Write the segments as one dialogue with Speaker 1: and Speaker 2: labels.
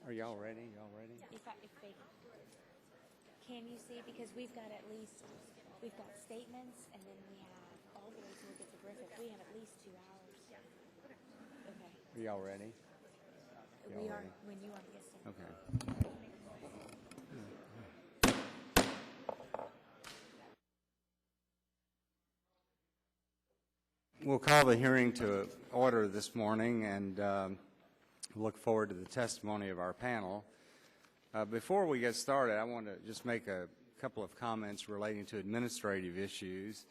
Speaker 1: Are y'all ready? Y'all ready?
Speaker 2: Can you see? Because we've got statements, and then we have all the way to look at the Griffith. We have at least 2 hours. Okay.
Speaker 1: Are y'all ready?
Speaker 2: We are when you are. Yes, sir.
Speaker 1: Okay. We'll call the hearing to order this morning and look forward to the testimony of our panel. Before we get started, I want to just make a couple of comments relating to administrative issues.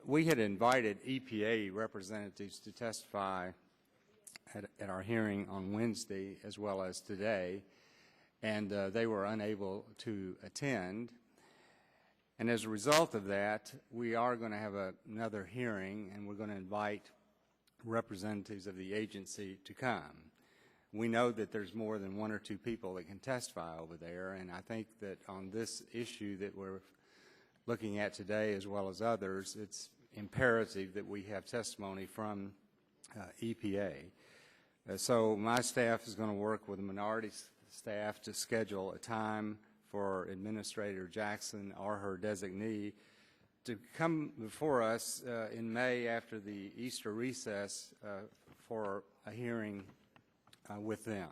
Speaker 1: We had invited EPA representatives to testify at our hearing on Wednesday as well as today, and they were unable to attend. And as a result of that, we are going to have another hearing, and we're going to invite representatives of the agency to come. We know that there's more than 1 or 2 people that can testify over there, and I think that on this issue that we're looking at today as well as others, it's imperative that we have testimony from EPA. So my staff is going to work with the minority staff to schedule a time for Administrator Jackson or her designee to come before us in May after the Easter recess for a hearing with them.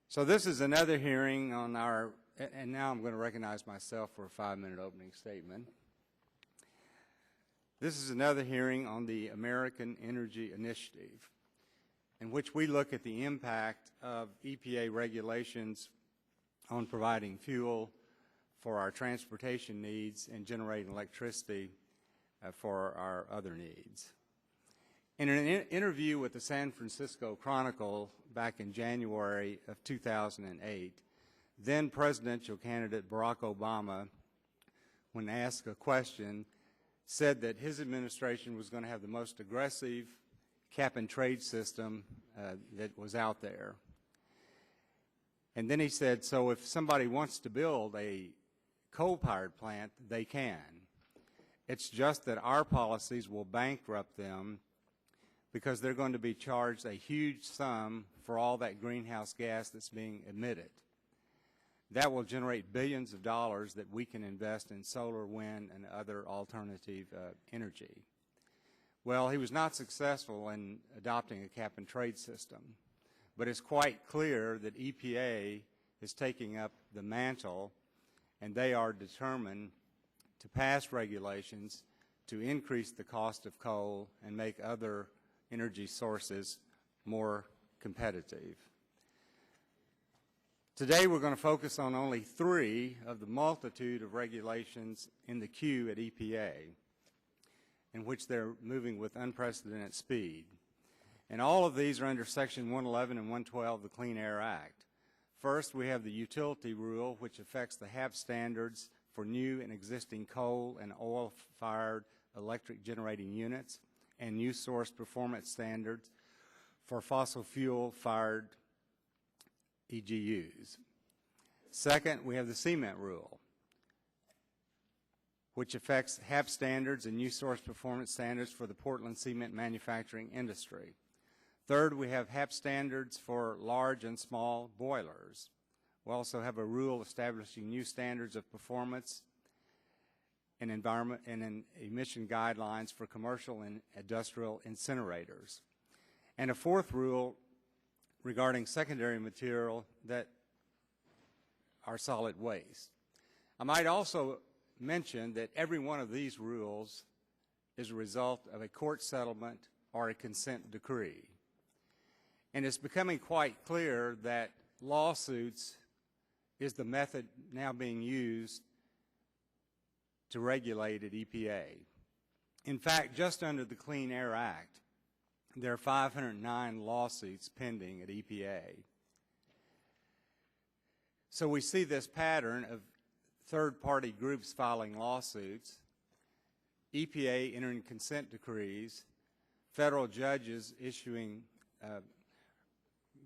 Speaker 1: So this is another hearing on our, and now I'm going to recognize myself for a 5-minute opening statement. This is another hearing on the American Energy Initiative, in which we look at the impact of EPA regulations on providing fuel for our transportation needs and generating electricity for our other needs. In an interview with the San Francisco Chronicle back in January of 2008, then presidential candidate Barack Obama, when asked a question, said that his administration was going to have the most aggressive cap-and-trade system that was out there. And then he said, so if somebody wants to build a coal-powered plant, they can. It's just that our policies will bankrupt them because they're going to be charged a huge sum for all that greenhouse gas that's being emitted. That will generate billions of dollars that we can invest in solar, wind, and other alternative energy. Well, he was not successful in adopting a cap-and-trade system. But it's quite clear that EPA is taking up the mantle, and they are determined to pass regulations to increase the cost of coal and make other energy sources more competitive. Today we're going to focus on only 3 of the multitude of regulations in the queue at EPA, in which they're moving with unprecedented speed. And all of these are under Section 111 and 112 of the Clean Air Act. First, we have the utility rule, which affects the HAP standards for new and existing coal and oil-fired electric generating units, and new source performance standards for fossil fuel-fired EGUs. Second, we have the cement rule, which affects HAP standards and new source performance standards for the Portland cement manufacturing industry. Third, we have HAP standards for large and small boilers. We also have a rule establishing new standards of performance and environment and emission guidelines for commercial and industrial incinerators. And a fourth rule regarding secondary material that are solid waste. I might also mention that every one of these rules is a result of a court settlement or a consent decree. And it's becoming quite clear that lawsuits is the method now being used to regulate at EPA. In fact, just under the Clean Air Act, there are 509 lawsuits pending at EPA. So we see this pattern of third-party groups filing lawsuits, EPA entering consent decrees, federal judges issuing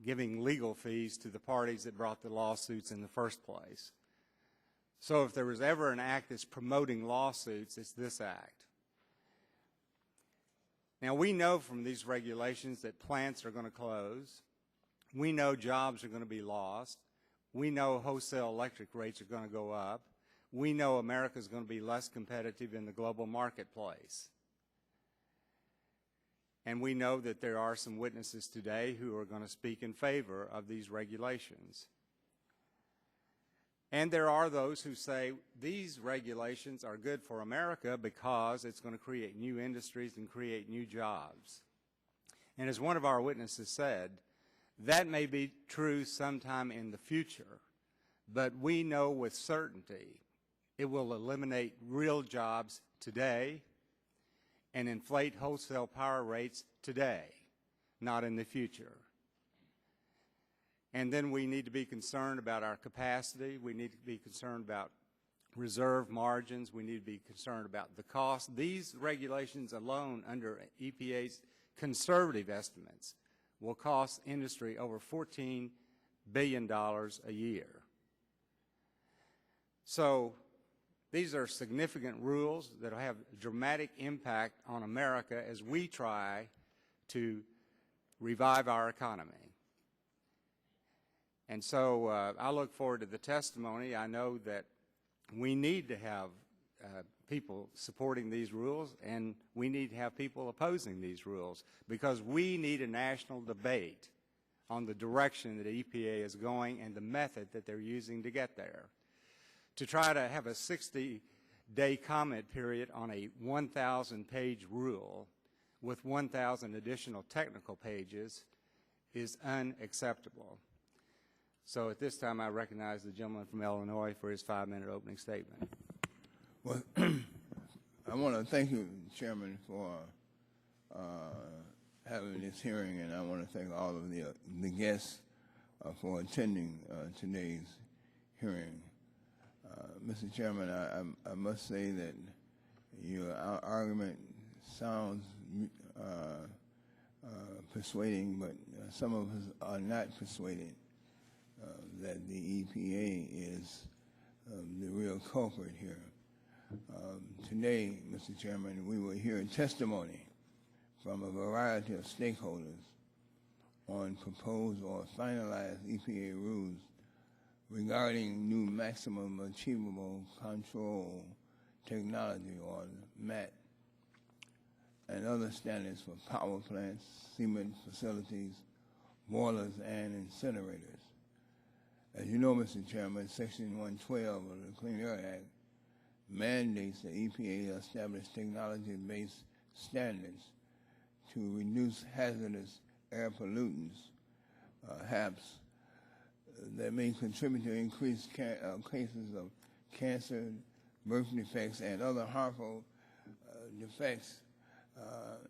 Speaker 1: giving legal fees to the parties that brought the lawsuits in the first place. So if there was ever an act that's promoting lawsuits, it's this act. Now, we know from these regulations that plants are going to close. We know jobs are going to be lost. We know wholesale electric rates are going to go up. We know America is going to be less competitive in the global marketplace. And we know that there are some witnesses today who are going to speak in favor of these regulations. And there are those who say these regulations are good for America because it's going to create new industries and create new jobs. And as one of our witnesses said, that may be true sometime in the future, but we know with certainty it will eliminate real jobs today and inflate wholesale power rates today, not in the future. And then we need to be concerned about our capacity. We need to be concerned about reserve margins. We need to be concerned about the cost. These regulations alone, under EPA's conservative estimates, will cost industry over $14 billion a year. So these are significant rules that will have a dramatic impact on America as we try to revive our economy. And so I look forward to the testimony. I know that we need to have people supporting these rules, and we need to have people opposing these rules, because we need a national debate on the direction that EPA is going and the method that they're using to get there. To try to have a 60-day comment period on a 1,000-page rule with 1,000 additional technical pages is unacceptable. So at this time, I recognize the gentleman from Illinois for his 5-minute opening statement.
Speaker 3: Well, I want to thank you, Chairman, for having this hearing, and I want to thank all of the guests for attending today's hearing. Mr. Chairman, I must say that your argument sounds persuading, but some of us are not persuaded that the EPA is the real culprit here. Today, Mr. Chairman, we will hear testimony from a variety of stakeholders on proposed or finalized EPA rules regarding new maximum achievable control technology, or MAT, and other standards for power plants, cement facilities, boilers, and incinerators. As you know, Mr. Chairman, Section 112 of the Clean Air Act mandates that EPA establish technology-based standards to reduce hazardous air pollutants, HAPs, that may contribute to increased cases of cancer, birth defects, and other harmful defects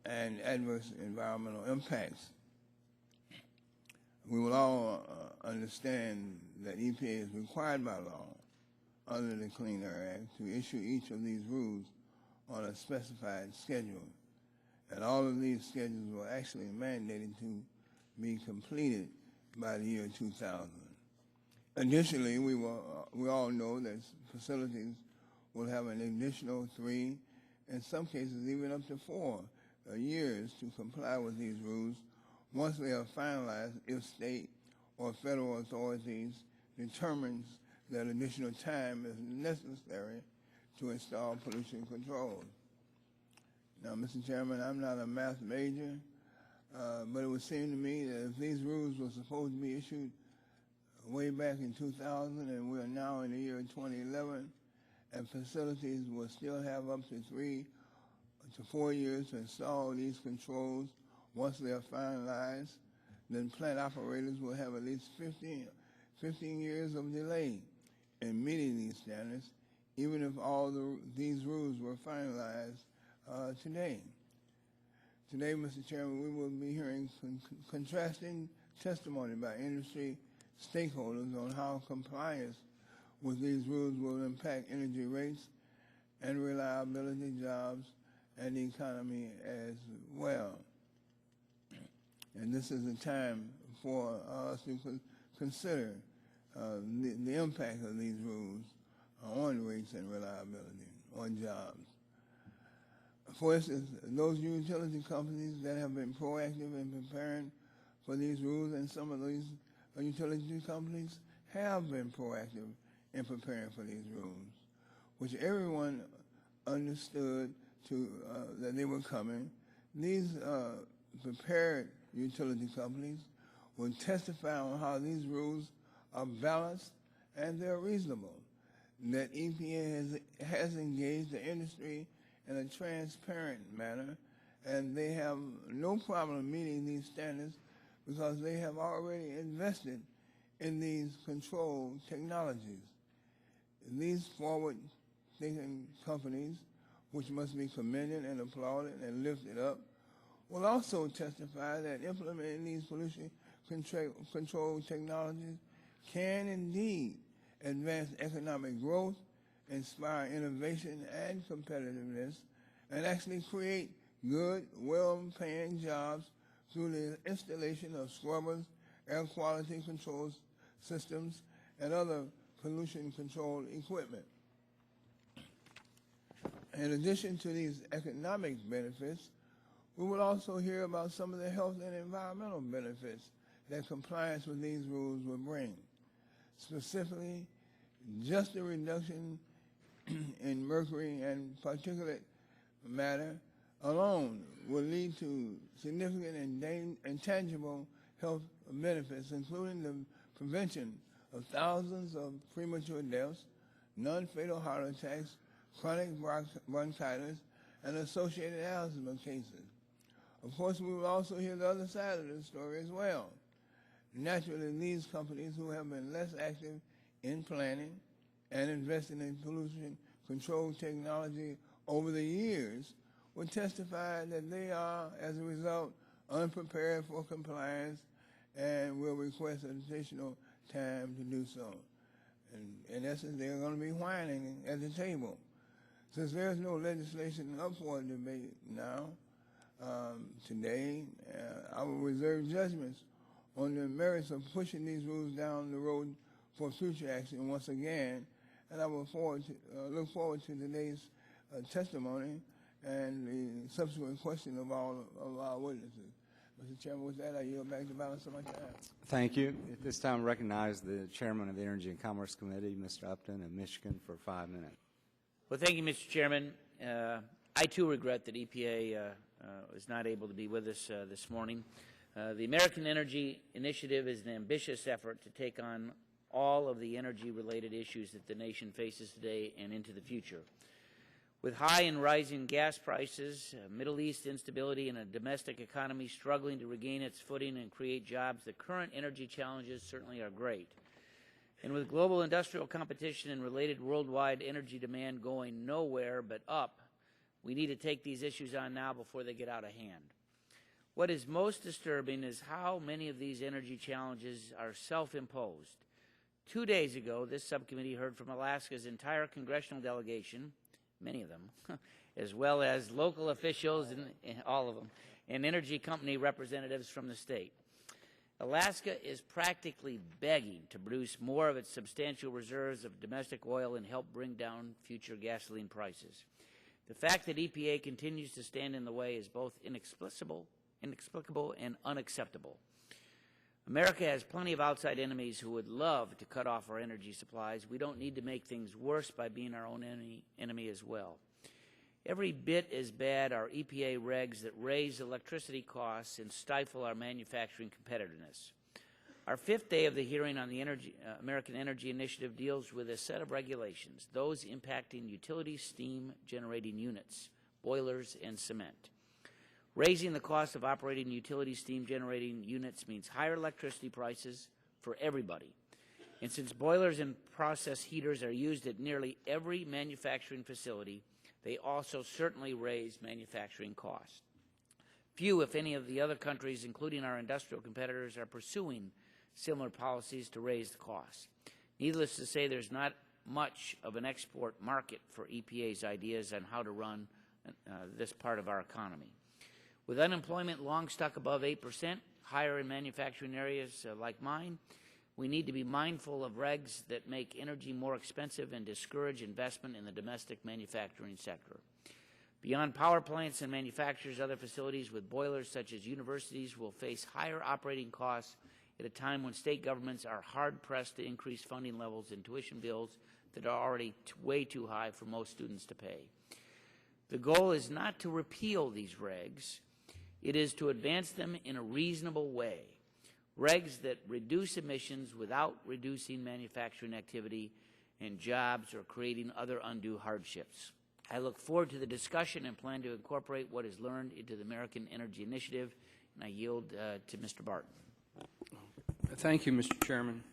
Speaker 3: and adverse environmental impacts. We will all understand that EPA is required by law under the Clean Air Act to issue each of these rules on a specified schedule. And all of these schedules were actually mandated to be completed by the year 2000. Additionally, we all know that facilities will have an additional 3, in some cases even up to 4 years to comply with these rules once they are finalized, if state or federal authorities determines that additional time is necessary to install pollution controls. Now, Mr. Chairman, I'm not a math major, but it would seem to me that if these rules were supposed to be issued way back in 2000, and we're now in the year 2011, and facilities will still have up to 3 to 4 years to install these controls once they are finalized, then plant operators will have at least 15 years of delay in meeting these standards, even if all these rules were finalized today. Today, Mr. Chairman, we will be hearing contrasting testimony by industry stakeholders on how compliance with these rules will impact energy rates and reliability, jobs, and the economy as well. And this is a time for us to consider the impact of these rules on rates and reliability, on jobs. For instance, those utility companies that have been proactive in preparing for these rules, and some of these utility companies have been proactive in preparing for these rules, which everyone understood that they were coming. These prepared utility companies will testify on how these rules are balanced and they're reasonable, that EPA has engaged the industry in a transparent manner, and they have no problem meeting these standards because they have already invested in these control technologies. These forward-thinking companies, which must be commended and applauded and lifted up, will also testify that implementing these pollution control technologies can indeed advance economic growth, inspire innovation and competitiveness, and actually create good, well-paying jobs through the installation of scrubbers, air quality control systems, and other pollution control equipment. In addition to these economic benefits, we will also hear about some of the health and environmental benefits that compliance with these rules will bring. Specifically, just a reduction in mercury and particulate matter alone will lead to significant and tangible health benefits, including the prevention of thousands of premature deaths, non-fatal heart attacks, chronic bronchitis, and associated asthma cases. Of course, we will also hear the other side of the story as well. Naturally, these companies who have been less active in planning and investing in pollution control technology over the years will testify that they are, as a result, unprepared for compliance and will request additional time to do so. And in essence, they're going to be whining at the table. Since there's no legislation up for debate now, today, I will reserve judgments on the merits of pushing these rules down the road for future action once again, and I will look forward to today's testimony and the subsequent question of all of our witnesses. Mr. Chairman, with that, I yield back the balance of my time.
Speaker 1: Thank you. At this time, I recognize the Chairman of the Energy and Commerce Committee, Mr. Upton of Michigan, for 5 minutes.
Speaker 4: Well, thank you, Mr. Chairman. I, too, regret that EPA is not able to be with us this morning. The American Energy Initiative is an ambitious effort to take on all of the energy-related issues that the nation faces today and into the future. With high and rising gas prices, Middle East instability, and a domestic economy struggling to regain its footing and create jobs, the current energy challenges certainly are great. And with global industrial competition and related worldwide energy demand going nowhere but up, we need to take these issues on now before they get out of hand. What is most disturbing is how many of these energy challenges are self-imposed. 2 days ago, this subcommittee heard from Alaska's entire congressional delegation, many of them, as well as local officials, and all of them, and energy company representatives from the state. Alaska is practically begging to produce more of its substantial reserves of domestic oil and help bring down future gasoline prices. The fact that EPA continues to stand in the way is both inexplicable and unacceptable. America has plenty of outside enemies who would love to cut off our energy supplies. We don't need to make things worse by being our own enemy as well. Every bit as bad are EPA regs that raise electricity costs and stifle our manufacturing competitiveness. Our fifth day of the hearing on the American Energy Initiative deals with a set of regulations, those impacting utility steam generating units, boilers, and cement. Raising the cost of operating utility steam generating units means higher electricity prices for everybody. And since boilers and process heaters are used at nearly every manufacturing facility, they also certainly raise manufacturing costs. Few, if any, of the other countries, including our industrial competitors, are pursuing similar policies to raise the costs. Needless to say, there's not much of an export market for EPA's ideas on how to run this part of our economy. With unemployment long stuck above 8%, higher in manufacturing areas like mine, we need to be mindful of regs that make energy more expensive and discourage investment in the domestic manufacturing sector. Beyond power plants and manufacturers, other facilities with boilers such as universities will face higher operating costs at a time when state governments are hard-pressed to increase funding levels and tuition bills that are already way too high for most students to pay. The goal is not to repeal these regs. It is to advance them in a reasonable way. Regs that reduce emissions without reducing manufacturing activity and jobs or creating other undue hardships. I look forward to the discussion and plan to incorporate what is learned into the American Energy Initiative, and I yield to Mr. Barton.
Speaker 5: Thank you, Mr. Chairman.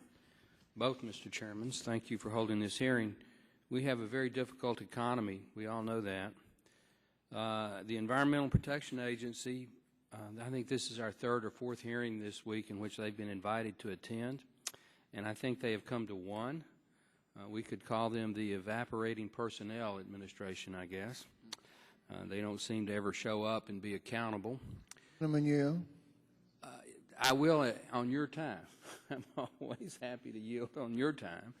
Speaker 5: Both Mr. Chairmans, thank you for holding this hearing. We have a very difficult economy. We all know that. The Environmental Protection Agency, I think this is our third or fourth hearing this week in which they've been invited to attend, and I think they have come to one. We could call them the Evaporating Personnel Administration, I guess. They don't seem to ever show up and be accountable. I will on your time. I'm always happy to yield on your time.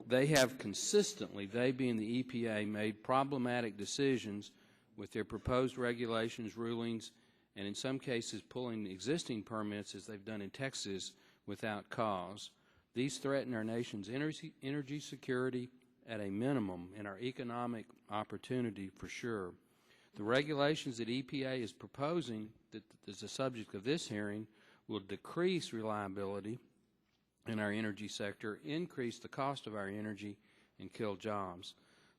Speaker 5: They have consistently, they being the EPA, made problematic decisions with their proposed regulations, rulings, and in some cases pulling existing permits, as they've done in Texas, without cause. These threaten our nation's energy security at a minimum and our economic opportunity for sure. The regulations that EPA is proposing, that is the subject of this hearing, will decrease reliability in our energy sector, increase the cost of our energy, and kill jobs.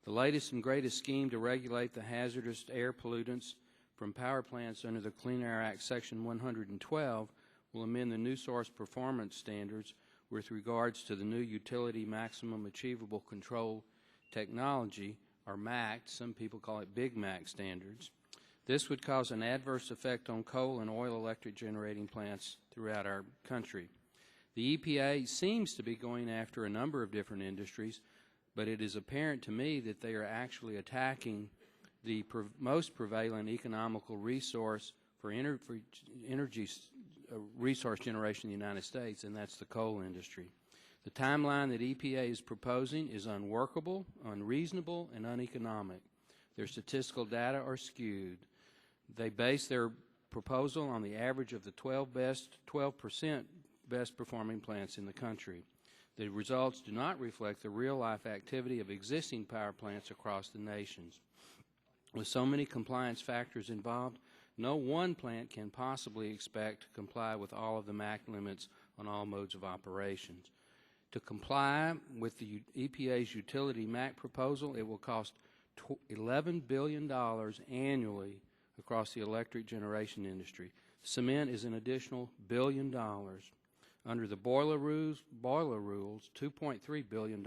Speaker 5: The latest and greatest scheme to regulate the hazardous air pollutants from power plants under the Clean Air Act Section 112 will amend the new source performance standards with regards to the new Utility Maximum Achievable Control Technology, or MACT, some people call it Big MAC standards. This would cause an adverse effect on coal and oil electric generating plants throughout our country. The EPA seems to be going after a number of different industries, but it is apparent to me that they are actually attacking the most prevalent economical resource for energy resource generation in the United States, and that's the coal industry. The timeline that EPA is proposing is unworkable, unreasonable, and uneconomic. Their statistical data are skewed. They base their proposal on the average of the 12% best performing plants in the country. The results do not reflect the real-life activity of existing power plants across the nations. With so many compliance factors involved, no one plant can possibly expect to comply with all of the MAC limits on all modes of operations. To comply with the EPA's utility MAC proposal, it will cost $11 billion annually across the electric generation industry. Cement is an additional $1 billion. Under the boiler rules, $2.3 billion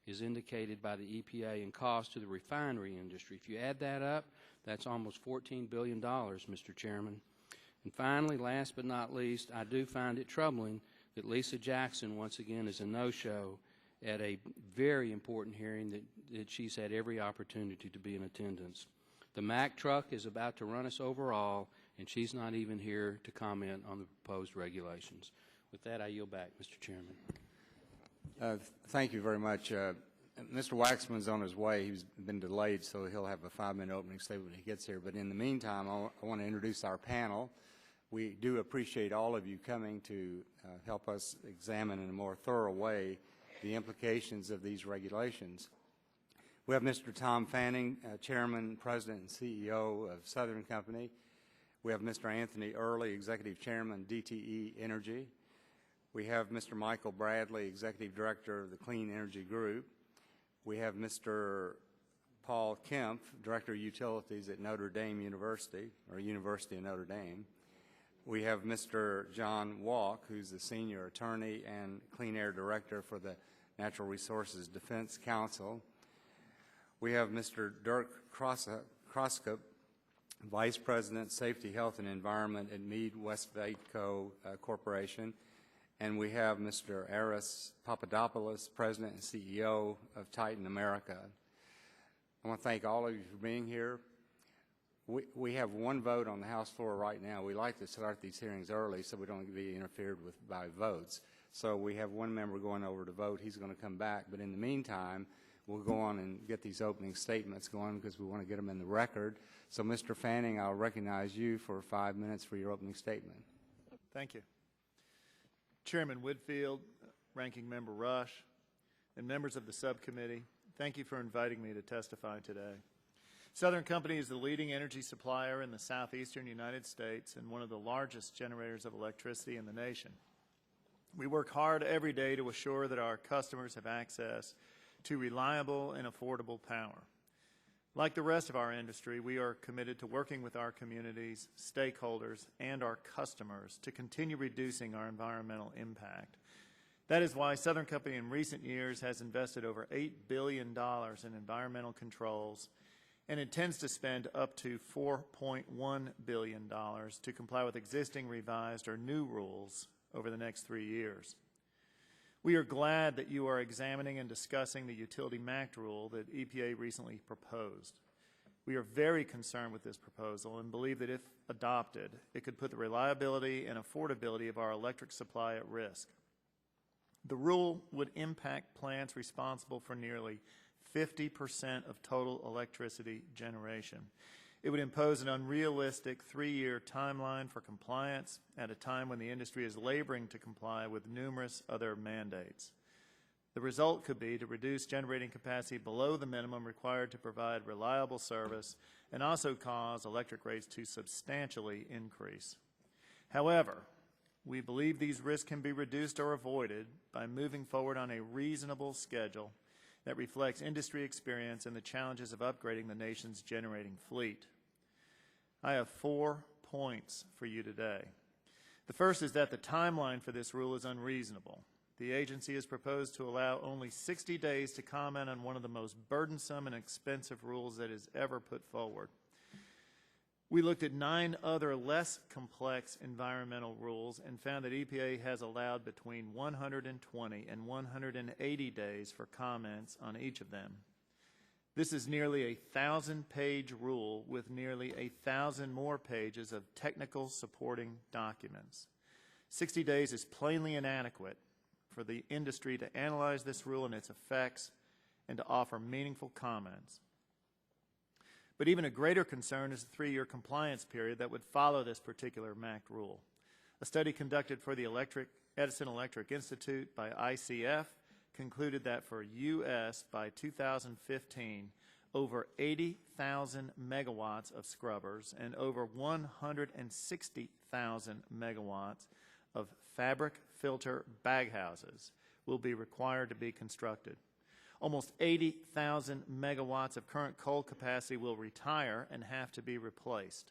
Speaker 5: is indicated by the EPA in cost to the refinery industry. If you add that up, that's almost $14 billion, Mr. Chairman. And finally, last but not least, I do find it troubling that Lisa Jackson, once again, is a no-show at a very important hearing that she's had every opportunity to be in attendance. The MAC truck is about to run us over all, and she's not even here to comment on the proposed regulations. With that, I yield back, Mr. Chairman.
Speaker 1: Thank you very much. Mr. Waxman's on his way. He's been delayed, so he'll have a 5-minute opening statement when he gets here. But in the meantime, I want to introduce our panel. We do appreciate all of you coming to help us examine in a more thorough way the implications of these regulations. We have Mr. Tom Fanning, Chairman, President, and CEO of Southern Company. We have Mr. Anthony Early, Executive Chairman, DTE Energy. We have Mr. Michael Bradley, Executive Director of the Clean Energy Group. We have Mr. Paul Kempf, Director of Utilities at Notre Dame University, or University of Notre Dame. We have Mr. John Walk, who's the Senior Attorney and Clean Air Director for the Natural Resources Defense Council. We have Mr. Dirk Kroskop, Vice President, Safety, Health, and Environment at Mead Westvaco Corporation. And we have Mr. Aris Papadopoulos, President and CEO of Titan America. I want to thank all of you for being here. We have one vote on the House floor right now. We like to start these hearings early so we don't be interfered with by votes. So we have one member going over to vote. He's going to come back. But in the meantime, we'll go on and get these opening statements going because we want to get them in the record. So, Mr. Fanning, I'll recognize you for 5 minutes for your opening statement.
Speaker 6: Thank you. Chairman Whitfield, Ranking Member Rush, and members of the subcommittee, thank you for inviting me to testify today. Southern Company is the leading energy supplier in the southeastern United States and one of the largest generators of electricity in the nation. We work hard every day to assure that our customers have access to reliable and affordable power. Like the rest of our industry, we are committed to working with our communities, stakeholders, and our customers to continue reducing our environmental impact. That is why Southern Company in recent years has invested over $8 billion in environmental controls and intends to spend up to $4.1 billion to comply with existing, revised, or new rules over the next 3 years. We are glad that you are examining and discussing the Utility MACT rule that EPA recently proposed. We are very concerned with this proposal and believe that if adopted, it could put the reliability and affordability of our electric supply at risk. The rule would impact plants responsible for nearly 50% of total electricity generation. It would impose an unrealistic 3-year timeline for compliance at a time when the industry is laboring to comply with numerous other mandates. The result could be to reduce generating capacity below the minimum required to provide reliable service and also cause electric rates to substantially increase. However, we believe these risks can be reduced or avoided by moving forward on a reasonable schedule that reflects industry experience and the challenges of upgrading the nation's generating fleet. I have 4 points for you today. The first is that the timeline for this rule is unreasonable. The agency has proposed to allow only 60 days to comment on one of the most burdensome and expensive rules that is ever put forward. We looked at 9 other less complex environmental rules and found that EPA has allowed between 120 and 180 days for comments on each of them. This is nearly a 1,000-page rule with nearly 1,000 more pages of technical supporting documents. 60 days is plainly inadequate for the industry to analyze this rule and its effects and to offer meaningful comments. But even a greater concern is the 3-year compliance period that would follow this particular MACT rule. A study conducted for the Edison Electric Institute by ICF concluded that for U.S. by 2015, over 80,000 megawatts of scrubbers and over 160,000 megawatts of fabric filter baghouses will be required to be constructed. Almost 80,000 megawatts of current coal capacity will retire and have to be replaced.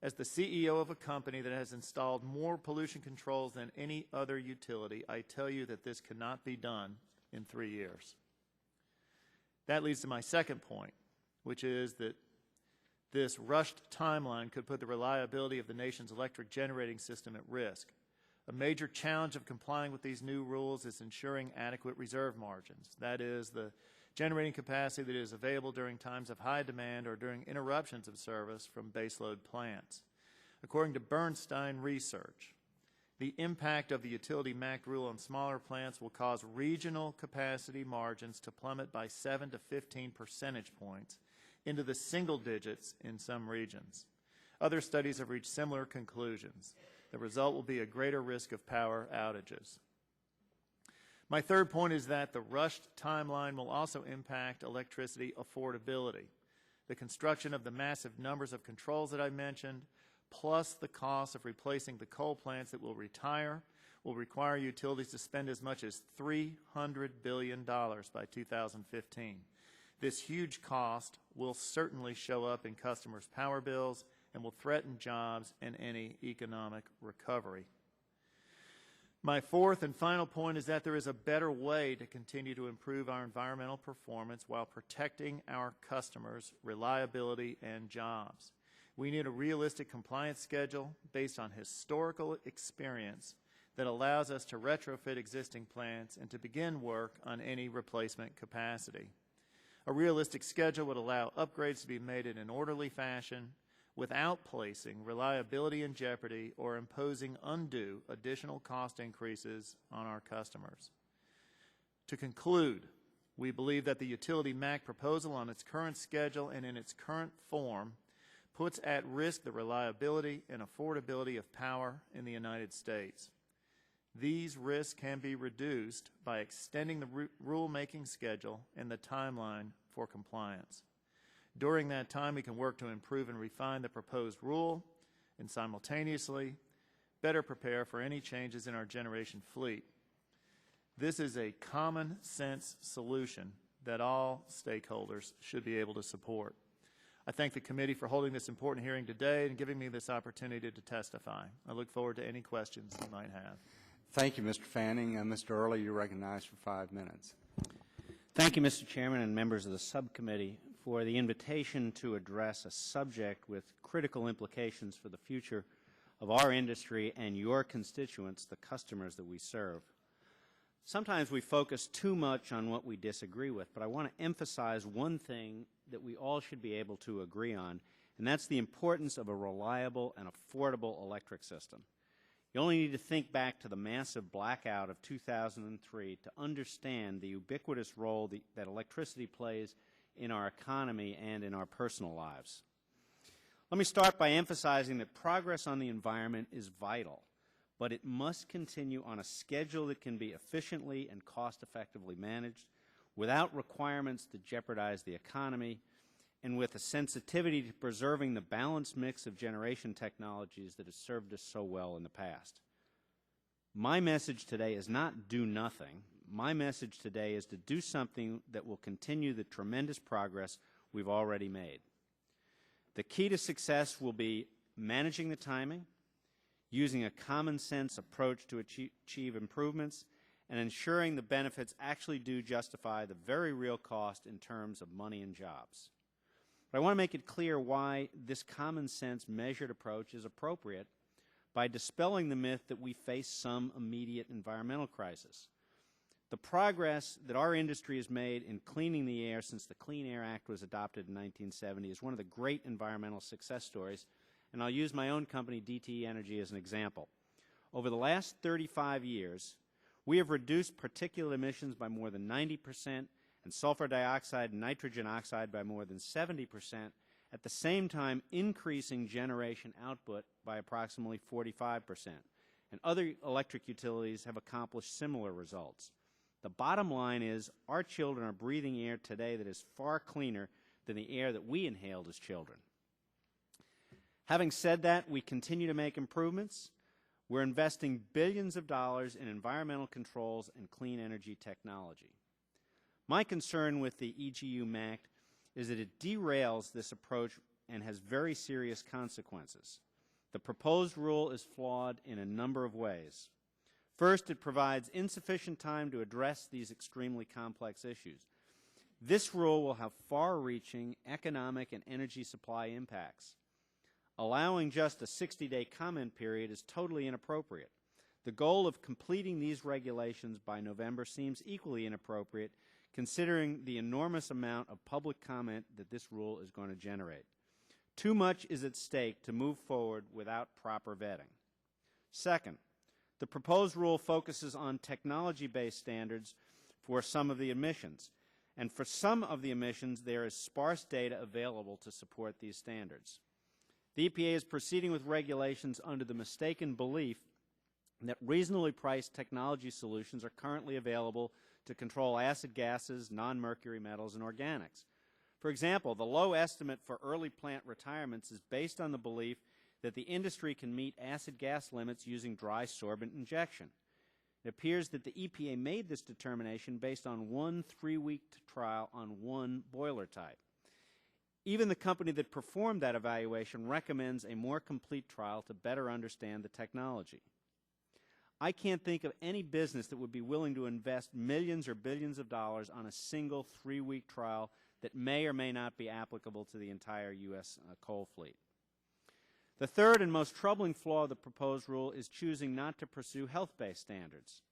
Speaker 6: As the CEO of a company that has installed more pollution controls than any other utility, I tell you that this cannot be done in 3 years. That leads to my second point, which is that this rushed timeline could put the reliability of the nation's electric generating system at risk. A major challenge of complying with these new rules is ensuring adequate reserve margins. That is, the generating capacity that is available during times of high demand or during interruptions of service from baseload plants. According to Bernstein Research, the impact of the Utility MACT rule on smaller plants will cause regional capacity margins to plummet by 7 to 15 percentage points into the single digits in some regions. Other studies have reached similar conclusions. The result will be a greater risk of power outages. My third point is that the rushed timeline will also impact electricity affordability. The construction of the massive numbers of controls that I mentioned, plus the cost of replacing the coal plants that will retire, will require utilities to spend as much as $300 billion by 2015. This huge cost will certainly show up in customers' power bills and will threaten jobs and any economic recovery. My fourth and final point is that there is a better way to continue to improve our environmental performance while protecting our customers' reliability and jobs. We need a realistic compliance schedule based on historical experience that allows us to retrofit existing plants and to begin work on any replacement capacity. A realistic schedule would allow upgrades to be made in an orderly fashion without placing reliability in jeopardy or imposing undue additional cost increases on our customers. To conclude, We believe that the utility MAC proposal on its current schedule and in its current form puts at risk the reliability and affordability of power in the United States. These risks can be reduced by extending the rulemaking schedule and the timeline for compliance. During that time, we can work to improve and refine the proposed rule and simultaneously better prepare for any changes in our generation fleet. This is a common sense solution that all stakeholders should be able to support. I thank the committee for holding this important hearing today and giving me this opportunity to testify. I look forward to any questions you might have.
Speaker 1: Thank you, Mr. Fanning. Mr. Early, you're recognized for 5 minutes.
Speaker 7: Thank you, Mr. Chairman and members of the subcommittee, for the invitation to address a subject with critical implications for the future of our industry and your constituents, the customers that we serve. Sometimes we focus too much on what we disagree with, but I want to emphasize one thing that we all should be able to agree on, and that's the importance of a reliable and affordable electric system. You only need to think back to the massive blackout of 2003 to understand the ubiquitous role that electricity plays in our economy and in our personal lives. Let me start by emphasizing that progress on the environment is vital, but it must continue on a schedule that can be efficiently and cost-effectively managed without requirements that jeopardize the economy and with a sensitivity to preserving the balanced mix of generation technologies that has served us so well in the past. My message today is not do nothing. My message today is to do something that will continue the tremendous progress we've already made. The key to success will be managing the timing, using a common sense approach to achieve improvements, and ensuring the benefits actually do justify the very real cost in terms of money and jobs. But I want to make it clear why this common sense measured approach is appropriate by dispelling the myth that we face some immediate environmental crisis. The progress that our industry has made in cleaning the air since the Clean Air Act was adopted in 1970 is one of the great environmental success stories, and I'll use my own company, DTE Energy, as an example. Over the last 35 years, we have reduced particulate emissions by more than 90% and sulfur dioxide and nitrogen oxide by more than 70%, at the same time increasing generation output by approximately 45%. And other electric utilities have accomplished similar results. The bottom line is our children are breathing air today that is far cleaner than the air that we inhaled as children. Having said that, we continue to make improvements. We're investing billions of dollars in environmental controls and clean energy technology. My concern with the EGU MAC is that it derails this approach and has very serious consequences. The proposed rule is flawed in a number of ways. First, it provides insufficient time to address these extremely complex issues. This rule will have far-reaching economic and energy supply impacts. Allowing just a 60-day comment period is totally inappropriate. The goal of completing these regulations by November seems equally inappropriate, considering the enormous amount of public comment that this rule is going to generate. Too much is at stake to move forward without proper vetting. Second, the proposed rule focuses on technology-based standards for some of the emissions, and for some of the emissions there is sparse data available to support these standards. The EPA is proceeding with regulations under the mistaken belief that reasonably priced technology solutions are currently available to control acid gases, non-mercury metals, and organics. For example, the low estimate for early plant retirements is based on the belief that the industry can meet acid gas limits using dry sorbent injection. It appears that the EPA made this determination based on one 3-week trial on one boiler type. Even the company that performed that evaluation recommends a more complete trial to better understand the technology. I can't think of any business that would be willing to invest millions or billions of dollars on a single 3-week trial that may or may not be applicable to the entire U.S. coal fleet. The third and most troubling flaw of the proposed rule is choosing not to pursue health-based standards.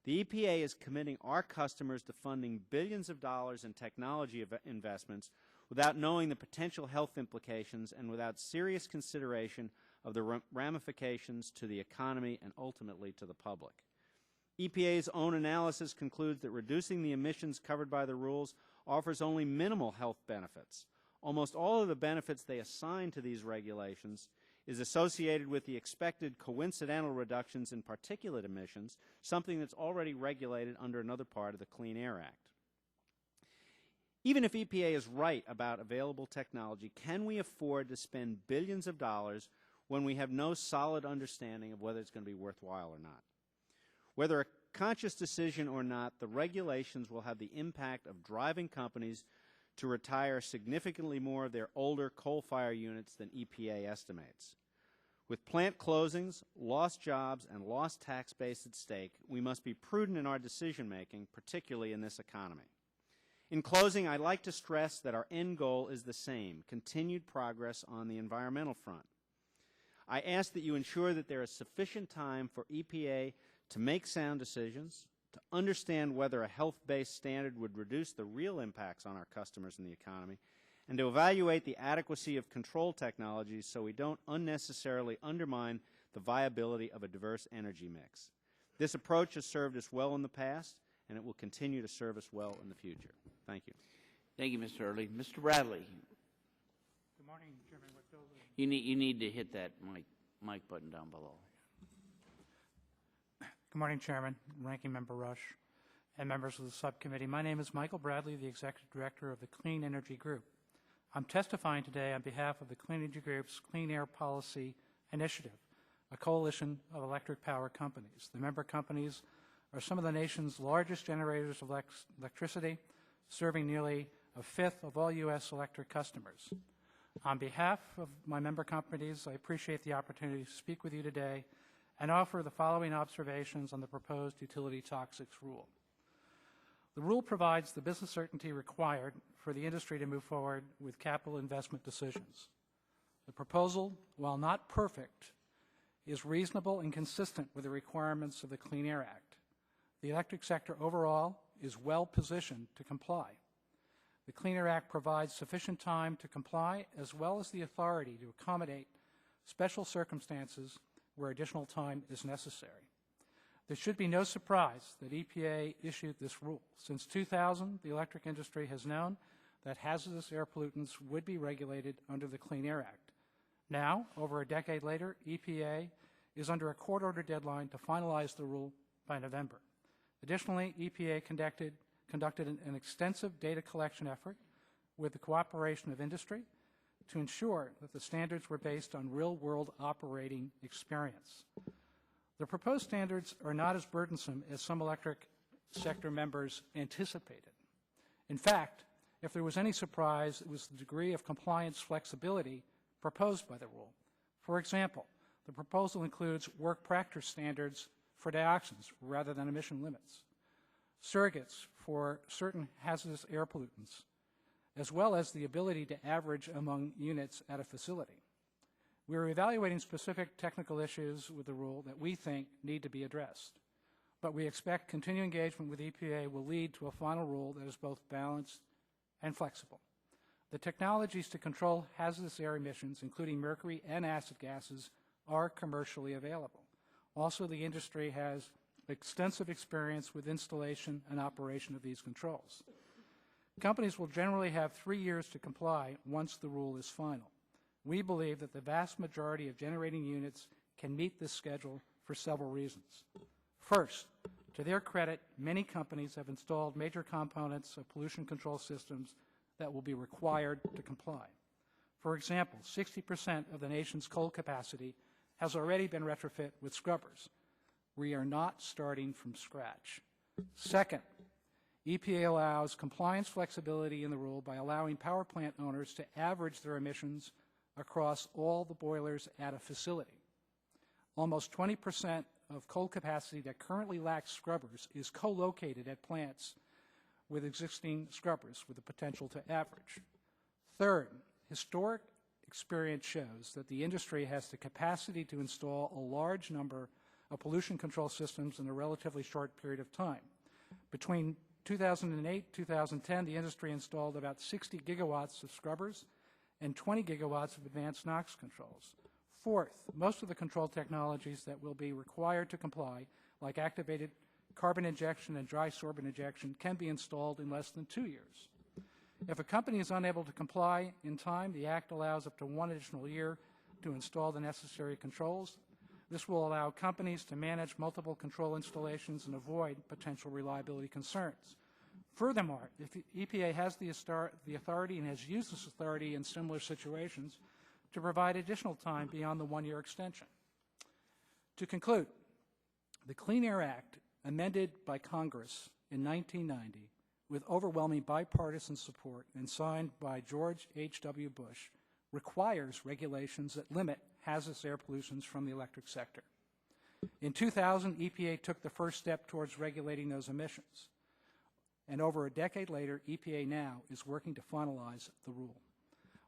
Speaker 7: The EPA is committing our customers to funding billions of dollars in technology investments without knowing the potential health implications and without serious consideration of the ramifications to the economy and ultimately to the public. EPA's own analysis concludes that reducing the emissions covered by the rules offers only minimal health benefits. Almost all of the benefits they assign to these regulations is associated with the expected coincidental reductions in particulate emissions, something that's already regulated under another part of the Clean Air Act. Even if EPA is right about available technology, can we afford to spend billions of dollars when we have no solid understanding of whether it's going to be worthwhile or not? Whether a conscious decision or not, the regulations will have the impact of driving companies to retire significantly more of their older coal-fired units than EPA estimates. With plant closings, lost jobs, and lost tax base at stake, we must be prudent in our decision-making, particularly in this economy. In closing, I'd like to stress that our end goal is the same: continued progress on the environmental front. I ask that you ensure that there is sufficient time for EPA to make sound decisions, to understand whether a health-based standard would reduce the real impacts on our customers and the economy, and to evaluate the adequacy of control technologies so we don't unnecessarily undermine the viability of a diverse energy mix. This approach has served us well in the past, and it will continue to serve us well in the future. Thank you.
Speaker 4: Thank you, Mr. Early. Mr. Bradley.
Speaker 8: Good morning, Chairman Whitfield.
Speaker 4: You need to hit that mic button down below.
Speaker 8: Good morning, Chairman, Ranking Member Rush, and members of the subcommittee. My name is Michael Bradley, the Executive Director of the Clean Energy Group. I'm testifying today on behalf of the Clean Energy Group's Clean Air Policy Initiative, a coalition of electric power companies. The member companies are some of the nation's largest generators of electricity, serving nearly a fifth of all U.S. electric customers. On behalf of my member companies, I appreciate the opportunity to speak with you today and offer the following observations on the proposed utility toxics rule. The rule provides the business certainty required for the industry to move forward with capital investment decisions. The proposal, while not perfect, is reasonable and consistent with the requirements of the Clean Air Act. The electric sector overall is well positioned to comply. The Clean Air Act provides sufficient time to comply, as well as the authority to accommodate special circumstances where additional time is necessary. There should be no surprise that EPA issued this rule. Since 2000, the electric industry has known that hazardous air pollutants would be regulated under the Clean Air Act. Now, over a decade later, EPA is under a court-ordered deadline to finalize the rule by November. Additionally, EPA conducted an extensive data collection effort with the cooperation of industry to ensure that the standards were based on real-world operating experience. The proposed standards are not as burdensome as some electric sector members anticipated. In fact, if there was any surprise, it was the degree of compliance flexibility proposed by the rule. For example, the proposal includes work practice standards for dioxins rather than emission limits, surrogates for certain hazardous air pollutants, as well as the ability to average among units at a facility. We are evaluating specific technical issues with the rule that we think need to be addressed, but we expect continued engagement with EPA will lead to a final rule that is both balanced and flexible. The technologies to control hazardous air emissions, including mercury and acid gases, are commercially available. Also, the industry has extensive experience with installation and operation of these controls. Companies will generally have 3 years to comply once the rule is final. We believe that the vast majority of generating units can meet this schedule for several reasons. First, to their credit, many companies have installed major components of pollution control systems that will be required to comply. For example, 60% of the nation's coal capacity has already been retrofit with scrubbers. We are not starting from scratch. Second, EPA allows compliance flexibility in the rule by allowing power plant owners to average their emissions across all the boilers at a facility. Almost 20% of coal capacity that currently lacks scrubbers is co-located at plants with existing scrubbers with the potential to average. Third, historic experience shows that the industry has the capacity to install a large number of pollution control systems in a relatively short period of time. Between 2008 and 2010, the industry installed about 60 gigawatts of scrubbers and 20 gigawatts of advanced NOx controls. Fourth, most of the control technologies that will be required to comply, like activated carbon injection and dry sorbent injection can be installed in less than 2 years. If a company is unable to comply in time, the Act allows up to 1 additional year to install the necessary controls. This will allow companies to manage multiple control installations and avoid potential reliability concerns. Furthermore, if the EPA has the authority and has used this authority in similar situations to provide additional time beyond the 1-year extension. To conclude, the Clean Air Act, amended by Congress in 1990 with overwhelming bipartisan support and signed by George H.W. Bush, requires regulations that limit hazardous air pollutions from the electric sector. In 2000, EPA took the first step towards regulating those emissions. And over a decade later, EPA now is working to finalize the rule.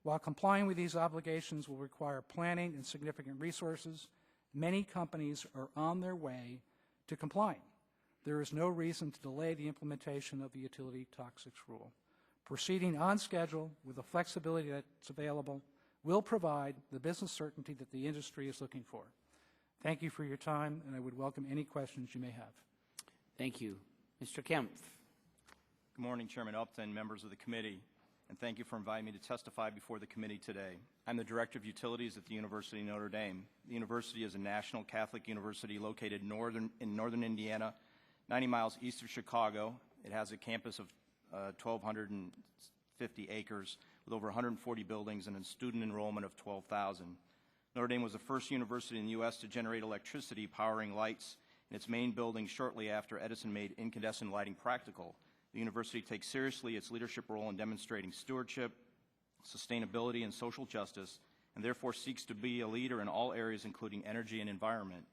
Speaker 8: While complying with these obligations will require planning and significant resources, many companies are on their way to complying. There is no reason to delay the implementation of the utility toxics rule. Proceeding on schedule with the flexibility that's available will provide the business certainty that the industry is looking for. Thank you for your time, and I would welcome any questions you may have.
Speaker 4: Thank you. Mr. Kempf.
Speaker 9: Good morning, Chairman Upton, members of the committee, and thank you for inviting me to testify before the committee today. I'm the Director of Utilities at the University of Notre Dame. The university is a national Catholic university located in northern Indiana, 90 miles east of Chicago. It has a campus of 1,250 acres with over 140 buildings and a student enrollment of 12,000. Notre Dame was the first university in the U.S. to generate electricity powering lights in its main building shortly after Edison made incandescent lighting practical. The university takes seriously its leadership role in demonstrating stewardship, sustainability, and social justice, and therefore seeks to be a leader in all areas, including energy and environment.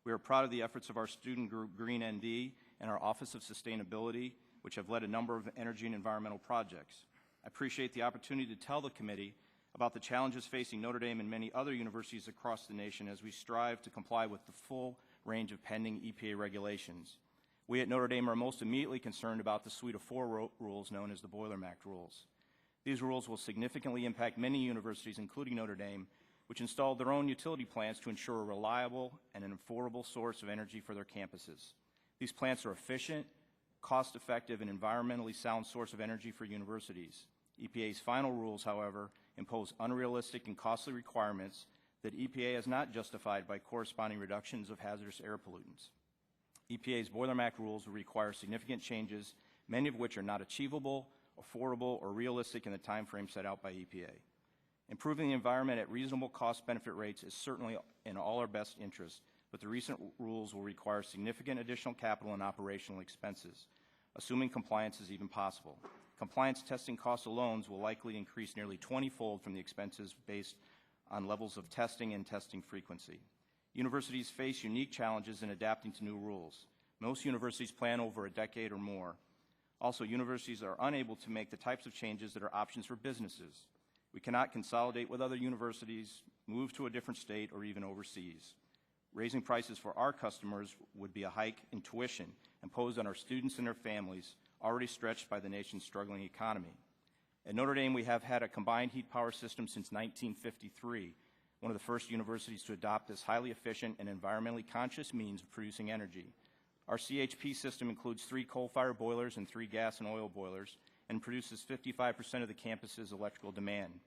Speaker 9: We are proud of the efforts of our student group, Green ND, and our Office of Sustainability, which have led a number of energy and environmental projects. I appreciate the opportunity to tell the committee about the challenges facing Notre Dame and many other universities across the nation as we strive to comply with the full range of pending EPA regulations. We at Notre Dame are most immediately concerned about the suite of 4 rules known as the Boilermact rules. These rules will significantly impact many universities, including Notre Dame, which installed their own utility plants to ensure a reliable and an affordable source of energy for their campuses. These plants are efficient, cost-effective, and environmentally sound source of energy for universities. EPA's final rules, however, impose unrealistic and costly requirements that EPA has not justified by corresponding reductions of hazardous air pollutants. EPA's Boilermact rules will require significant changes, many of which are not achievable, affordable, or realistic in the time frame set out by EPA. Improving the environment at reasonable cost-benefit rates is certainly in all our best interest, but the recent rules will require significant additional capital and operational expenses, assuming compliance is even possible. Compliance testing costs alone will likely increase nearly 20-fold from the expenses based on levels of testing and testing frequency. Universities face unique challenges in adapting to new rules. Most universities plan over a decade or more. Also, universities are unable to make the types of changes that are options for businesses. We cannot consolidate with other universities, move to a different state, or even overseas. Raising prices for our customers would be a hike in tuition imposed on our students and their families, already stretched by the nation's struggling economy. At Notre Dame, we have had a combined heat power system since 1953, one of the first universities to adopt this highly efficient and environmentally conscious means of producing energy. Our CHP system includes 3 coal-fired boilers and 3 gas and oil boilers and produces 55% of the campus's electrical demand.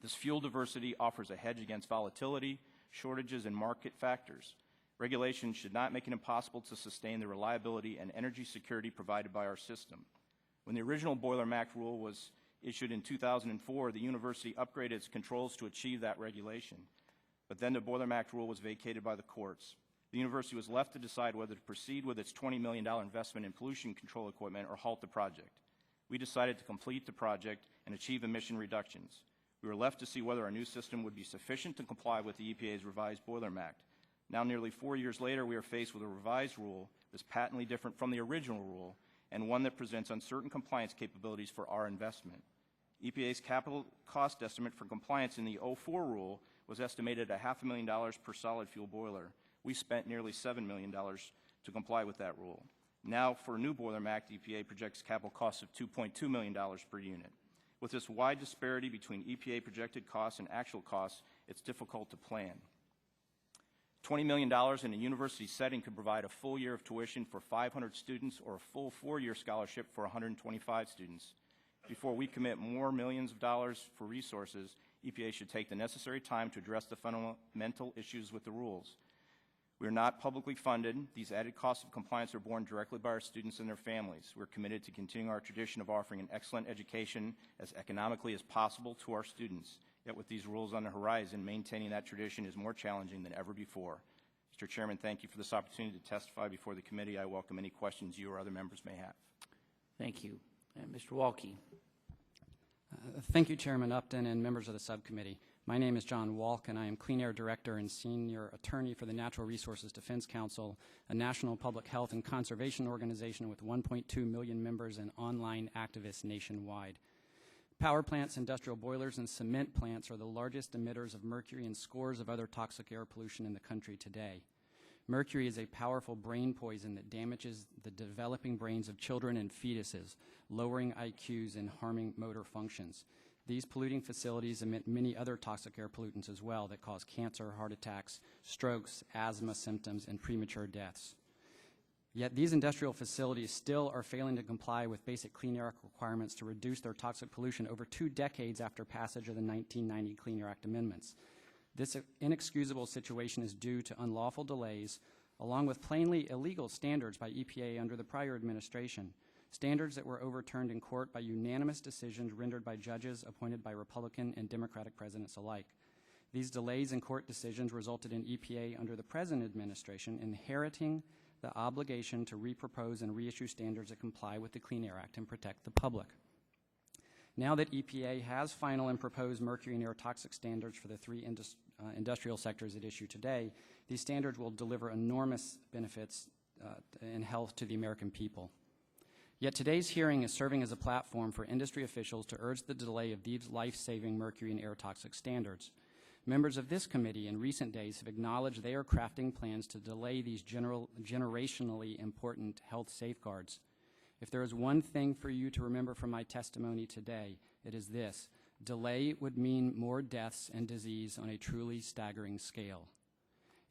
Speaker 9: This fuel diversity offers a hedge against volatility, shortages, and market factors. Regulation should not make it impossible to sustain the reliability and energy security provided by our system. When the original Boilermact rule was issued in 2004, the university upgraded its controls to achieve that regulation. But then the Boilermact rule was vacated by the courts. The university was left to decide whether to proceed with its $20 million investment in pollution control equipment or halt the project. We decided to complete the project and achieve emission reductions. We were left to see whether our new system would be sufficient to comply with the EPA's revised Boilermact. Now, nearly 4 years later, we are faced with a revised rule that's patently different from the original rule and one that presents uncertain compliance capabilities for our investment. EPA's capital cost estimate for compliance in the 04 rule was estimated at $500,000 per solid fuel boiler. We spent nearly $7 million to comply with that rule. Now, for a new Boilermact, EPA projects capital costs of $2.2 million per unit. With this wide disparity between EPA projected costs and actual costs, it's difficult to plan. $20 million in a university setting could provide a full year of tuition for 500 students or a full 4-year scholarship for 125 students. Before we commit more millions of dollars for resources, EPA should take the necessary time to address the fundamental issues with the rules. We are not publicly funded. These added costs of compliance are borne directly by our students and their families. We're committed to continuing our tradition of offering an excellent education as economically as possible to our students. Yet with these rules on the horizon, maintaining that tradition is more challenging than ever before. Mr. Chairman, thank you for this opportunity to testify before the committee. I welcome any questions you or other members may have.
Speaker 4: Thank you. Mr. Walke.
Speaker 10: Thank you, Chairman Upton and members of the subcommittee. My name is John Walk, and I am Clean Air Director and Senior Attorney for the Natural Resources Defense Council, a national public health and conservation organization with 1.2 million members and online activists nationwide. Power plants, industrial boilers, and cement plants are the largest emitters of mercury and scores of other toxic air pollution in the country today. Mercury is a powerful brain poison that damages the developing brains of children and fetuses, lowering IQs and harming motor functions. These polluting facilities emit many other toxic air pollutants as well that cause cancer, heart attacks, strokes, asthma symptoms, and premature deaths. Yet these industrial facilities still are failing to comply with basic Clean Air Act requirements to reduce their toxic pollution over 2 decades after passage of the 1990 Clean Air Act amendments. This inexcusable situation is due to unlawful delays, along with plainly illegal standards by EPA under the prior administration, standards that were overturned in court by unanimous decisions rendered by judges appointed by Republican and Democratic presidents alike. These delays in court decisions resulted in EPA under the present administration inheriting the obligation to repropose and reissue standards that comply with the Clean Air Act and protect the public. Now that EPA has final and proposed mercury and air toxic standards for the 3 industrial sectors at issue today, these standards will deliver enormous benefits in health to the American people. Yet today's hearing is serving as a platform for industry officials to urge the delay of these life-saving mercury and air toxic standards. Members of this committee in recent days have acknowledged they are crafting plans to delay these generationally important health safeguards. If there is one thing for you to remember from my testimony today, it is this: delay would mean more deaths and disease on a truly staggering scale.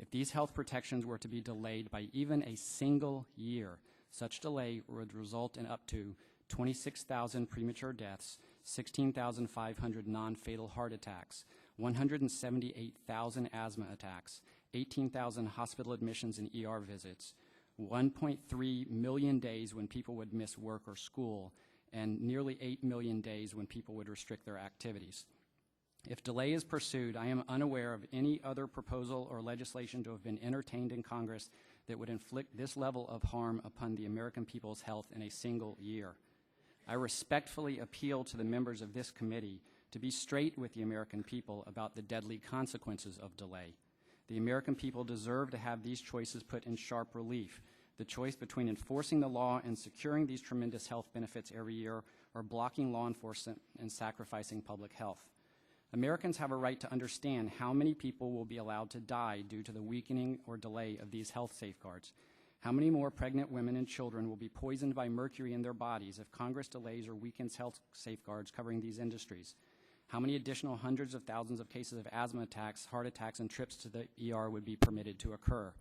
Speaker 10: If these health protections were to be delayed by even a single year, such delay would result in up to 26,000 premature deaths, 16,500 non-fatal heart attacks, 178,000 asthma attacks, 18,000 hospital admissions and ER visits, 1.3 million days when people would miss work or school, and nearly 8 million days when people would restrict their activities. If delay is pursued, I am unaware of any other proposal or legislation to have been entertained in Congress that would inflict this level of harm upon the American people's health in a single year. I respectfully appeal to the members of this committee to be straight with the American people about the deadly consequences of delay. The American people deserve to have these choices put in sharp relief: the choice between enforcing the law and securing these tremendous health benefits every year, or blocking law enforcement and sacrificing public health. Americans have a right to understand how many people will be allowed to die due to the weakening or delay of these health safeguards. How many more pregnant women and children will be poisoned by mercury in their bodies if Congress delays or weakens health safeguards covering these industries? How many additional hundreds of thousands of cases of asthma attacks, heart attacks, and trips to the ER would be permitted to occur?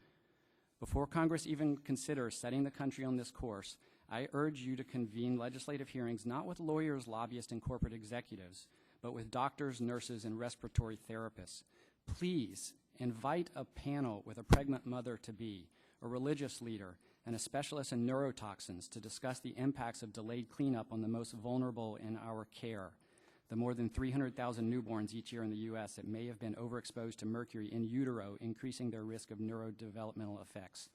Speaker 10: Before Congress even considers setting the country on this course, I urge you to convene legislative hearings not with lawyers, lobbyists, and corporate executives, but with doctors, nurses, and respiratory therapists. Please invite a panel with a pregnant mother-to-be, a religious leader, and a specialist in neurotoxins to discuss the impacts of delayed cleanup on the most vulnerable in our care, the more than 300,000 newborns each year in the U.S. that may have been overexposed to mercury in utero, increasing their risk of neurodevelopmental effects.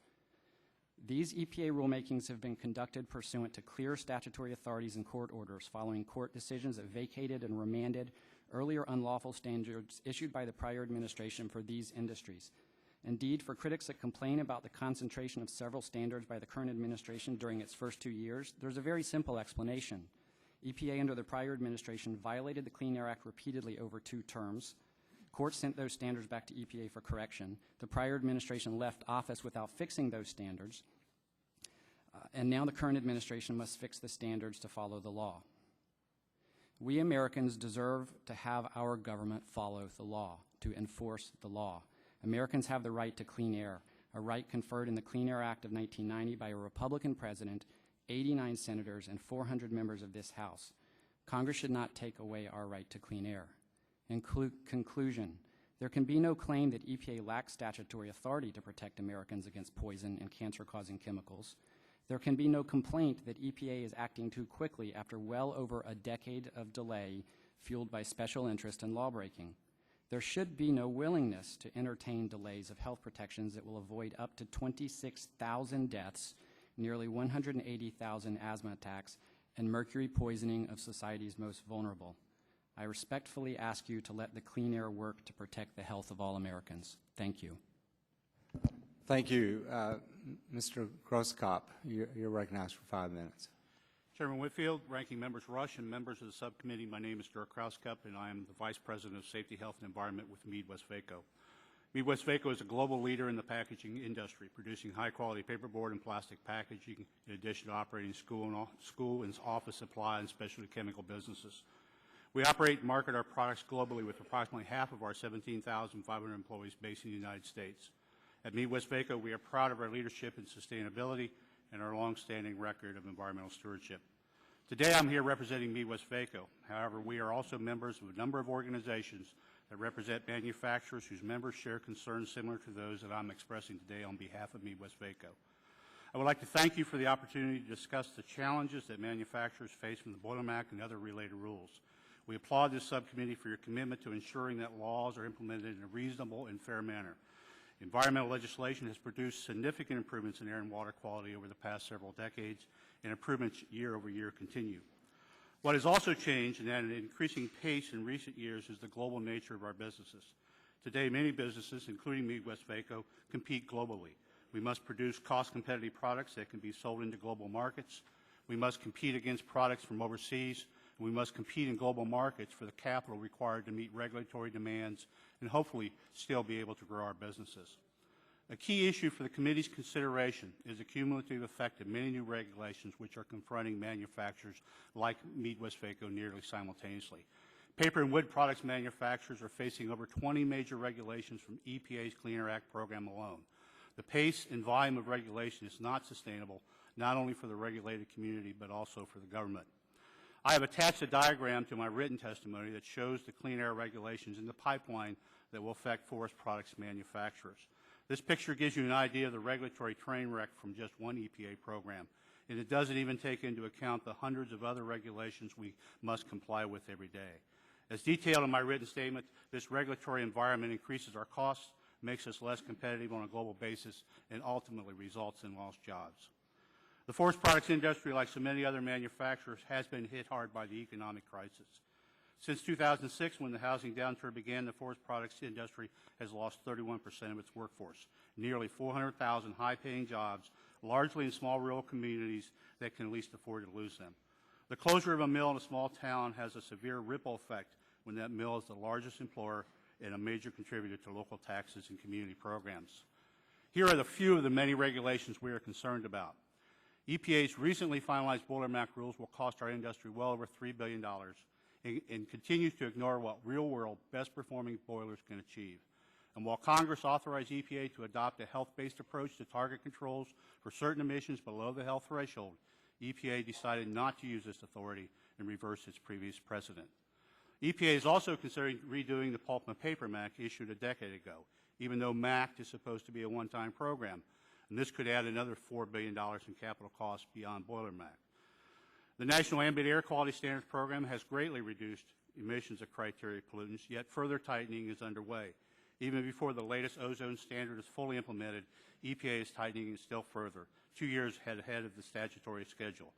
Speaker 10: These EPA rulemakings have been conducted pursuant to clear statutory authorities and court orders following court decisions that vacated and remanded earlier unlawful standards issued by the prior administration for these industries. Indeed, for critics that complain about the concentration of several standards by the current administration during its first 2 years, there's a very simple explanation. EPA under the prior administration violated the Clean Air Act repeatedly over 2 terms. Courts sent those standards back to EPA for correction. The prior administration left office without fixing those standards. And now the current administration must fix the standards to follow the law. We Americans deserve to have our government follow the law, to enforce the law. Americans have the right to clean air, a right conferred in the Clean Air Act of 1990 by a Republican president, 89 senators, and 400 members of this House. Congress should not take away our right to clean air. In conclusion, there can be no claim that EPA lacks statutory authority to protect Americans against poison and cancer-causing chemicals. There can be no complaint that EPA is acting too quickly after well over a decade of delay fueled by special interest and lawbreaking. There should be no willingness to entertain delays of health protections that will avoid up to 26,000 deaths, nearly 180,000 asthma attacks, and mercury poisoning of society's most vulnerable. I respectfully ask you to let the clean air work to protect the health of all Americans. Thank you.
Speaker 1: Thank you. Mr. Grosskopf, you're recognized for 5 minutes.
Speaker 11: Chairman Whitfield, Ranking Members Rush, and members of the subcommittee, my name is Dirk Krauskopf, and I am the Vice President of Safety, Health, and Environment with Mead-Westvaco. Mead-Westvaco is a global leader in the packaging industry, producing high-quality paperboard and plastic packaging, in addition to operating school and office supply and specialty chemical businesses. We operate and market our products globally with approximately half of our 17,500 employees based in the United States. At Mead-Westvaco, we are proud of our leadership in sustainability and our long-standing record of environmental stewardship. Today, I'm here representing Mead-Westvaco. However, we are also members of a number of organizations that represent manufacturers whose members share concerns similar to those that I'm expressing today on behalf of Mead-Westvaco. I would like to thank you for the opportunity to discuss the challenges that manufacturers face from the Boiler Act and other related rules. We applaud this subcommittee for your commitment to ensuring that laws are implemented in a reasonable and fair manner. Environmental legislation has produced significant improvements in air and water quality over the past several decades, and improvements year over year continue. What has also changed, and at an increasing pace in recent years, is the global nature of our businesses. Today, many businesses, including Mead-Westvaco, compete globally. We must produce cost-competitive products that can be sold into global markets. We must compete against products from overseas. We must compete in global markets for the capital required to meet regulatory demands and hopefully still be able to grow our businesses. A key issue for the committee's consideration is the cumulative effect of many new regulations which are confronting manufacturers like Mead-Westvaco nearly simultaneously. Paper and wood products manufacturers are facing over 20 major regulations from EPA's Clean Air Act program alone. The pace and volume of regulation is not sustainable, not only for the regulated community, but also for the government. I have attached a diagram to my written testimony that shows the clean air regulations in the pipeline that will affect forest products manufacturers. This picture gives you an idea of the regulatory train wreck from just one EPA program, and it doesn't even take into account the hundreds of other regulations we must comply with every day. As detailed in my written statement, this regulatory environment increases our costs, makes us less competitive on a global basis, and ultimately results in lost jobs. The forest products industry, like so many other manufacturers, has been hit hard by the economic crisis. Since 2006, when the housing downturn began, the forest products industry has lost 31% of its workforce, nearly 400,000 high-paying jobs, largely in small rural communities that can least afford to lose them. The closure of a mill in a small town has a severe ripple effect when that mill is the largest employer and a major contributor to local taxes and community programs. Here are the few of the many regulations we are concerned about. EPA's recently finalized Boiler Act rules will cost our industry well over $3 billion and continues to ignore what real-world best-performing boilers can achieve. And while Congress authorized EPA to adopt a health-based approach to target controls for certain emissions below the health threshold, EPA decided not to use this authority and reverse its previous precedent. EPA is also considering redoing the Pulp and Paper Act issued a decade ago, even though MACT is supposed to be a one-time program. And this could add another $4 billion in capital costs beyond Boiler Act. The National Ambient Air Quality Standards Program has greatly reduced emissions of criteria pollutants, yet further tightening is underway. Even before the latest ozone standard is fully implemented, EPA is tightening it still further, 2 years ahead of the statutory schedule.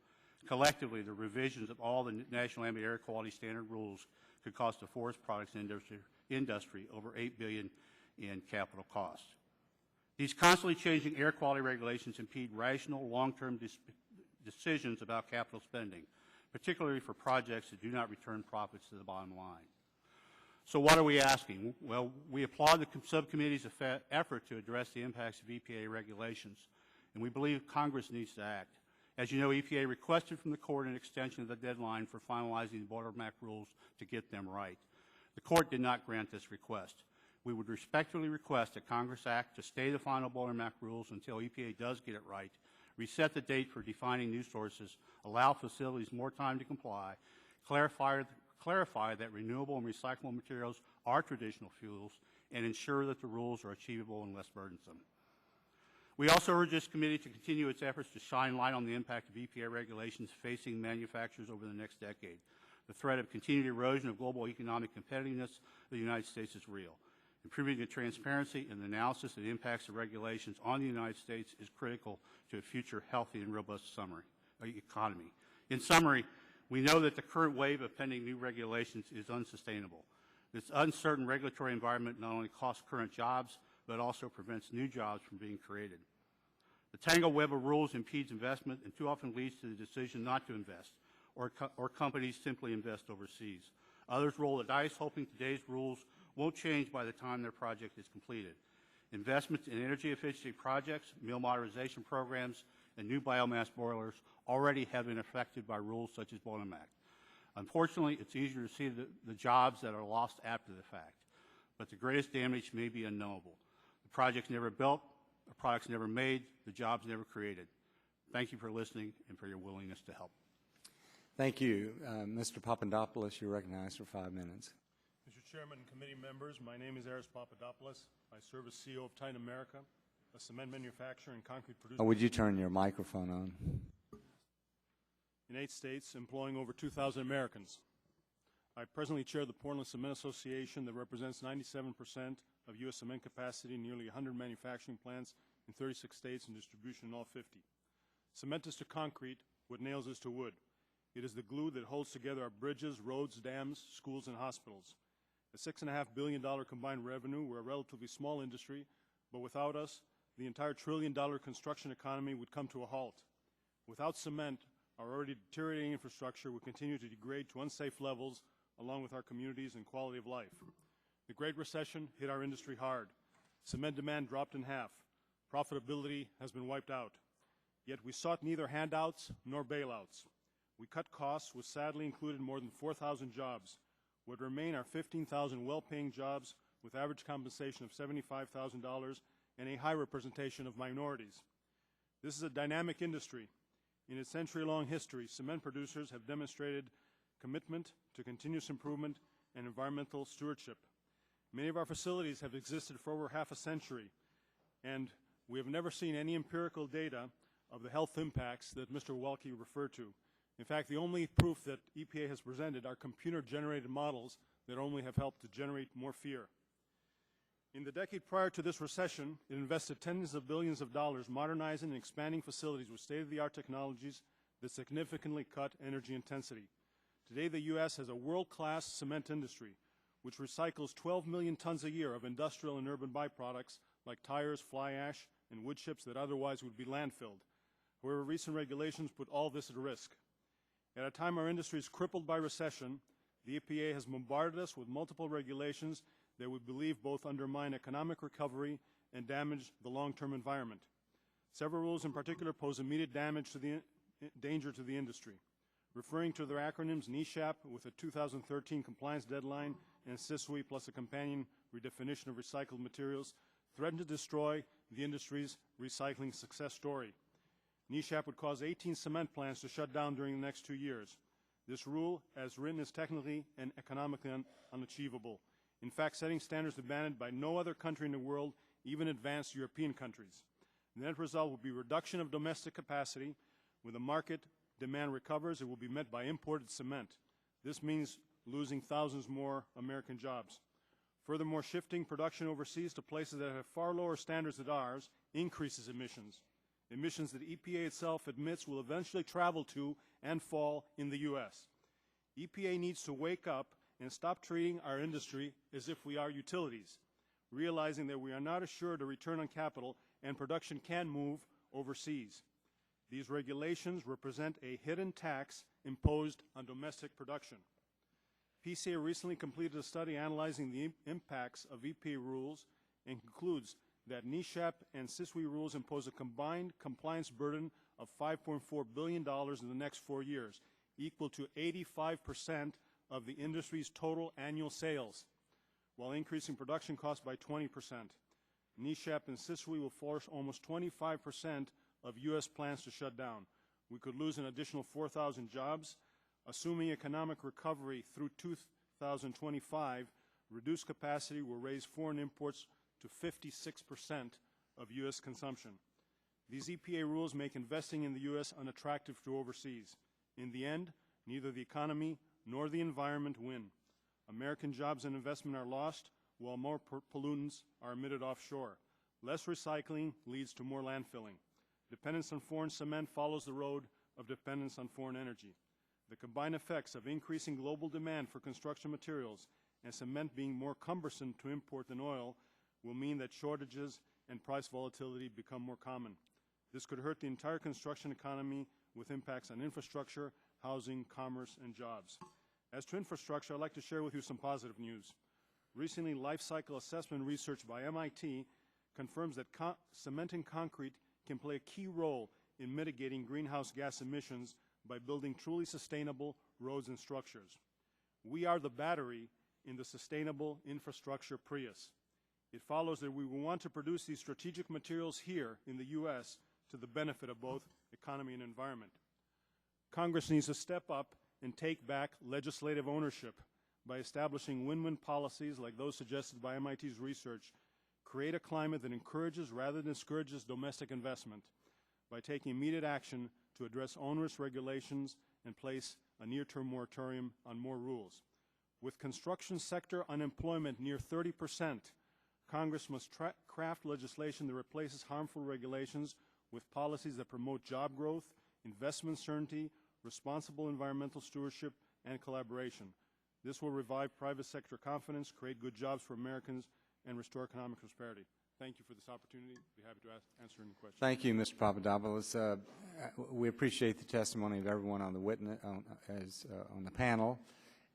Speaker 11: Collectively, the revisions of all the National Ambient Air Quality Standard rules could cost the forest products industry over $8 billion in capital costs. These constantly changing air quality regulations impede rational, long-term decisions about capital spending, particularly for projects that do not return profits to the bottom line. So what are we asking? Well, we applaud the subcommittee's effort to address the impacts of EPA regulations, and we believe Congress needs to act. As you know, EPA requested from the court an extension of the deadline for finalizing the Boiler Act rules to get them right. The court did not grant this request. we would respectfully request that Congress act to stay the final Boilermack rules until EPA does get it right, reset the date for defining new sources, allow facilities more time to comply, clarify that renewable and recyclable materials are traditional fuels, and ensure that the rules are achievable and less burdensome. We also urge this committee to continue its efforts to shine light on the impact of EPA regulations facing manufacturers over the next decade. The threat of continued erosion of global economic competitiveness of the United States is real. Improving the transparency and analysis of the impacts of regulations on the United States is critical to a future healthy and robust economy. In summary, we know that the current wave of pending new regulations is unsustainable. This uncertain regulatory environment not only costs current jobs, but also prevents new jobs from being created. The tangled web of rules impedes investment and too often leads to the decision not to invest, or companies simply invest overseas. Others roll the dice, hoping today's rules won't change by the time their project is completed. Investments in energy efficiency projects, mill modernization programs, and new biomass boilers already have been affected by rules such as Boilermack. Unfortunately, it's easier to see the jobs that are lost after the fact, but the greatest damage may be unknowable. The project's never built, the product's never made, the job's never created. Thank you for listening and for your willingness to help.
Speaker 1: Thank you. Mr. Papadopoulos, you're recognized for 5 minutes.
Speaker 12: Mr. Chairman and committee members, my name is Aris Papadopoulos. I serve as CEO of Titan America, a cement manufacturer and concrete producer.
Speaker 1: Would you turn your microphone on?
Speaker 12: In 8 states, employing over 2,000 Americans. I presently chair the Portland Cement Association that represents 97% of U.S. cement capacity in nearly 100 manufacturing plants in 36 states and distribution in all 50. Cement is to concrete what nails is to wood. It is the glue that holds together our bridges, roads, dams, schools, and hospitals. At $6.5 billion combined revenue, we're a relatively small industry, but without us, the entire trillion-dollar construction economy would come to a halt. Without cement, our already deteriorating infrastructure would continue to degrade to unsafe levels, along with our communities and quality of life. The Great Recession hit our industry hard. Cement demand dropped in half. Profitability has been wiped out. Yet we sought neither handouts nor bailouts. We cut costs, which sadly included more than 4,000 jobs. What remain are 15,000 well-paying jobs with average compensation of $75,000 and a high representation of minorities. This is a dynamic industry. In its century-long history, cement producers have demonstrated commitment to continuous improvement and environmental stewardship. Many of our facilities have existed for over half a century, and we have never seen any empirical data of the health impacts that Mr. Welke referred to. In fact, the only proof that EPA has presented are computer-generated models that only have helped to generate more fear. In the decade prior to this recession, it invested tens of billions of dollars modernizing and expanding facilities with state-of-the-art technologies that significantly cut energy intensity. Today, the U.S. has a world-class cement industry, which recycles 12 million tons a year of industrial and urban byproducts like tires, fly ash, and wood chips that otherwise would be landfilled. However, recent regulations put all this at risk. At a time our industry is crippled by recession, the EPA has bombarded us with multiple regulations that we believe both undermine economic recovery and damage the long-term environment. Several rules in particular pose immediate danger to the industry. Referring to their acronyms, NESHAP with a 2013 compliance deadline and SISWI plus a companion redefinition of recycled materials threaten to destroy the industry's recycling success story. NESHAP would cause 18 cement plants to shut down during the next 2 years. This rule, as written, is technically and economically unachievable. In fact, setting standards demanded by no other country in the world, even advanced European countries. The net result will be reduction of domestic capacity. When the market demand recovers, it will be met by imported cement. This means losing thousands more American jobs. Furthermore, shifting production overseas to places that have far lower standards than ours increases emissions. Emissions that EPA itself admits will eventually travel to and fall in the U.S. EPA needs to wake up and stop treating our industry as if we are utilities, realizing that we are not assured a return on capital and production can move overseas. These regulations represent a hidden tax imposed on domestic production. PCA recently completed a study analyzing the impacts of EPA rules and concludes that NESHAP and SISWI rules impose a combined compliance burden of $5.4 billion in the next 4 years, equal to 85% of the industry's total annual sales. while increasing production costs by 20%. NESHAP insists we will force almost 25% of U.S. plants to shut down. We could lose an additional 4,000 jobs. Assuming economic recovery through 2025, reduced capacity will raise foreign imports to 56% of U.S. consumption. These EPA rules make investing in the U.S. unattractive to overseas. In the end, neither the economy nor the environment win. American jobs and investment are lost, while more pollutants are emitted offshore. Less recycling leads to more landfilling. Dependence on foreign cement follows the road of dependence on foreign energy. The combined effects of increasing global demand for construction materials and cement being more cumbersome to import than oil will mean that shortages and price volatility become more common. This could hurt the entire construction economy with impacts on infrastructure, housing, commerce, and jobs. As to infrastructure, I'd like to share with you some positive news. Recently, life cycle assessment research by MIT confirms that cement and concrete can play a key role in mitigating greenhouse gas emissions by building truly sustainable roads and structures. We are the battery in the sustainable infrastructure Prius. It follows that we will want to produce these strategic materials here in the U.S. to the benefit of both economy and environment. Congress needs to step up and take back legislative ownership by establishing win-win policies like those suggested by MIT's research, create a climate that encourages rather than discourages domestic investment by taking immediate action to address onerous regulations and place a near-term moratorium on more rules. With construction sector unemployment near 30%, Congress must craft legislation that replaces harmful regulations with policies that promote job growth, investment certainty, responsible environmental stewardship, and collaboration. This will revive private sector confidence, create good jobs for Americans, and restore economic prosperity. Thank you for this opportunity. I'd be happy to answer any questions.
Speaker 1: Thank you, Mr. Papadopoulos. We appreciate the testimony of everyone on the witness on the panel.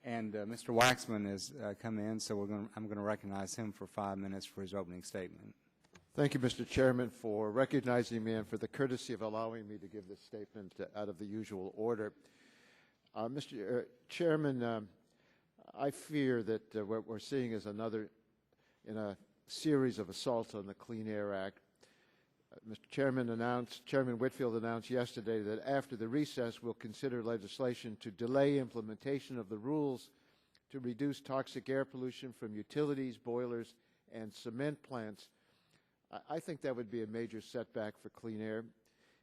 Speaker 1: And Mr. Waxman has come in, so I'm going to recognize him for 5 minutes for his opening statement.
Speaker 13: Thank you, Mr. Chairman, for recognizing me and for the courtesy of allowing me to give this statement out of the usual order. Mr. Chairman, I fear that what we're seeing is another in a series of assaults on the Clean Air Act. Chairman Whitfield announced yesterday that after the recess we'll consider legislation to delay implementation of the rules to reduce toxic air pollution from utilities, boilers, and cement plants. I think that would be a major setback for clean air.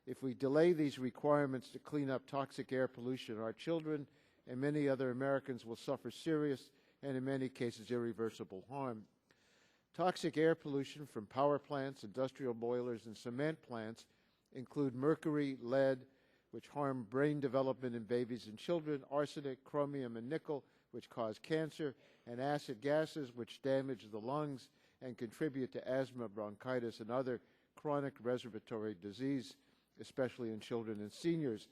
Speaker 13: If we delay these requirements to clean up toxic air pollution, our children and many other Americans will suffer serious and in many cases irreversible harm. Toxic air pollution from power plants, industrial boilers, and cement plants include mercury, lead, which harm brain development in babies and children, arsenic, chromium, and nickel, which cause cancer, and acid gases, which damage the lungs and contribute to asthma, bronchitis, and other chronic respiratory disease, especially in children and seniors.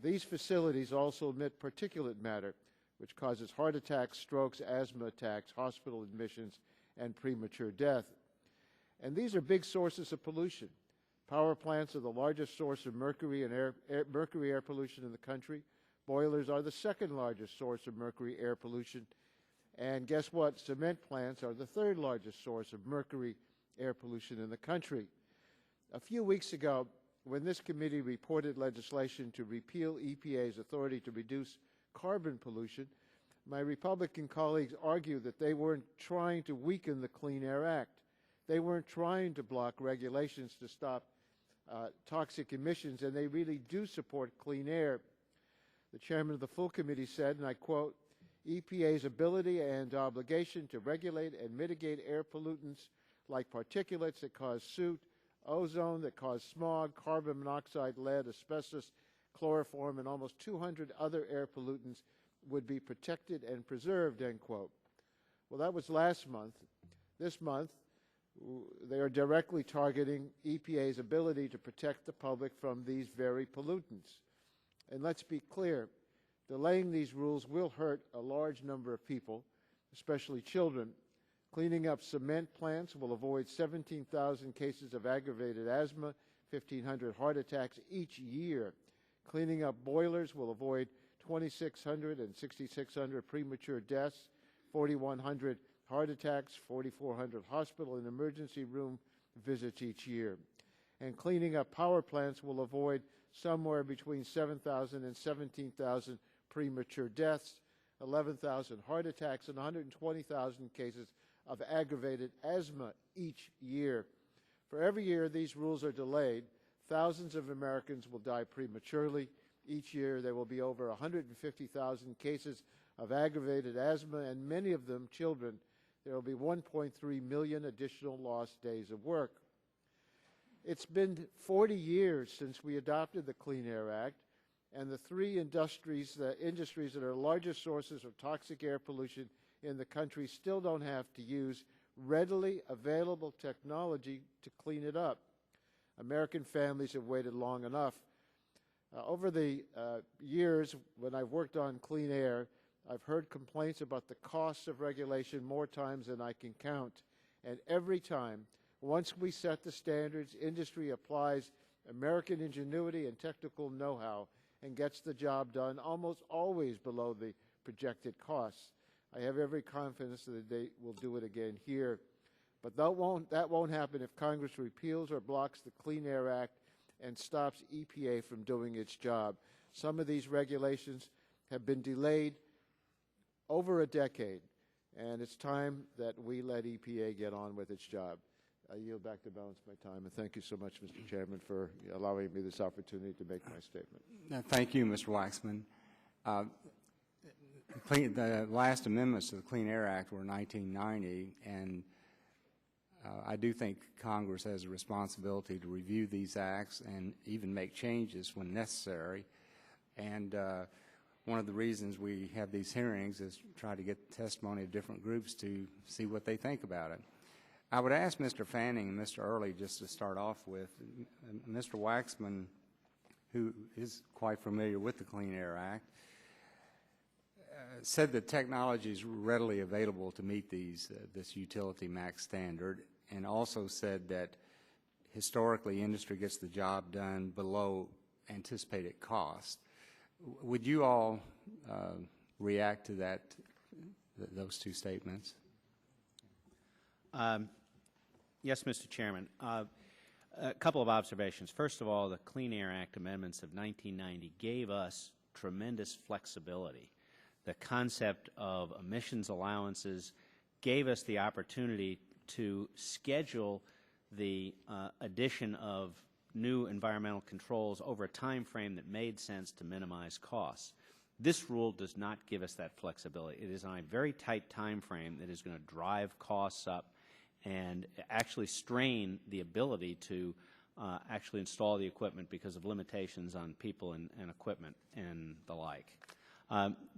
Speaker 13: These facilities also emit particulate matter, which causes heart attacks, strokes, asthma attacks, hospital admissions, and premature death. And these are big sources of pollution. Power plants are the largest source of mercury air pollution in the country. Boilers are the second largest source of mercury air pollution. And guess what? Cement plants are the third largest source of mercury air pollution in the country. A few weeks ago, when this committee reported legislation to repeal EPA's authority to reduce carbon pollution, my Republican colleagues argued that they weren't trying to weaken the Clean Air Act. They weren't trying to block regulations to stop toxic emissions, and they really do support clean air. The chairman of the full committee said, and I quote, EPA's ability and obligation to regulate and mitigate air pollutants like particulates that cause soot, ozone that cause smog, carbon monoxide, lead, asbestos, chloroform, and almost 200 other air pollutants would be protected and preserved, end quote. Well, that was last month. This month, they are directly targeting EPA's ability to protect the public from these very pollutants. And let's be clear, delaying these rules will hurt a large number of people, especially children. Cleaning up cement plants will avoid 17,000 cases of aggravated asthma, 1,500 heart attacks each year. Cleaning up boilers will avoid 2,600 and 6,600 premature deaths, 4,100 heart attacks, 4,400 hospital and emergency room visits each year. And cleaning up power plants will avoid somewhere between 7,000 and 17,000 premature deaths, 11,000 heart attacks, and 120,000 cases of aggravated asthma each year. For every year these rules are delayed, thousands of Americans will die prematurely. Each year there will be over 150,000 cases of aggravated asthma, and many of them children. There will be 1.3 million additional lost days of work. It's been 40 years since we adopted the Clean Air Act, and the three industries that are largest sources of toxic air pollution in the country still don't have to use readily available technology to clean it up. American families have waited long enough. Over the years, when I've worked on clean air, I've heard complaints about the costs of regulation more times than I can count. And every time, once we set the standards, industry applies American ingenuity and technical know-how and gets the job done, almost always below the projected costs. I have every confidence that they will do it again here. But that won't happen if Congress repeals or blocks the Clean Air Act and stops EPA from doing its job. Some of these regulations have been delayed over a decade, and it's time that we let EPA get on with its job. I yield back the balance of my time, and thank you so much, Mr. Chairman, for allowing me this opportunity to make my statement.
Speaker 1: Thank you, Mr. Waxman. The last amendments to the Clean Air Act were in 1990, and I do think Congress has a responsibility to review these acts and even make changes when necessary. And one of the reasons we have these hearings is to try to get testimony of different groups to see what they think about it. I would ask Mr. Fanning and Mr. Early just to start off with. Mr. Waxman, who is quite familiar with the Clean Air Act, said that technology is readily available to meet this utility max standard, and also said that historically industry gets the job done below anticipated cost. Would you all react to those two statements?
Speaker 7: Yes, Mr. Chairman. A couple of observations. First of all, the Clean Air Act amendments of 1990 gave us tremendous flexibility. The concept of emissions allowances gave us the opportunity to schedule the addition of new environmental controls over a time frame that made sense to minimize costs. This rule does not give us that flexibility. It is on a very tight time frame that is going to drive costs up and actually strain the ability to actually install the equipment because of limitations on people and equipment and the like.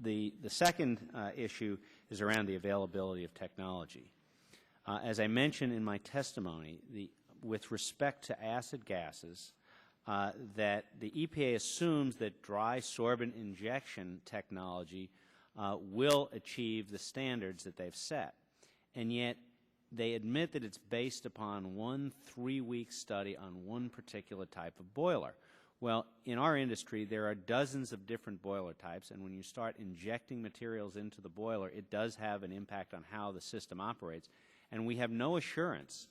Speaker 7: The second issue is around the availability of technology. As I mentioned in my testimony, with respect to acid gases, that the EPA assumes that dry sorbent injection technology will achieve the standards that they've set. And yet they admit that it's based upon one 3-week study on one particular type of boiler. Well, in our industry, there are dozens of different boiler types, and when you start injecting materials into the boiler, it does have an impact on how the system operates. And we have no assurance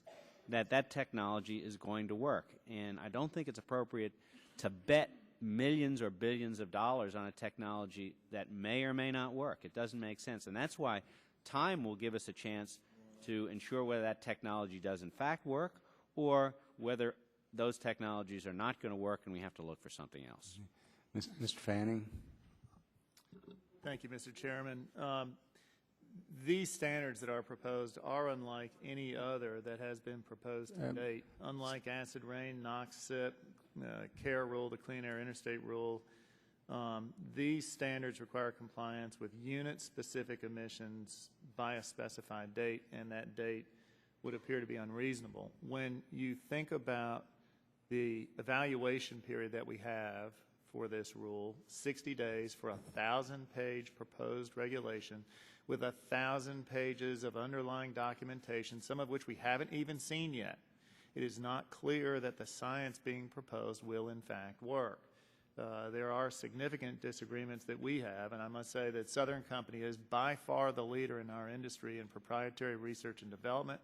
Speaker 7: that that technology is going to work. And I don't think it's appropriate to bet millions or billions of dollars on a technology that may or may not work. It doesn't make sense. And that's why time will give us a chance to ensure whether that technology does in fact work or whether those technologies are not going to work and we have to look for something else.
Speaker 1: Mr. Fanning.
Speaker 6: Thank you, Mr. Chairman. These standards that are proposed are unlike any other that has been proposed to date. Unlike acid rain, NOx, SIP, CARE rule, the Clean Air Interstate rule, these standards require compliance with unit-specific emissions by a specified date, and that date would appear to be unreasonable. When you think about the evaluation period that we have for this rule, 60 days for a 1,000-page proposed regulation with 1,000 pages of underlying documentation, some of which we haven't even seen yet, it is not clear that the science being proposed will in fact work. There are significant disagreements that we have, and I must say that Southern Company is by far the leader in our industry in proprietary research and development.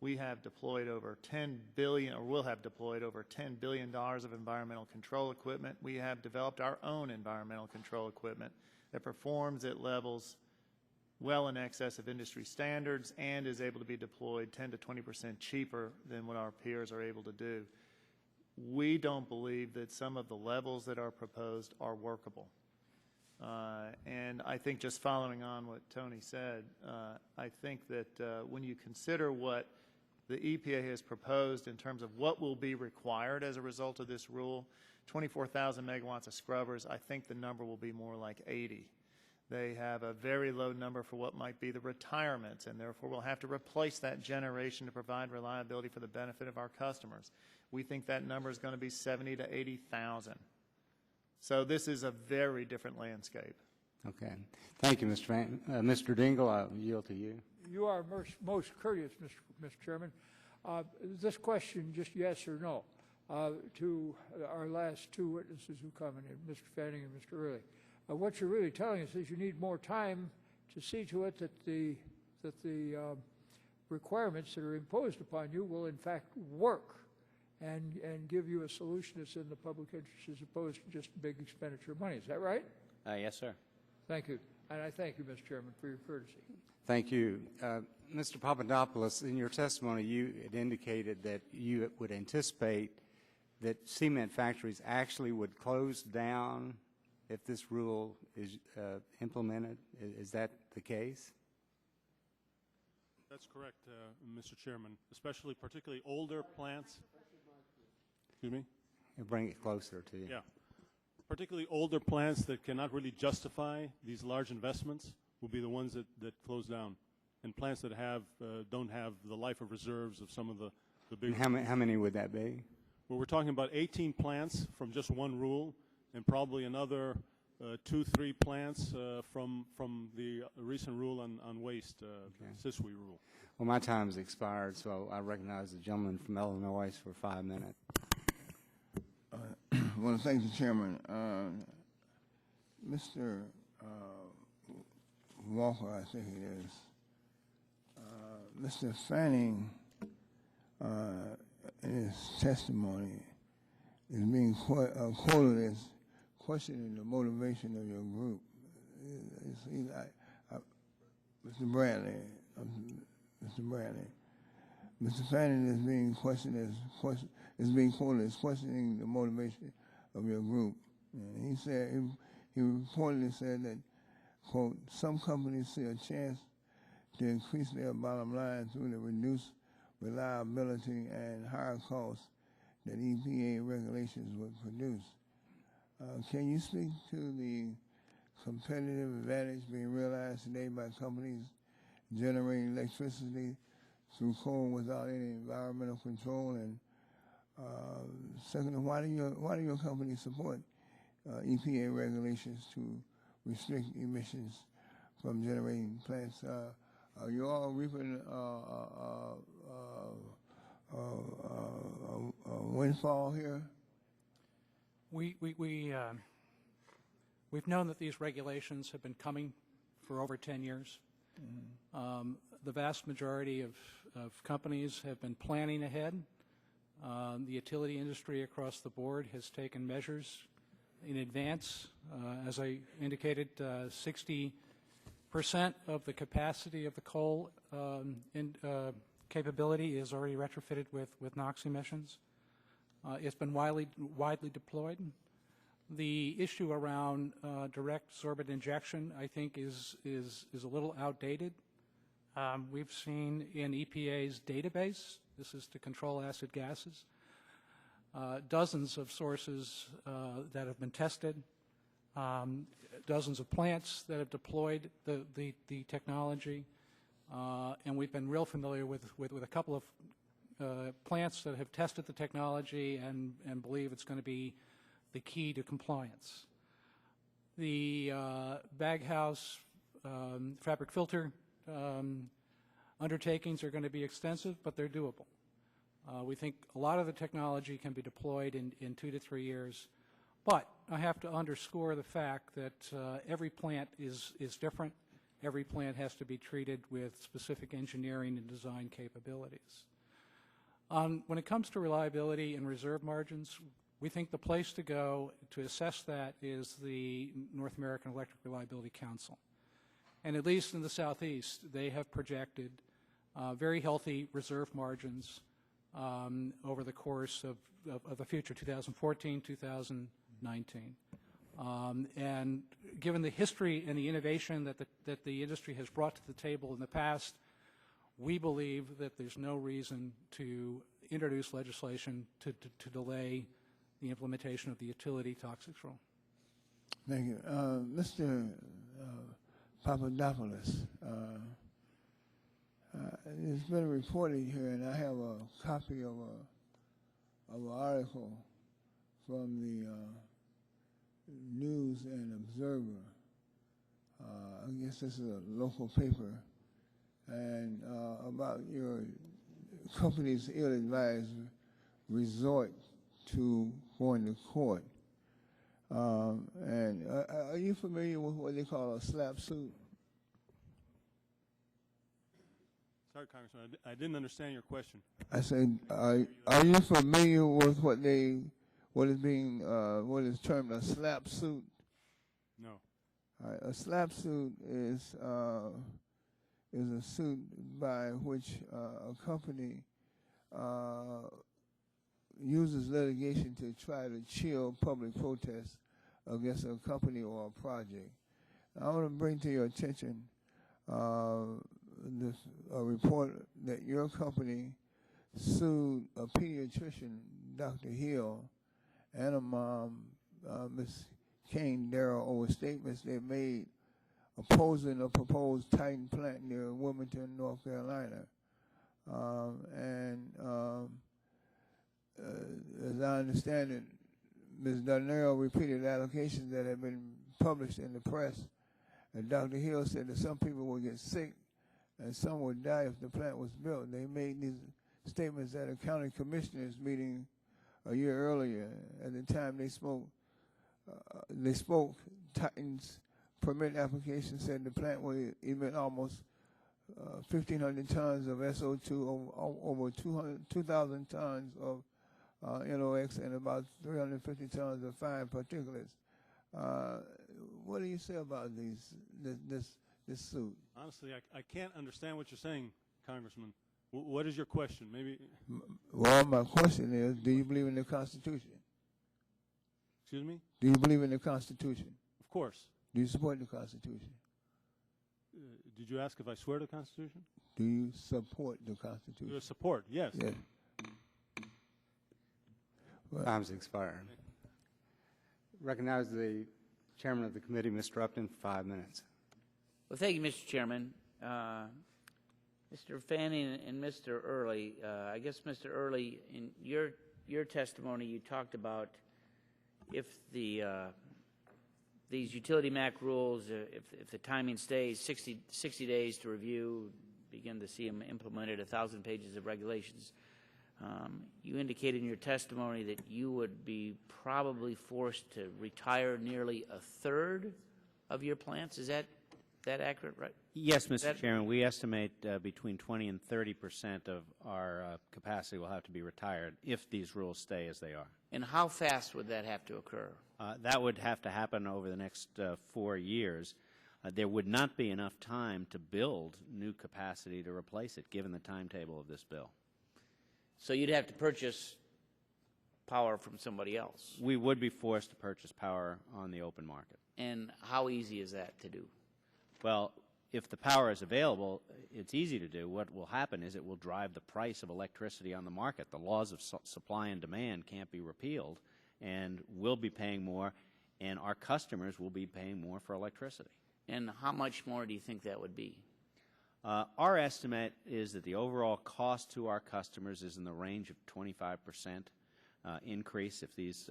Speaker 6: We have deployed over $10 billion, or will have deployed over $10 billion of environmental control equipment. We have developed our own environmental control equipment that performs at levels well in excess of industry standards and is able to be deployed 10 to 20% cheaper than what our peers are able to do. We don't believe that some of the levels that are proposed are workable. And I think, just following on what Tony said, I think that when you consider what the EPA has proposed in terms of what will be required as a result of this rule, 24,000 megawatts of scrubbers, I think the number will be more like 80. They have a very low number for what might be the retirements, and therefore we'll have to replace that generation to provide reliability for the benefit of our customers. We think that number is going to be 70 to 80,000. So this is a very different landscape.
Speaker 1: Okay. Thank you, Mr. Dingell. I'll yield to you.
Speaker 14: You are most courteous, Mr. Chairman. This question, just yes or no, to our last two witnesses who commented, Mr. Fanning and Mr. Early. What you're really telling us is you need more time to see to it that the requirements that are imposed upon you will in fact work and give you a solution that's in the public interest as opposed to just big expenditure of money. Is that right?
Speaker 7: Yes, sir.
Speaker 14: Thank you. And I thank you, Mr. Chairman, for your courtesy.
Speaker 1: Thank you. Mr. Papadopoulos, in your testimony, you had indicated that you would anticipate that cement factories actually would close down if this rule is implemented. Is that the case?
Speaker 12: That's correct, Mr. Chairman, especially particularly older plants. Excuse me?
Speaker 1: Bring it closer to you.
Speaker 12: Yeah. Particularly older plants that cannot really justify these large investments will be the ones that close down. And plants that don't have the life of reserves of some of the big.
Speaker 1: How many would that be?
Speaker 12: Well, we're talking about 18 plants from just one rule, and probably another 2-3 plants from the recent rule on waste, SISWE rule.
Speaker 1: Well, my time has expired, so I recognize the gentleman from Illinois for 5 minutes.
Speaker 3: I want to thank the chairman. Mr. Walker, I think it is. Mr. Fanning, in his testimony, is being quoted as questioning the motivation of your group. Mr. Bradley, Mr. Fanning is being questioned is being quoted as questioning the motivation of your group. And he said, he reportedly said that, quote, some companies see a chance to increase their bottom line through the reduced reliability and higher costs that EPA regulations would produce. Can you speak to the competitive advantage being realized today by companies generating electricity through coal without any environmental control? And secondly, why do your company support EPA regulations to restrict emissions from generating plants? Are you all reaping a windfall here?
Speaker 8: We've known that these regulations have been coming for over 10 years. Mm-hmm. The vast majority of companies have been planning ahead. The utility industry across the board has taken measures in advance. As I indicated, 60% of the capacity of the coal capability is already retrofitted with NOx emissions. It's been widely deployed. The issue around direct sorbent injection, I think, is a little outdated. We've seen in EPA's database, this is to control acid gases, dozens of sources that have been tested, dozens of plants that have deployed the technology, and we've been real familiar with a couple of plants that have tested the technology and believe it's going to be the key to compliance. The baghouse fabric filter undertakings are going to be extensive, but they're doable. We think a lot of the technology can be deployed in 2 to 3 years, But I have to underscore the fact that every plant is different. Every plant has to be treated with specific engineering and design capabilities. When it comes to reliability and reserve margins, we think the place to go to assess that is the North American Electric Reliability Council. And at least in the Southeast, they have projected very healthy reserve margins over the course of the future, 2014, 2019. And given the history and the innovation that the industry has brought to the table in the past, we believe that there's no reason to introduce legislation to delay the implementation of the utility toxics rule.
Speaker 3: Thank you. Mr. Papadopoulos, it's been reported here, and I have a copy of an article from the News and Observer. I guess this is a local paper, and about your company's ill-advised resort to going to court. And are you familiar with what they call a slap suit?
Speaker 12: Sorry, Congressman, I didn't understand your question.
Speaker 3: I said, are you familiar with what is termed a slap suit?
Speaker 12: No.
Speaker 3: All right, a slap suit is a suit by which a company uses litigation to try to chill public protests against a company or a project. I want to bring to your attention a report that your company sued a pediatrician, Dr. Hill, and a mom, Ms. Kane Darrell, over statements they made opposing a proposed Titan plant near Wilmington, North Carolina. As I understand it, Ms. Darnell repeated allegations that had been published in the press, and Dr. Hill said that some people would get sick and some would die if the plant was built. They made these statements at a county commissioners meeting a year earlier. At the time they spoke, Titan's permit application said the plant would emit almost 1,500 tons of SO2, over 2,000 tons of NOx, and about 350 tons of fine particulates. What do you say about this suit?
Speaker 12: Honestly, I can't understand what you're saying, Congressman. What is your question? Maybe.
Speaker 3: Well, my question is, do you believe in the Constitution?
Speaker 12: Excuse me?
Speaker 3: Do you believe in the Constitution?
Speaker 12: Of course.
Speaker 3: Do you support the Constitution?
Speaker 12: Did you ask if I swear to the Constitution?
Speaker 3: Do you support the Constitution?
Speaker 12: Support, yes.
Speaker 3: Yes. Well,
Speaker 1: time's expired. Recognize the chairman of the committee, Mr. Upton, for 5 minutes.
Speaker 4: Well, thank you, Mr. Chairman. Mr. Fanning and Mr. Early, I guess, Mr. Early, in your testimony, you talked about if these utility MAC rules, if the timing stays 60 days to review, begin to see them implemented, 1,000 pages of regulations. You indicated in your testimony that you would be probably forced to retire nearly a third of your plants. Is that accurate, right?
Speaker 7: Yes, Mr. Chairman. We estimate between 20 and 30% of our capacity will have to be retired if these rules stay as they are.
Speaker 4: And how fast would that have to occur?
Speaker 7: That would have to happen over the next 4 years. There would not be enough time to build new capacity to replace it, given the timetable of this bill.
Speaker 4: So you'd have to purchase power from somebody else?
Speaker 7: We would be forced to purchase power on the open market.
Speaker 4: And how easy is that to do?
Speaker 7: Well, if the power is available, it's easy to do. What will happen is it will drive the price of electricity on the market. The laws of supply and demand can't be repealed, and we'll be paying more, and our customers will be paying more for electricity.
Speaker 4: And how much more do you think that would be?
Speaker 7: Our estimate is that the overall cost to our customers is in the range of 25% increase if these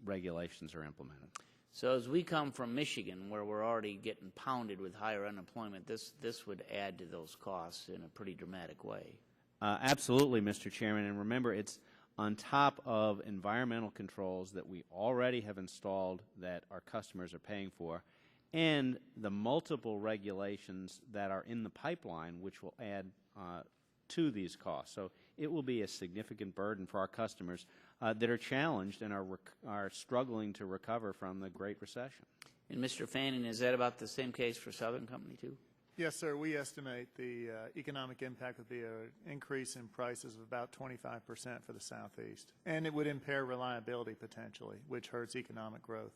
Speaker 7: regulations are implemented.
Speaker 4: So as we come from Michigan, where we're already getting pounded with higher unemployment, this would add to those costs in a pretty dramatic way.
Speaker 7: Absolutely, Mr. Chairman. And remember, it's on top of environmental controls that we already have installed that our customers are paying for, and the multiple regulations that are in the pipeline, which will add to these costs. So it will be a significant burden for our customers that are challenged and are struggling to recover from the Great Recession.
Speaker 4: And Mr. Fanning, is that about the same case for Southern Company too?
Speaker 6: Yes, sir. We estimate the economic impact would be an increase in prices of about 25% for the Southeast. And it would impair reliability potentially, which hurts economic growth.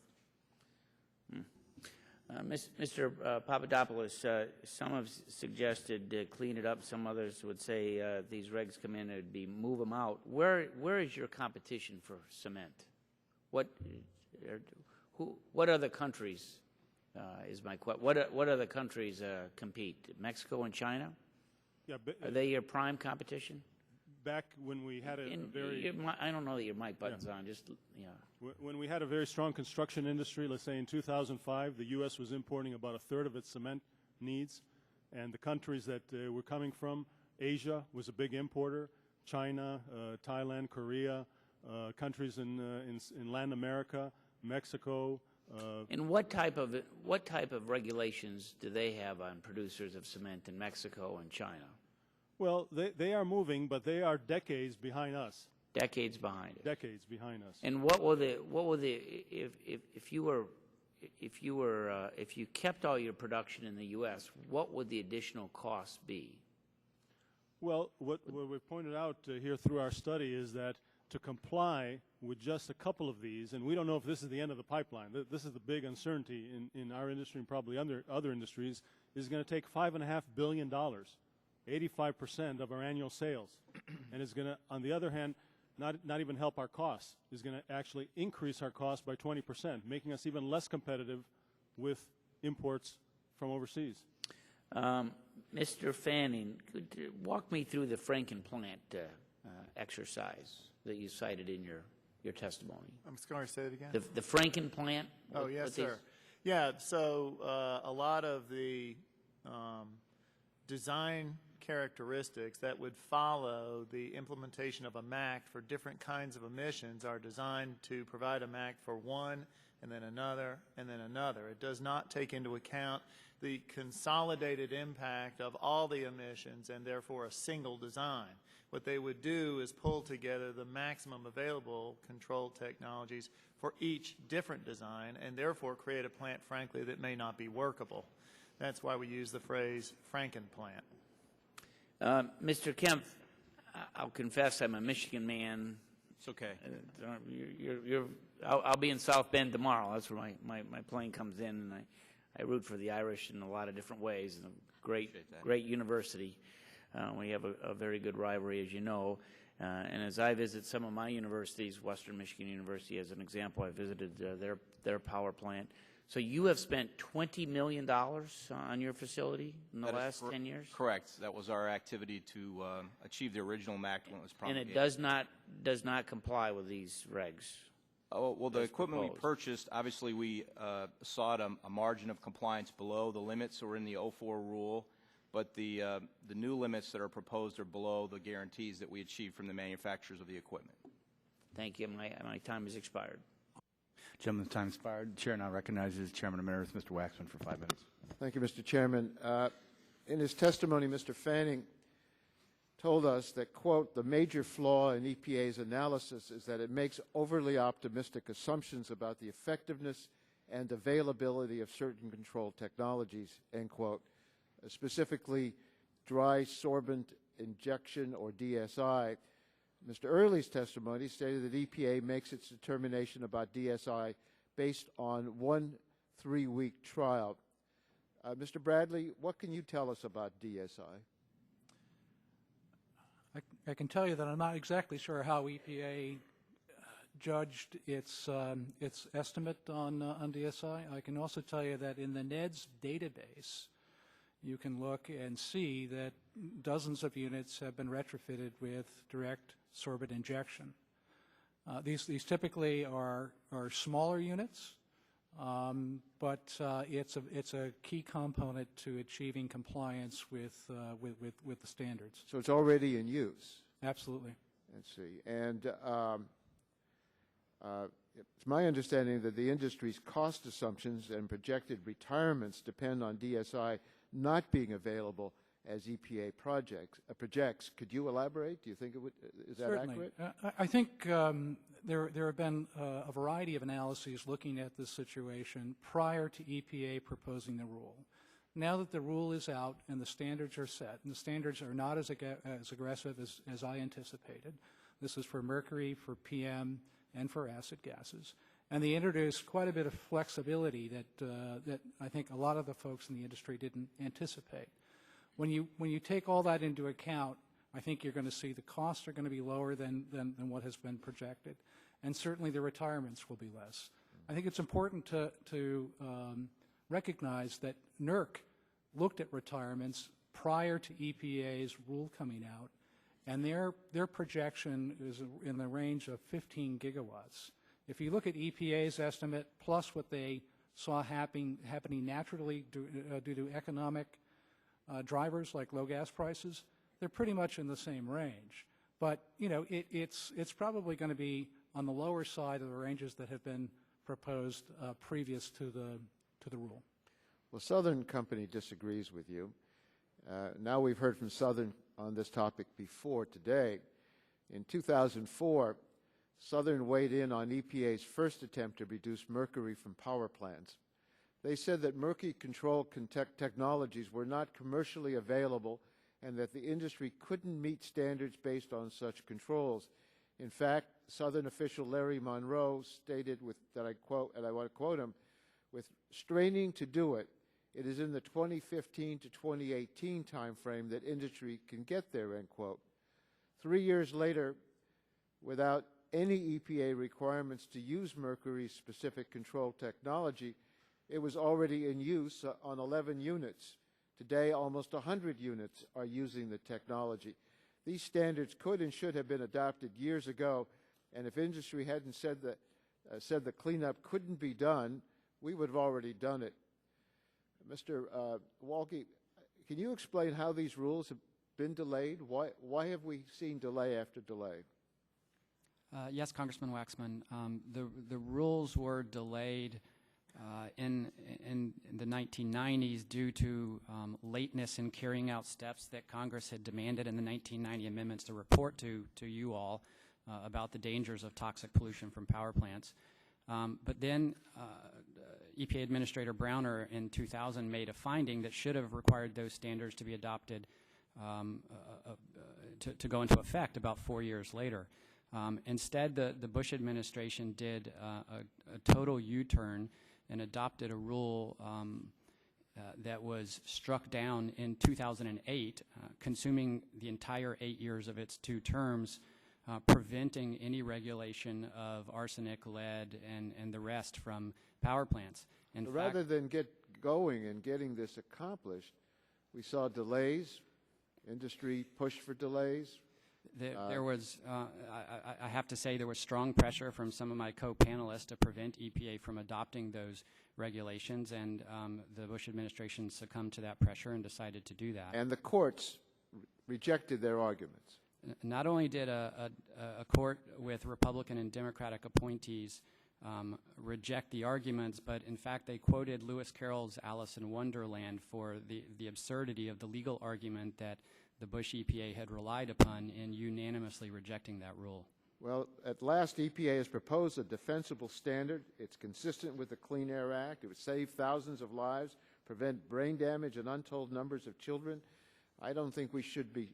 Speaker 4: Mr. Papadopoulos, some have suggested clean it up. Some others would say these regs come in, it'd be move them out. Where is your competition for cement? What other countries? Is my question. What other countries compete? Mexico and China?
Speaker 12: Yeah,
Speaker 4: Are they your prime competition?
Speaker 12: Back when we had a very...
Speaker 4: I don't know that your mic button's on. Just, yeah.
Speaker 12: When we had a very strong construction industry, let's say in 2005, the U.S. was importing about a third of its cement needs. And the countries that were coming from, Asia was a big importer, China, Thailand, Korea, countries in Latin America, Mexico.
Speaker 4: And what type of regulations do they have on producers of cement in Mexico and China?
Speaker 12: Well, they are moving, but they are decades behind us.
Speaker 4: Decades behind us.
Speaker 12: Decades behind us.
Speaker 4: And if you kept all your production in the U.S., what would the additional costs be?
Speaker 12: Well, what we've pointed out here through our study is that to comply with just a couple of these, and we don't know if this is the end of the pipeline, this is the big uncertainty in our industry and probably other industries, is going to take $5.5 billion, 85% of our annual sales. And it's going to, on the other hand, not even help our costs. It's going to actually increase our costs by 20%, making us even less competitive with imports from overseas.
Speaker 4: Mr. Fanning, could you walk me through the Franken plant exercise that you cited in your testimony?
Speaker 6: I'm sorry, say it again.
Speaker 4: The Franken plant?
Speaker 6: Oh, yes, sir. Yeah, so a lot of the design characteristics that would follow the implementation of a MACT for different kinds of emissions are designed to provide a MACT for one and then another and then another. It does not take into account the consolidated impact of all the emissions and therefore a single design. What they would do is pull together the maximum available control technologies for each different design and therefore create a plant, frankly, that may not be workable. That's why we use the phrase Franken plant.
Speaker 4: Mr. Kemp, I'll confess I'm a Michigan man.
Speaker 9: It's okay.
Speaker 4: I'll be in South Bend tomorrow. That's where my plane comes in, and I root for the Irish in a lot of different ways. And a great university. We have a very good rivalry, as you know. And as I visit some of my universities, Western Michigan University as an example, I visited their power plant. So you have spent $20 million on your facility in the last 10 years?
Speaker 9: Correct. That was our activity to achieve the original MACT when it was promulgated.
Speaker 4: And it does not comply with these regs?
Speaker 9: Oh, well, the equipment we purchased, obviously we sought a margin of compliance below the limits that were in the 04 rule, but the new limits that are proposed are below the guarantees that we achieved from the manufacturers of the equipment.
Speaker 4: Thank you. My time has expired.
Speaker 15: Gentleman's time expired. The chair now recognizes Chairman Emeritus Mr. Waxman for 5 minutes.
Speaker 13: Thank you, Mr. Chairman. In his testimony, Mr. Fanning told us that, quote, the major flaw in EPA's analysis is that it makes overly optimistic assumptions about the effectiveness and availability of certain control technologies, end quote, specifically dry sorbent injection, or DSI. Mr. Early's testimony stated that EPA makes its determination about DSI based on 1 3-week trial. Mr. Bradley, what can you tell us about DSI?
Speaker 8: I can tell you that I'm not exactly sure how EPA judged its estimate on DSI. I can also tell you that in the NEDS database, you can look and see that dozens of units have been retrofitted with direct sorbent injection. These typically are smaller units, but it's a key component to achieving compliance with the standards.
Speaker 13: So it's already in use?
Speaker 8: Absolutely.
Speaker 13: Let's see. And it's my understanding that the industry's cost assumptions and projected retirements depend on DSI not being available as EPA projects. Could you elaborate? Do you think it would? Is that
Speaker 8: Certainly.
Speaker 13: accurate?
Speaker 8: I think there have been a variety of analyses looking at this situation prior to EPA proposing the rule. Now that the rule is out and the standards are set, and the standards are not as aggressive as I anticipated. This is for mercury, for PM, and for acid gases. And they introduced quite a bit of flexibility that I think a lot of the folks in the industry didn't anticipate. When you take all that into account, I think you're going to see the costs are going to be lower than what has been projected, and certainly the retirements will be less. I think it's important to recognize that NERC looked at retirements prior to EPA's rule coming out, and their projection is in the range of 15 gigawatts. If you look at EPA's estimate plus what they saw happening naturally due to economic drivers like low gas prices, they're pretty much in the same range. But you know, it's probably going to be on the lower side of the ranges that have been proposed previous to the rule.
Speaker 13: Well, Southern Company disagrees with you. Now we've heard from Southern on this topic before today. In 2004, Southern weighed in on EPA's first attempt to reduce mercury from power plants. They said that mercury control technologies were not commercially available and that the industry couldn't meet standards based on such controls. In fact, Southern official Larry Monroe stated that I quote, and I want to quote him, "With straining to do it, it is in the 2015 to 2018 timeframe that industry can get there," end quote. 3 years later, without any EPA requirements to use mercury-specific control technology, it was already in use on 11 units. Today, almost 100 units are using the technology. These standards could and should have been adopted years ago, and if industry hadn't said the cleanup couldn't be done, we would have already done it. Mr. Walke, can you explain how these rules have been delayed? Why have we seen delay after delay?
Speaker 10: Yes, Congressman Waxman. The rules were delayed in the 1990s due to lateness in carrying out steps that Congress had demanded in the 1990 amendments to report to you all about the dangers of toxic pollution from power plants. But then EPA Administrator Browner in 2000 made a finding that should have required those standards to be adopted to go into effect about 4 years later. Instead, the Bush administration did a total U-turn and adopted a rule that was struck down in 2008, consuming the entire 8 years of its 2 terms, preventing any regulation of arsenic, lead, and the rest from power plants.
Speaker 13: So rather than get going and getting this accomplished, we saw delays, industry pushed for delays.
Speaker 10: There was, I have to say, there was strong pressure from some of my co-panelists to prevent EPA from adopting those regulations, and the Bush administration succumbed to that pressure and decided to do that.
Speaker 13: And the courts rejected their arguments.
Speaker 10: Not only did a court with Republican and Democratic appointees reject the arguments, but in fact they quoted Lewis Carroll's Alice in Wonderland for the absurdity of the legal argument that the Bush EPA had relied upon in unanimously rejecting that rule.
Speaker 13: Well, at last, EPA has proposed a defensible standard. It's consistent with the Clean Air Act. It would save thousands of lives, prevent brain damage and untold numbers of children. I don't think we should be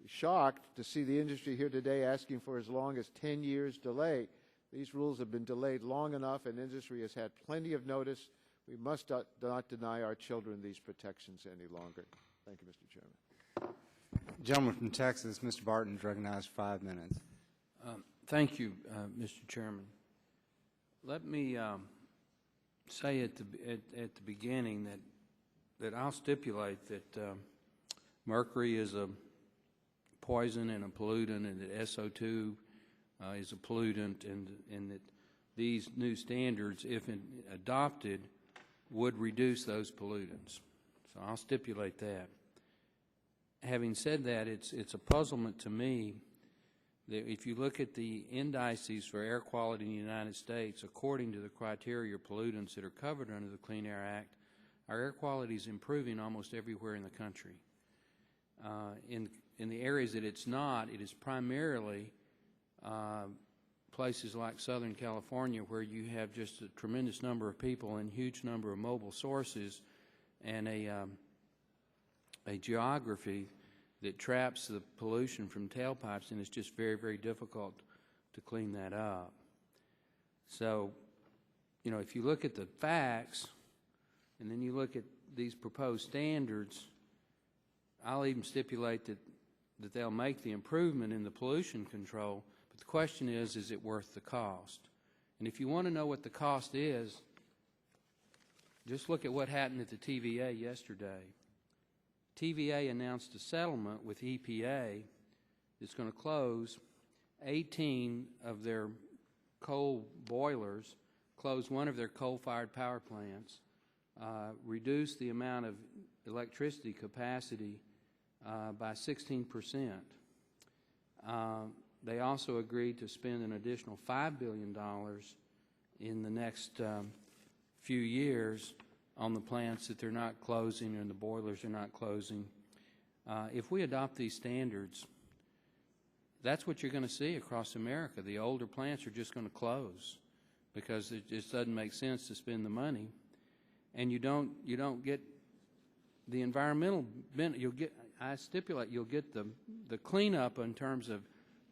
Speaker 13: shocked to see the industry here today asking for as long as 10 years delay. These rules have been delayed long enough, and industry has had plenty of notice. We must not deny our children these protections any longer. Thank you, Mr. Chairman.
Speaker 1: Gentleman from Texas, Mr. Barton, is recognized 5 minutes.
Speaker 5: Thank you, Mr. Chairman. Let me say at the beginning that I'll stipulate that mercury is a poison and a pollutant, and that SO2 is a pollutant, and that these new standards, if adopted, would reduce those pollutants. So I'll stipulate that. Having said that, it's a puzzlement to me If you look at the indices for air quality in the United States, according to the criteria of pollutants that are covered under the Clean Air Act, our air quality is improving almost everywhere in the country. In the areas that it's not, it is primarily places like Southern California, where you have just a tremendous number of people and huge number of mobile sources, and a geography that traps the pollution from tailpipes, and it's just very, very difficult to clean that up. So, you know, if you look at the facts, and then you look at these proposed standards, I'll even stipulate that they'll make the improvement in the pollution control, but the question is it worth the cost? And if you want to know what the cost is, just look at what happened at the TVA yesterday. TVA announced a settlement with EPA that's going to close 18 of their coal boilers, close one of their coal-fired power plants, reduce the amount of electricity capacity by 16%. They also agreed to spend an additional $5 billion in the next few years on the plants that they're not closing and the boilers are not closing. If we adopt these standards, that's what you're going to see across America. The older plants are just going to close because it just doesn't make sense to spend the money, and you don't get the environmental benefit. I stipulate you'll get the cleanup in terms of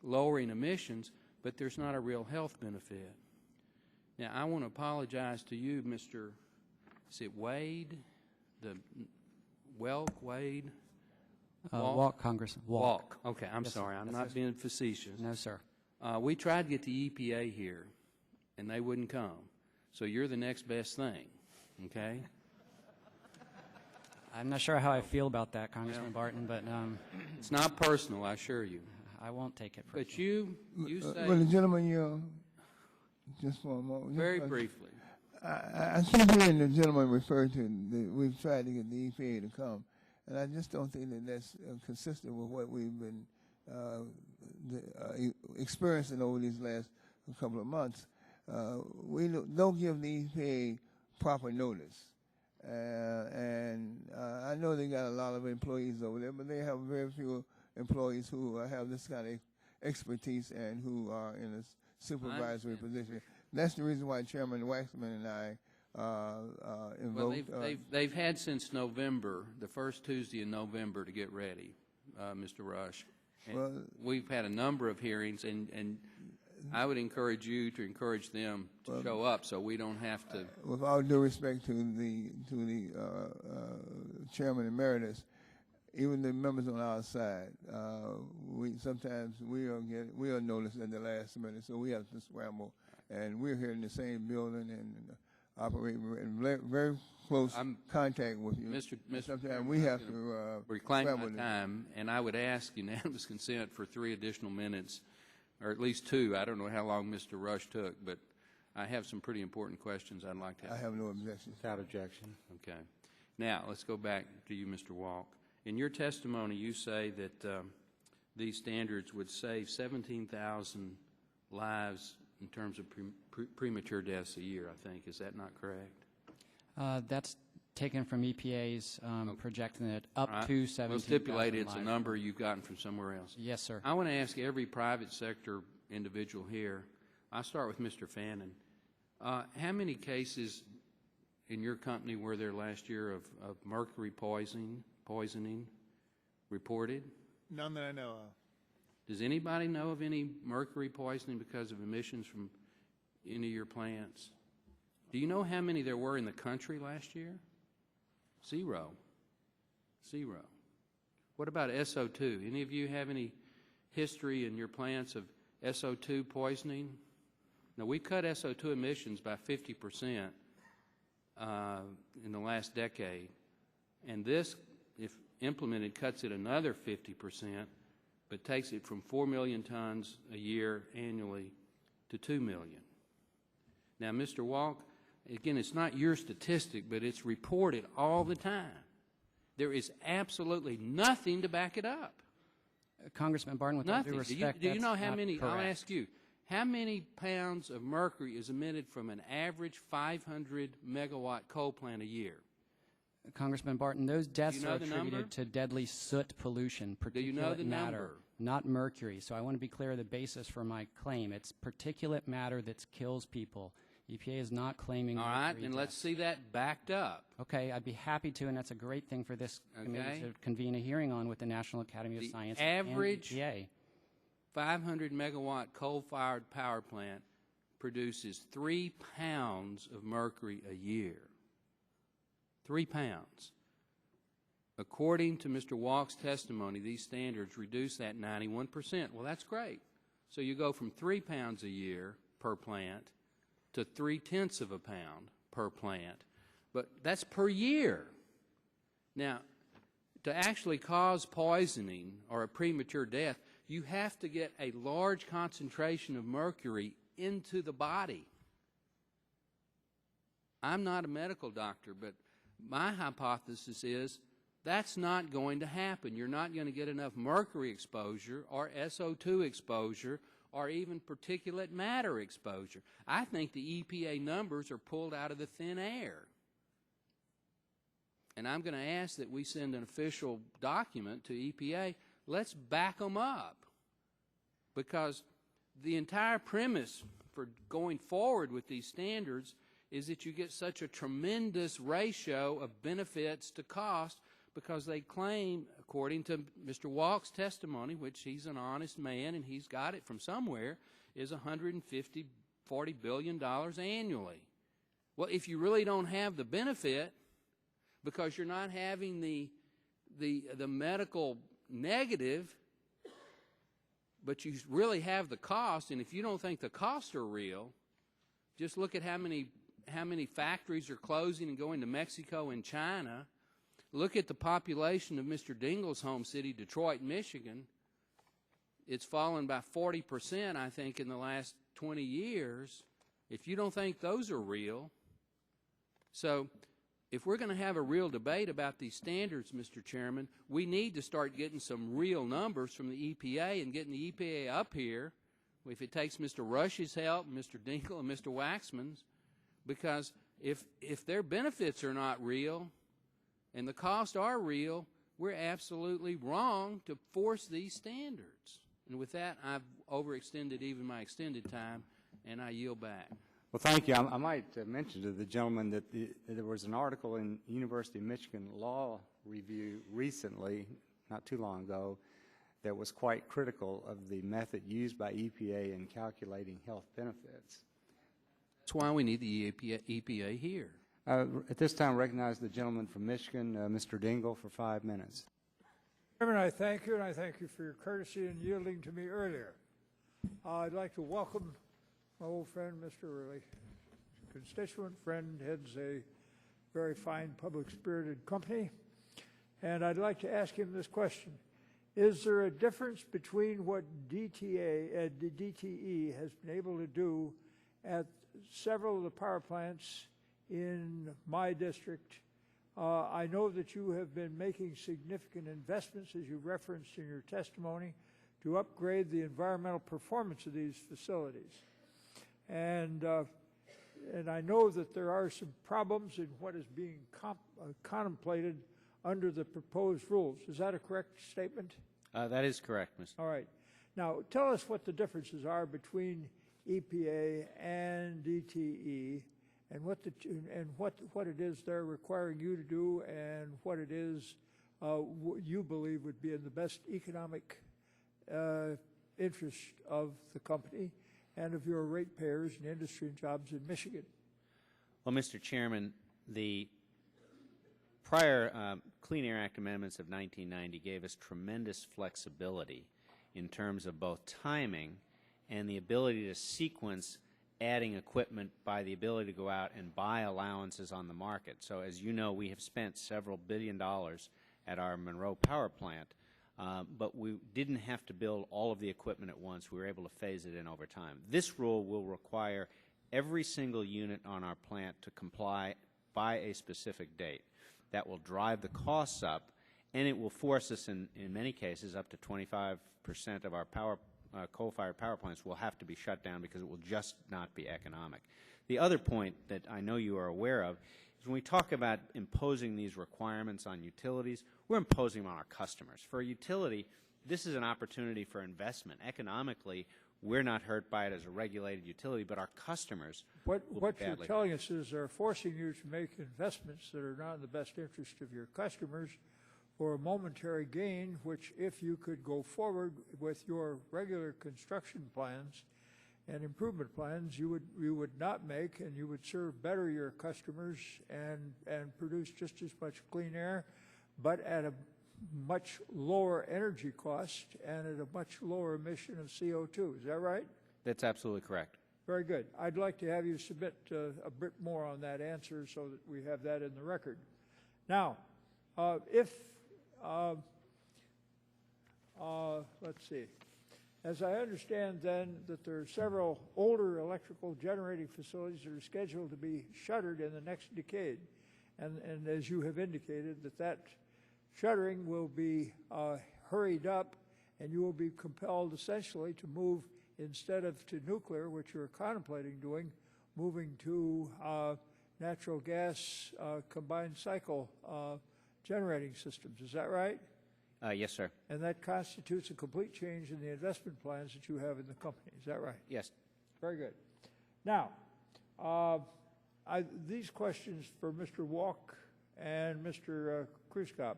Speaker 5: lowering emissions, but there's not a real health benefit. Now, I want to apologize to you, Mr. Is it Wade? Wade?
Speaker 10: Walk, Congressman.
Speaker 5: Walk. Okay, I'm
Speaker 10: Yes,
Speaker 5: sorry.
Speaker 10: sir.
Speaker 5: I'm
Speaker 10: Yes,
Speaker 5: not
Speaker 10: sir.
Speaker 5: being facetious.
Speaker 10: No, sir.
Speaker 5: We tried to get the EPA here, and they wouldn't come. So you're the next best thing, okay?
Speaker 10: I'm not sure how I feel about that, Congressman Barton, but
Speaker 5: it's not personal, I assure you.
Speaker 10: I won't take it personally.
Speaker 5: But you say...
Speaker 3: Well, the gentleman, just for a moment.
Speaker 5: Very briefly.
Speaker 3: I keep hearing the gentleman refer to we've tried to get the EPA to come, and I just don't think that that's consistent with what we've been experiencing over these last couple of months. We don't give the EPA proper notice. And I know they got a lot of employees over there, but they have very few employees who have this kind of expertise and who are in a supervisory position. That's the reason why Chairman Waxman and I invoked.
Speaker 5: Well, they've had since November, the first Tuesday in November, to get ready, Mr. Rush. And we've had a number of hearings, and I would encourage you to encourage them to show up so we don't have to.
Speaker 3: With all due respect to the Chairman Emeritus, even the members on our side, sometimes we are noticed at the last minute, so we have to scramble. And we're here in the same building and operating in very close contact with you. Sometimes we have to
Speaker 5: reclaim my time, and I would ask unanimous consent for 3 additional minutes, or at least 2. I don't know how long Mr. Rush took, but I have some pretty important questions I'd like to ask.
Speaker 3: I have no objection.
Speaker 1: Without objection.
Speaker 5: Okay. Now, let's go back to you, Mr. Walk. In your testimony, you say that these standards would save 17,000 lives in terms of premature deaths a year, I think. Is that not correct?
Speaker 10: That's taken from EPA's projecting it up to 17,000
Speaker 5: We'll stipulate it's a
Speaker 10: lives.
Speaker 5: number you've gotten from somewhere else.
Speaker 10: Yes, sir.
Speaker 5: I want to ask every private sector individual here. I'll start with Mr. Fannin. How many cases in your company were there last year of mercury poisoning reported?
Speaker 6: None that I know of.
Speaker 5: Does anybody know of any mercury poisoning because of emissions from any of your plants? Do you know how many there were in the country last year? 0. What about SO2? Any of you have any history in your plants of SO2 poisoning? Now, we cut SO2 emissions by 50% in the last decade, and this, if implemented, cuts it another 50%, but takes it from 4 million tons a year annually to 2 million. Now, Mr. Walk, again, it's not your statistic, but it's reported all the time. There is absolutely nothing to back it up.
Speaker 10: Congressman Barton, with all
Speaker 5: Nothing.
Speaker 10: due respect,
Speaker 5: Do you know
Speaker 10: that's
Speaker 5: how
Speaker 10: not
Speaker 5: many? I'll
Speaker 10: correct.
Speaker 5: ask you. How many pounds of mercury is emitted from an average 500 megawatt coal plant a year?
Speaker 10: Congressman Barton, those deaths
Speaker 5: know
Speaker 10: are
Speaker 5: the
Speaker 10: attributed
Speaker 5: number?
Speaker 10: to deadly soot pollution, particulate
Speaker 5: Do you know the
Speaker 10: matter,
Speaker 5: number?
Speaker 10: not mercury. So I want to be clear the basis for my claim. It's particulate matter that kills people. EPA is not claiming
Speaker 5: All right,
Speaker 10: mercury
Speaker 5: and let's
Speaker 10: deaths.
Speaker 5: see that backed up.
Speaker 10: Okay, I'd be happy to, and that's a great thing for this committee
Speaker 5: Okay.
Speaker 10: to convene a hearing on with the National Academy of
Speaker 5: The
Speaker 10: Science
Speaker 5: average
Speaker 10: and EPA.
Speaker 5: 500 megawatt coal-fired power plant produces 3 pounds of mercury a year. 3 pounds. According to Mr. Walk's testimony, these standards reduce that 91%. Well, that's great. So you go from 3 pounds a year per plant to 0.3 of a pound per plant. But that's per year. Now, to actually cause poisoning or a premature death, you have to get a large concentration of mercury into the body. I'm not a medical doctor, but my hypothesis is that's not going to happen. You're not going to get enough mercury exposure or SO2 exposure or even particulate matter exposure. I think the EPA numbers are pulled out of the thin air. And I'm going to ask that we send an official document to EPA. Let's back them up. Because the entire premise for going forward with these standards is that you get such a tremendous ratio of benefits to cost, because they claim, according to Mr. Walk's testimony, which he's an honest man and he's got it from somewhere, is $140 billion annually. Well, if you really don't have the benefit, because you're not having the medical negative, but you really have the cost, and if you don't think the costs are real, just look at how many factories are closing and going to Mexico and China. Look at the population of Mr. Dingell's home city, Detroit, Michigan. It's fallen by 40%, I think, in the last 20 years. If you don't think those are real. So if we're going to have a real debate about these standards, Mr. Chairman, we need to start getting some real numbers from the EPA and getting the EPA up here, if it takes Mr. Rush's help, Mr. Dingell and Mr. Waxman's, because if their benefits are not real and the costs are real, we're absolutely wrong to force these standards. And with that, I've overextended even my extended time, and I yield back.
Speaker 1: Well, thank you. I might mention to the gentleman that there was an article in University of Michigan Law Review recently, not too long ago, that was quite critical of the method used by EPA in calculating health benefits.
Speaker 5: That's why we need the EPA here.
Speaker 1: At this time, I recognize the gentleman from Michigan, Mr. Dingell, for 5 minutes.
Speaker 14: Chairman, I thank you, and I thank you for your courtesy in yielding to me earlier. I'd like to welcome my old friend, Mr. Early, constituent friend, heads a very fine public-spirited company, and I'd like to ask him this question. Is there a difference between what the DTE has been able to do at several of the power plants in my district? I know that you have been making significant investments, as you referenced in your testimony, to upgrade the environmental performance of these facilities. And I know that there are some problems in what is being contemplated under the proposed rules. Is that a correct statement?
Speaker 7: That is correct, Mr.
Speaker 14: All right. Now, tell us what the differences are between EPA and DTE, and what it is they're requiring you to do, and what it is you believe would be in the best economic interest of the company and of your ratepayers and industry and jobs in Michigan.
Speaker 7: Well, Mr. Chairman, the prior Clean Air Act amendments of 1990 gave us tremendous flexibility in terms of both timing and the ability to sequence adding equipment by the ability to go out and buy allowances on the market. So as you know, we have spent several $1 billion at our Monroe power plant, but we didn't have to build all of the equipment at once. We were able to phase it in over time. This rule will require every single unit on our plant to comply by a specific date. That will drive the costs up, and it will force us, in many cases, up to 25% of our coal-fired power plants will have to be shut down because it will just not be economic. The other point that I know you are aware of is when we talk about imposing these requirements on utilities, we're imposing them on our customers. For a utility, this is an opportunity for investment. Economically, we're not hurt by it as a regulated utility, but our customers
Speaker 14: What
Speaker 7: will be
Speaker 14: you're
Speaker 7: badly
Speaker 14: telling us is they're forcing you to make investments that are not in the best interest of your customers for a momentary gain, which if you could go forward with your regular construction plans and improvement plans, you would not make, and you would serve better your customers and produce just as much clean air, but at a much lower energy cost and at a much lower emission of CO2. Is that right?
Speaker 7: That's absolutely correct.
Speaker 14: Very good. I'd like to have you submit a bit more on that answer so that we have that in the record. Now, let's see. As I understand then that there are several older electrical generating facilities that are scheduled to be shuttered in the next decade. And as you have indicated, that shuttering will be hurried up, and you will be compelled essentially to move, instead of to nuclear, which you're contemplating doing, moving to natural gas combined cycle generating systems. Is that right?
Speaker 7: Yes, sir.
Speaker 14: And that constitutes a complete change in the investment plans that you have in the company. Is that right?
Speaker 7: Yes.
Speaker 14: Very good. Now, these questions for Mr. Walk and Mr. Kruskop.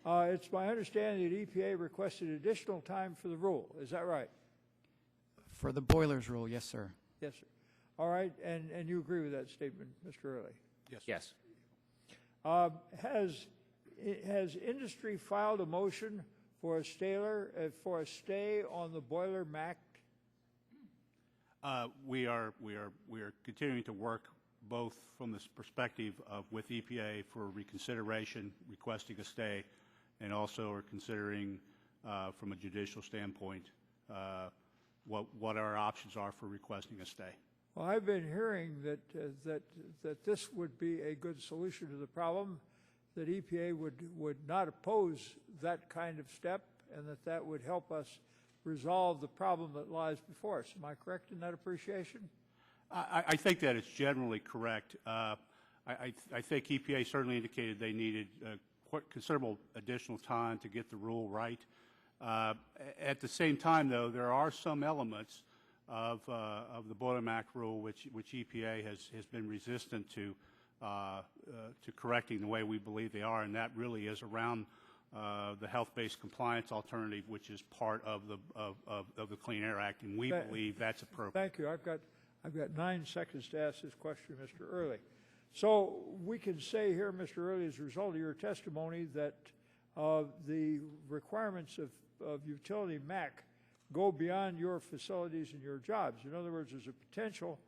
Speaker 14: It's my understanding that EPA requested additional time for the rule. Is that right?
Speaker 10: For the boilers rule, yes, sir.
Speaker 14: Yes, sir. All right, and you agree with that statement, Mr. Early?
Speaker 11: Yes.
Speaker 7: Yes.
Speaker 14: Has industry filed a motion for a stay on the boiler MAC?
Speaker 11: We are continuing to work both from this perspective of with EPA for reconsideration, requesting a stay, and also are considering from a judicial standpoint what our options are for requesting a stay.
Speaker 14: Well, I've been hearing that this would be a good solution to the problem, that EPA would not oppose that kind of step, and that would help us resolve the problem that lies before us. Am I correct in that appreciation?
Speaker 11: I think that it's generally correct. I think EPA certainly indicated they needed quite considerable additional time to get the rule right. At the same time, though, there are some elements of the Boiler MAC rule which EPA has been resistant to correcting the way we believe they are, and that really is around the health-based compliance alternative, which is part of the Clean Air Act, and we believe that's appropriate.
Speaker 14: Thank you. I've got 9 seconds to ask this question, Mr. Early. So we can say here, Mr. Early, as a result of your testimony, that the requirements of utility MAC go beyond your facilities and your jobs. In other words, there's a potential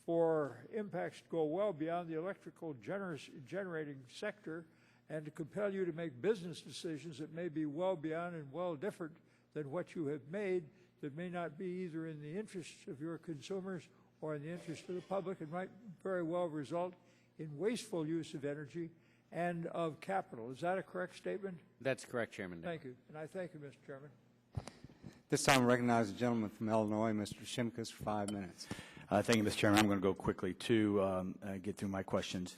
Speaker 14: for impacts to go well beyond the electrical generating sector and to compel you to make business decisions that may be well beyond and well different than what you have made, that may not be either in the interest of your consumers or in the interest of the public, and might very well result in wasteful use of energy and of capital. Is that a correct statement?
Speaker 7: That's correct, Chairman.
Speaker 14: Thank you. And I thank you, Mr. Chairman.
Speaker 1: This time I recognize the gentleman from Illinois, Mr. Shimkus, for 5 minutes.
Speaker 15: Thank you, Mr. Chairman. I'm going to go quickly to get through my questions.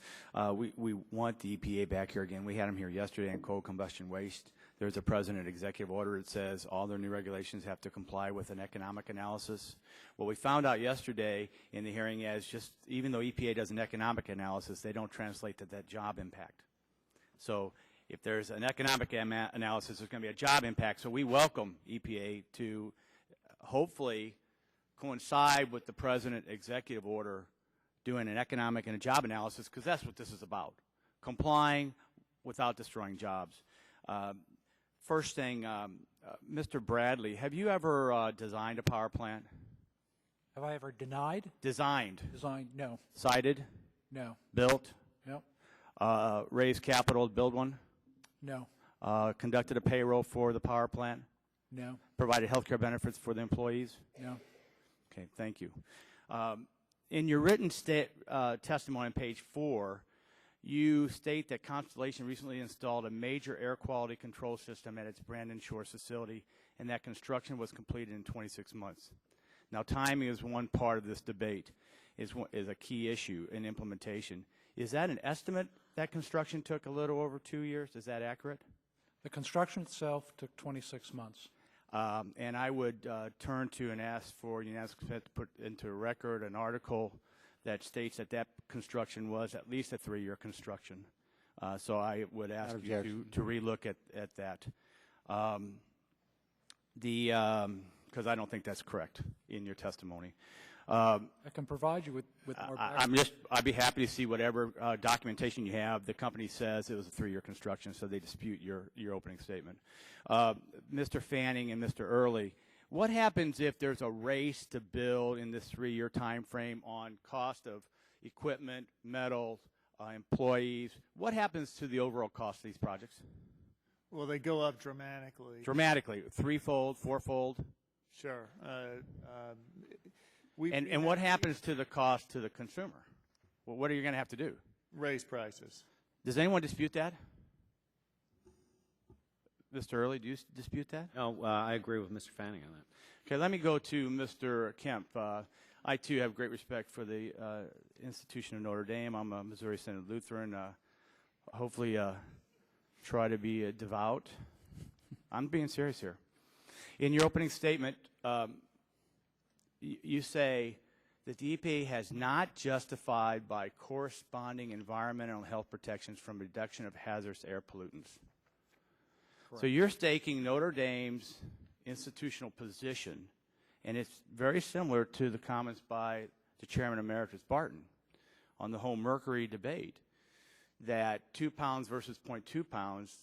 Speaker 15: We want the EPA back here again. We had them here yesterday on coal combustion waste. There's a President executive order that says all their new regulations have to comply with an economic analysis. What we found out yesterday in the hearing is just even though EPA does an economic analysis, they don't translate to that job impact. So if there's an economic analysis, there's going to be a job impact. So we welcome EPA to hopefully coincide with the President executive order doing an economic and a job analysis, because that's what this is about, complying without destroying jobs. First thing, Mr. Bradley, have you ever designed a power plant?
Speaker 16: Have I ever denied?
Speaker 15: Designed.
Speaker 16: Designed, no.
Speaker 15: Sited?
Speaker 16: No.
Speaker 15: Built?
Speaker 16: No.
Speaker 15: Raised capital to build one?
Speaker 16: No.
Speaker 15: Conducted a payroll for the power plant?
Speaker 16: No.
Speaker 15: Provided health care benefits for the employees?
Speaker 16: No.
Speaker 15: Okay, thank you. In your written testimony on page 4, you state that Constellation recently installed a major air quality control system at its Brandon Shores facility, and that construction was completed in 26 months. Now, timing is one part of this debate, is a key issue in implementation. Is that an estimate that construction took a little over 2 years? Is that accurate?
Speaker 8: The construction itself took 26 months.
Speaker 15: And I would turn to and ask for unanimous consent to put into record an article that states that that construction was at least a 3-year construction. So I would ask you to relook at that. Because I don't think that's correct in your testimony.
Speaker 8: I can provide you with more background.
Speaker 15: I'd be happy to see whatever documentation you have. The company says it was a 3-year construction, so they dispute your opening statement. Mr. Fanning and Mr. Early, what happens if there's a race to build in this 3-year time frame on cost of equipment, metal, employees? What happens to the overall cost of these projects?
Speaker 6: Well, they go up dramatically.
Speaker 15: Dramatically, 3-fold, 4-fold?
Speaker 6: Sure.
Speaker 15: And what happens to the cost to the consumer? Well, what are you going to have to do?
Speaker 6: Raise prices.
Speaker 15: Does anyone dispute that? Mr. Early, do you dispute that?
Speaker 7: No, I agree with Mr. Fanning on that.
Speaker 15: Okay, let me go to Mr. Kemp. I, too, have great respect for the institution of Notre Dame. I'm a Missouri Synod Lutheran. Hopefully try to be devout. I'm being serious here. In your opening statement, you say that the EPA has not justified by corresponding environmental and health protections from reduction of hazardous air pollutants. Correct. So you're staking Notre Dame's institutional position, and it's very similar to the comments by the Chairman Emeritus Barton on the whole mercury debate, that 2 pounds versus 0.2 pounds,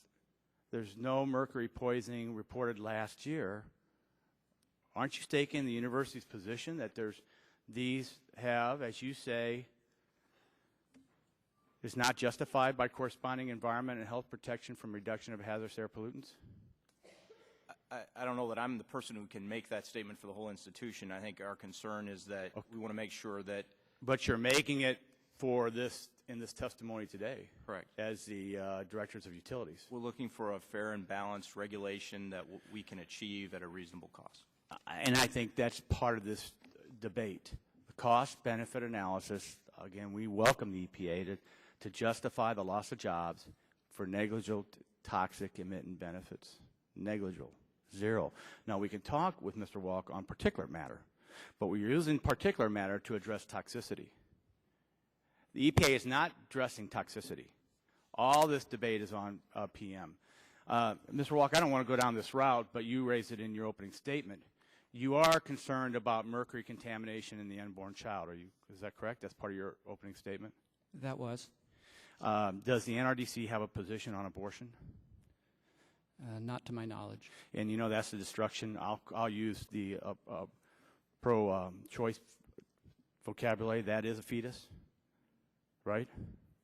Speaker 15: there's no mercury poisoning reported last year. Aren't you staking the university's position that these have, as you say, is not justified by corresponding environment and health protection from reduction of hazardous air pollutants?
Speaker 9: I don't know that I'm the person who can make that statement for the whole institution. I think our concern is that we want to make sure that...
Speaker 15: But you're making it for this in this testimony today.
Speaker 9: Correct.
Speaker 15: As the directors of utilities.
Speaker 9: We're looking for a fair and balanced regulation that we can achieve at a reasonable cost.
Speaker 15: And I think that's part of this debate. The cost-benefit analysis, again, we welcome the EPA to justify the loss of jobs for negligible toxic emitting benefits. Negligible. Zero. Now, we can talk with Mr. Walk on particulate matter, but we're using particulate matter to address toxicity. The EPA is not addressing toxicity. All this debate is on PM. Mr. Walk, I don't want to go down this route, but you raised it in your opening statement. You are concerned about mercury contamination in the unborn child. Is that correct? That's part of your opening statement?
Speaker 10: That was.
Speaker 15: Does the NRDC have a position on abortion?
Speaker 10: Not to my knowledge.
Speaker 15: And you know that's the destruction. I'll use the pro-choice vocabulary. That is a fetus, right?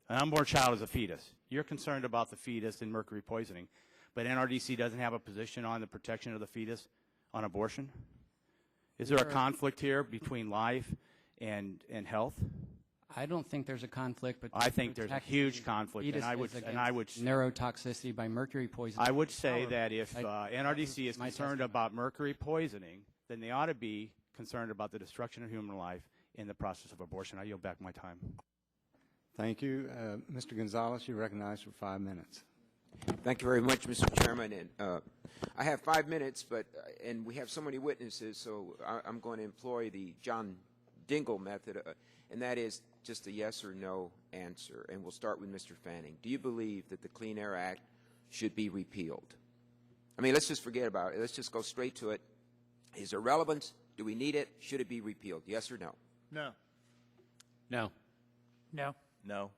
Speaker 15: An unborn child is a fetus. You're concerned about the fetus and mercury poisoning, but NRDC doesn't have a position on the protection of the fetus on abortion? Is there a conflict here between life and health?
Speaker 10: I don't think there's a conflict, but
Speaker 15: I think there's a huge conflict, and I would
Speaker 10: neurotoxicity by mercury poisoning.
Speaker 15: I would say that if NRDC is concerned about mercury poisoning, then they ought to be concerned about the destruction of human life in the process of abortion. I yield back my time.
Speaker 1: Thank you. Mr. Gonzalez, you're recognized for 5 minutes.
Speaker 17: Thank you very much, Mr. Chairman. And I have 5 minutes, and we have so many witnesses, so I'm going to employ the John Dingell method, and that is just a yes or no answer. And we'll start with Mr. Fanning. Do you believe that the Clean Air Act should be repealed? I mean, let's just forget about it. Let's just go straight to it. Is it relevant? Do we need it? Should it be repealed? Yes or no?
Speaker 6: No.
Speaker 7: No.
Speaker 8: No.
Speaker 9: No.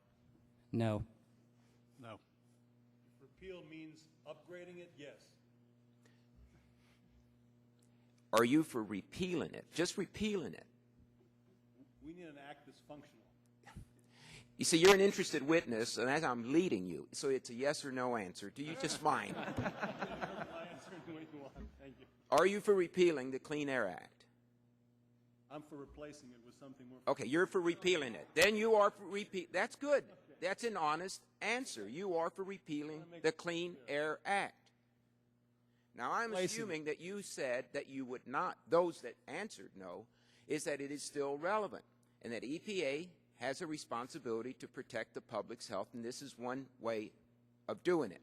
Speaker 10: No.
Speaker 11: No.
Speaker 12: Repeal means upgrading it, yes.
Speaker 17: Are you for repealing it? Just repealing it?
Speaker 12: We need an act that's functional.
Speaker 17: You see, you're an interested witness, and as I'm leading you, so it's a yes or no answer. Do you just mind?
Speaker 12: Thank you.
Speaker 17: Are you for repealing the Clean Air Act?
Speaker 12: I'm for replacing it with something more.
Speaker 17: Okay, you're for repealing it. Then you are for repeal. That's good. That's an honest answer. You are for repealing the Clean Air Act. Now, I'm assuming that you said that you would not, those that answered no, is that it is still relevant and that EPA has a responsibility to protect the public's health, and this is one way of doing it.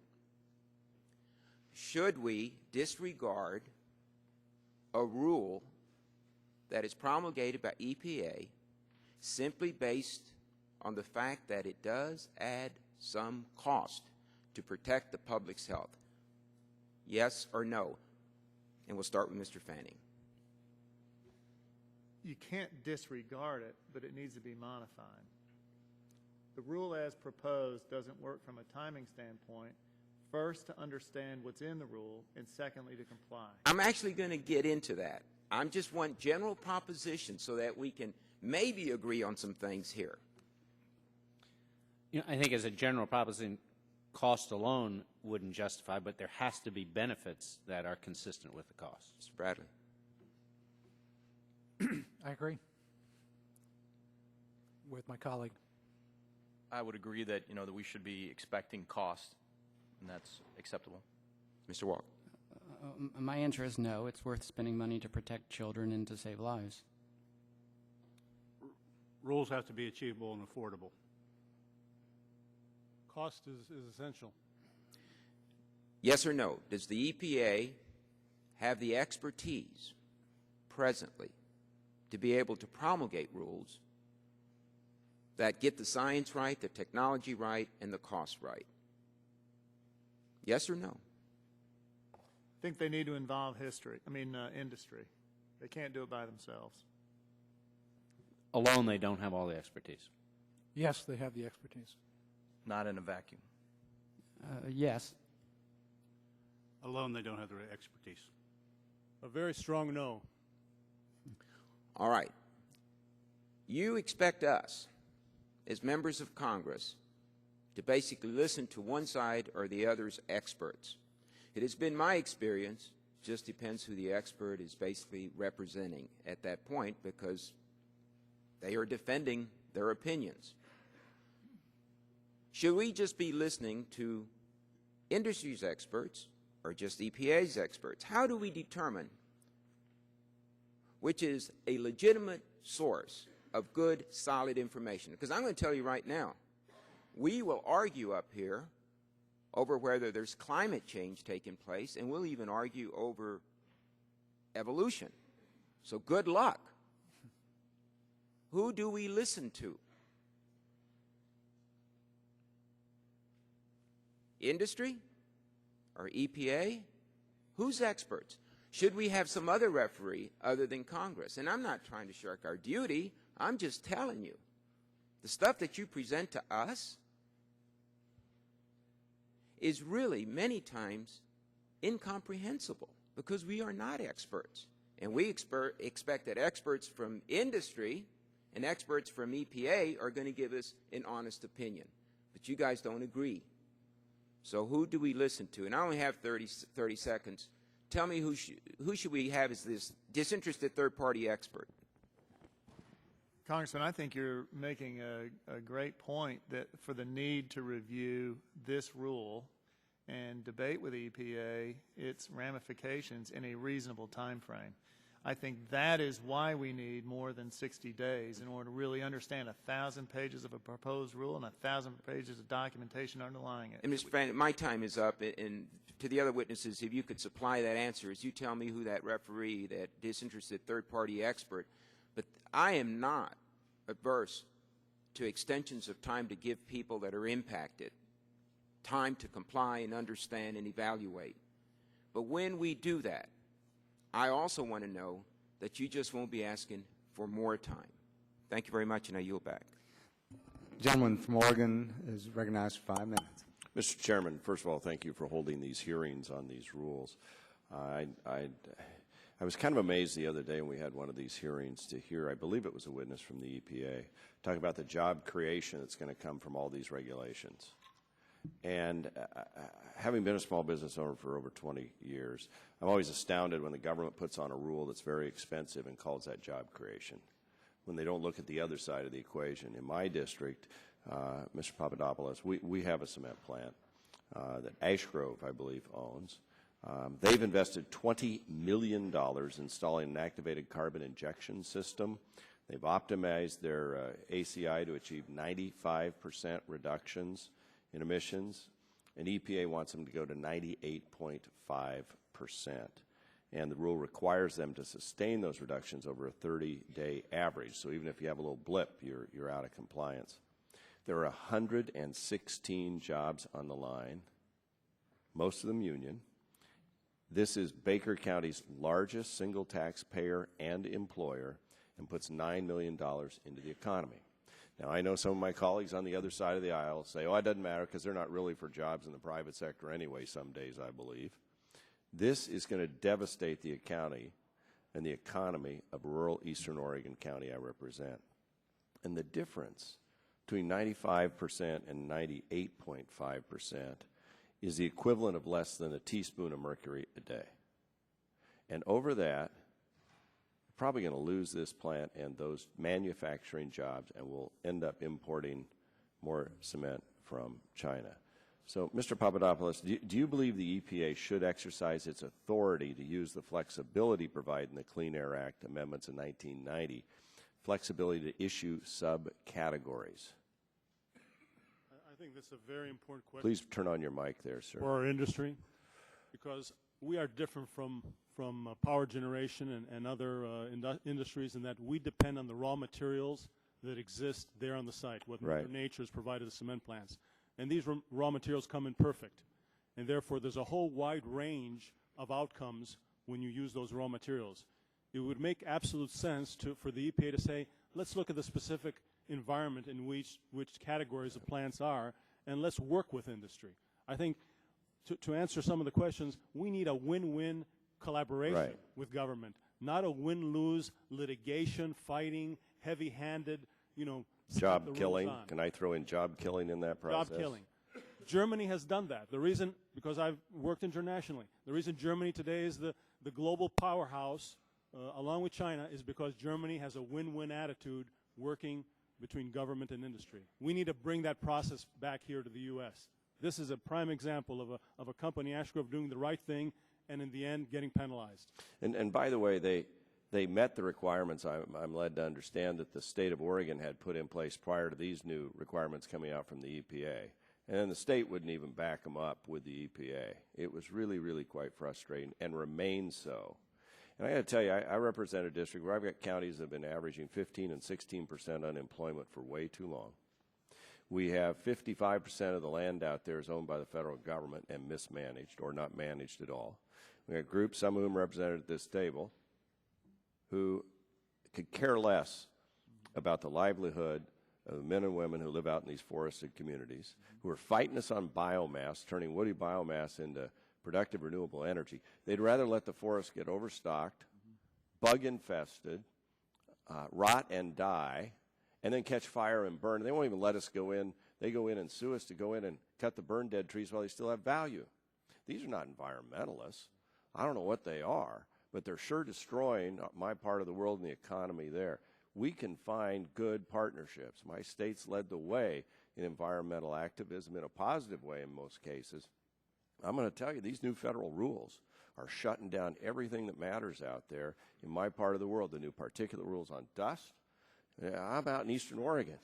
Speaker 17: Should we disregard a rule that is promulgated by EPA simply based on the fact that it does add some cost to protect the public's health? Yes or no? And we'll start with Mr. Fanning.
Speaker 6: You can't disregard it, but it needs to be modified. The rule as proposed doesn't work from a timing standpoint. First, to understand what's in the rule, and secondly, to comply.
Speaker 17: I'm actually going to get into that. I just want general propositions so that we can maybe agree on some things here.
Speaker 7: I think as a general proposition, cost alone wouldn't justify, but there has to be benefits that are consistent with the cost.
Speaker 17: Mr. Bradley.
Speaker 16: I agree with my colleague.
Speaker 9: I would agree that, that we should be expecting cost, and that's acceptable.
Speaker 17: Mr. Walker.
Speaker 10: My answer is no. It's worth spending money to protect children and to save lives.
Speaker 11: Rules have to be achievable and affordable.
Speaker 12: Cost is essential.
Speaker 17: Yes or no? Does the EPA have the expertise presently to be able to promulgate rules that get the science right, the technology right, and the cost right? Yes or no?
Speaker 6: I think they need to involve industry. They can't do it by themselves.
Speaker 7: Alone, they don't have all the expertise.
Speaker 16: Yes, they have the expertise.
Speaker 9: Not in a vacuum.
Speaker 10: Yes.
Speaker 11: Alone, they don't have the expertise.
Speaker 12: A very strong no.
Speaker 17: All right. You expect us, as members of Congress, to basically listen to one side or the other's experts. It has been my experience, just depends who the expert is basically representing at that point, because they are defending their opinions. Should we just be listening to industry's experts or just EPA's experts? How do we determine which is a legitimate source of good, solid information? Because I'm going to tell you right now, we will argue up here over whether there's climate change taking place, and we'll even argue over evolution. So good luck. Who do we listen to? Industry or EPA? Who's experts? Should we have some other referee other than Congress? And I'm not trying to shirk our duty. I'm just telling you, the stuff that you present to us is really many times incomprehensible because we are not experts. And we expect that experts from industry and experts from EPA are going to give us an honest opinion. But you guys don't agree. So who do we listen to? And I only have 30 seconds. Tell me who should we have as this disinterested third-party expert?
Speaker 6: Congressman, I think you're making a great point that for the need to review this rule and debate with EPA its ramifications in a reasonable time frame. I think that is why we need more than 60 days in order to really understand 1,000 pages of a proposed rule and 1,000 pages of documentation underlying it.
Speaker 17: And Mr. Fanning, my time is up, and to the other witnesses, if you could supply that answer, as you tell me who that referee, that disinterested third-party expert, but I am not averse to extensions of time to give people that are impacted time to comply and understand and evaluate. But when we do that, I also want to know that you just won't be asking for more time. Thank you very much, and I yield back.
Speaker 1: Gentleman from Oregon is recognized for 5 minutes.
Speaker 18: Mr. Chairman, first of all, thank you for holding these hearings on these rules. I was kind of amazed the other day when we had one of these hearings to hear, I believe it was a witness from the EPA, talk about the job creation that's going to come from all these regulations. And having been a small business owner for over 20 years, I'm always astounded when the government puts on a rule that's very expensive and calls that job creation, when they don't look at the other side of the equation. In my district, Mr. Papadopoulos, we have a cement plant that Ash Grove, I believe, owns. They've invested $20 million installing an activated carbon injection system. They've optimized their ACI to achieve 95% reductions in emissions, and EPA wants them to go to 98.5%. And the rule requires them to sustain those reductions over a 30-day average. So even if you have a little blip, you're out of compliance. There are 116 jobs on the line, most of them union. This is Baker County's largest single taxpayer and employer, and puts $9 million into the economy. Now, I know some of my colleagues on the other side of the aisle say, oh, it doesn't matter because they're not really for jobs in the private sector anyway some days, I believe. This is going to devastate the county and the economy of rural eastern Oregon County I represent. And the difference between 95% and 98.5% is the equivalent of less than a teaspoon of mercury a day. And over that, we're probably going to lose this plant and those manufacturing jobs, and we'll end up importing more cement from China. So, Mr. Papadopoulos, do you believe the EPA should exercise its authority to use the flexibility provided in the Clean Air Act amendments in 1990, flexibility to issue subcategories?
Speaker 12: I think that's a very important question.
Speaker 18: Please turn on your mic there, sir.
Speaker 12: For our industry, because we are different from power generation and other industries in that we depend on the raw materials that exist there on the site, what Mother Nature has provided the cement plants. And these raw materials come in perfect. And therefore, there's a whole wide range of outcomes when you use those raw materials. It would make absolute sense for the EPA to say, let's look at the specific environment in which categories of plants are, and let's work with industry. I think to answer some of the questions, we need a win-win collaboration with government, not a win-lose litigation, fighting, heavy-handed,
Speaker 18: job killing. Can I throw in job killing in that process?
Speaker 12: Job killing. Germany has done that. The reason, because I've worked internationally, the reason Germany today is the global powerhouse, along with China, is because Germany has a win-win attitude working between government and industry. We need to bring that process back here to the U.S. This is a prime example of a company, Ash Grove, doing the right thing and in the end getting penalized. And by the way, they met the requirements. I'm led to understand that the state of Oregon had put in place prior to these new requirements coming out from the EPA. And then the state wouldn't even back them up with the EPA. It was really, really quite frustrating and remains so. And I got to tell you, I represent a district where I've got counties that have been averaging 15 and 16% unemployment for way too long. We have 55% of the land out there is owned by the federal government and mismanaged or not managed at all. We have groups, some of whom represented at this table, who could care less about the livelihood of the men and women who live out in these forested communities, who are fighting us on biomass, turning woody biomass into productive renewable energy. They'd rather let the forest get overstocked, bug-infested, rot and die, and then catch fire and burn. They won't even let us go in. They go in and sue us to go in and cut the burned dead trees while they still have value. These are not environmentalists. I don't know what they are, but they're sure destroying my part of the world and the economy there. We can find good partnerships. My state's led the way in environmental activism in a positive way in most cases. I'm going to tell you, these new federal rules are shutting down everything that matters out there in my part of the world. The new particulate rules on dust. I'm out in eastern Oregon.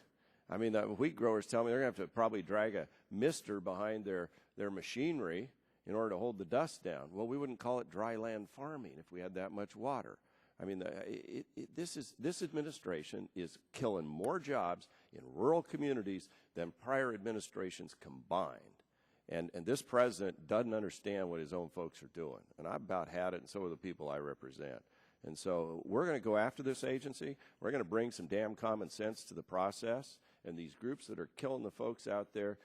Speaker 12: I mean, the wheat growers tell me they're going to have to probably drag a mister behind their machinery in order to hold the dust down. Well, we wouldn't call it dry land farming if we had that much water. I mean, this administration is killing more jobs in rural communities than prior administrations combined. And this president doesn't understand what his own folks are doing. And I've about had it, and so are the people I represent. And so we're going to go after this agency. We're going to bring some damn common sense to the process. And these groups that are killing the folks out there,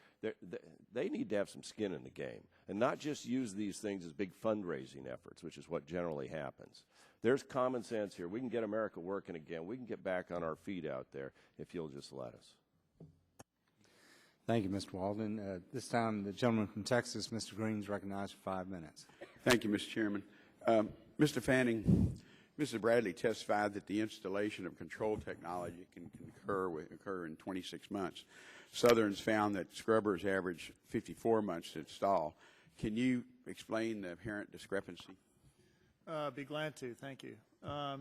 Speaker 12: they need to have some skin in the game and not just use these things as big fundraising efforts, which is what generally happens. There's common sense here. We can get America working again. We can get back on our feet out there if you'll just let us.
Speaker 1: Thank you, Mr. Walden. This time, the gentleman from Texas, Mr. Green, is recognized for 5 minutes.
Speaker 19: Thank you, Mr. Chairman. Mr. Fanning, Mrs. Bradley testified that the installation of control technology can occur in 26 months. Southern's found that scrubbers average 54 months to install. Can you explain the apparent discrepancy?
Speaker 6: Be glad to. Thank you.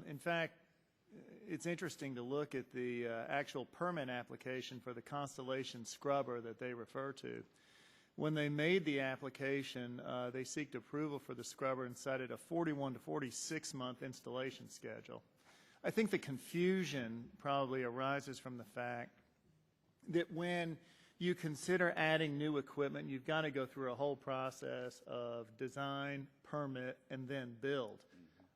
Speaker 6: In fact, it's interesting to look at the actual permit application for the Constellation scrubber that they refer to. When they made the application, they sought approval for the scrubber and cited a 41 to 46 month installation schedule. I think the confusion probably arises from the fact that when you consider adding new equipment, you've got to go through a whole process of design, permit, and then build.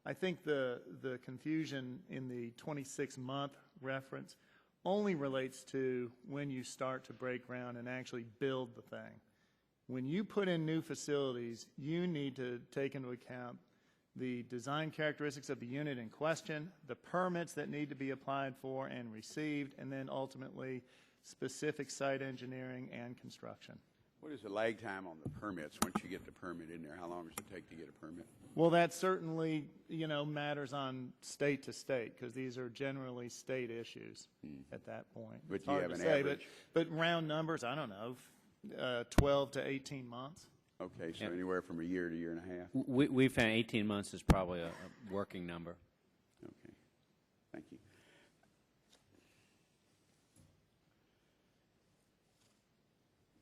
Speaker 6: I think the confusion in the 26-month reference only relates to when you start to break ground and actually build the thing. When you put in new facilities, you need to take into account the design characteristics of the unit in question, the permits that need to be applied for and received, and then ultimately specific site engineering and construction.
Speaker 19: What is the lag time on the permits once you get the permit in there? How long does it take to get a permit?
Speaker 6: Well, that certainly, matters on state to state because these are generally state issues at that point.
Speaker 19: But
Speaker 6: it's
Speaker 19: you
Speaker 6: hard
Speaker 19: have
Speaker 6: to
Speaker 19: an
Speaker 6: say,
Speaker 19: average?
Speaker 6: But round numbers, I don't know, 12 to 18 months.
Speaker 19: Okay, so anywhere from a year to year and a half.
Speaker 7: We found 18 months is probably a working number.
Speaker 19: Okay, thank you.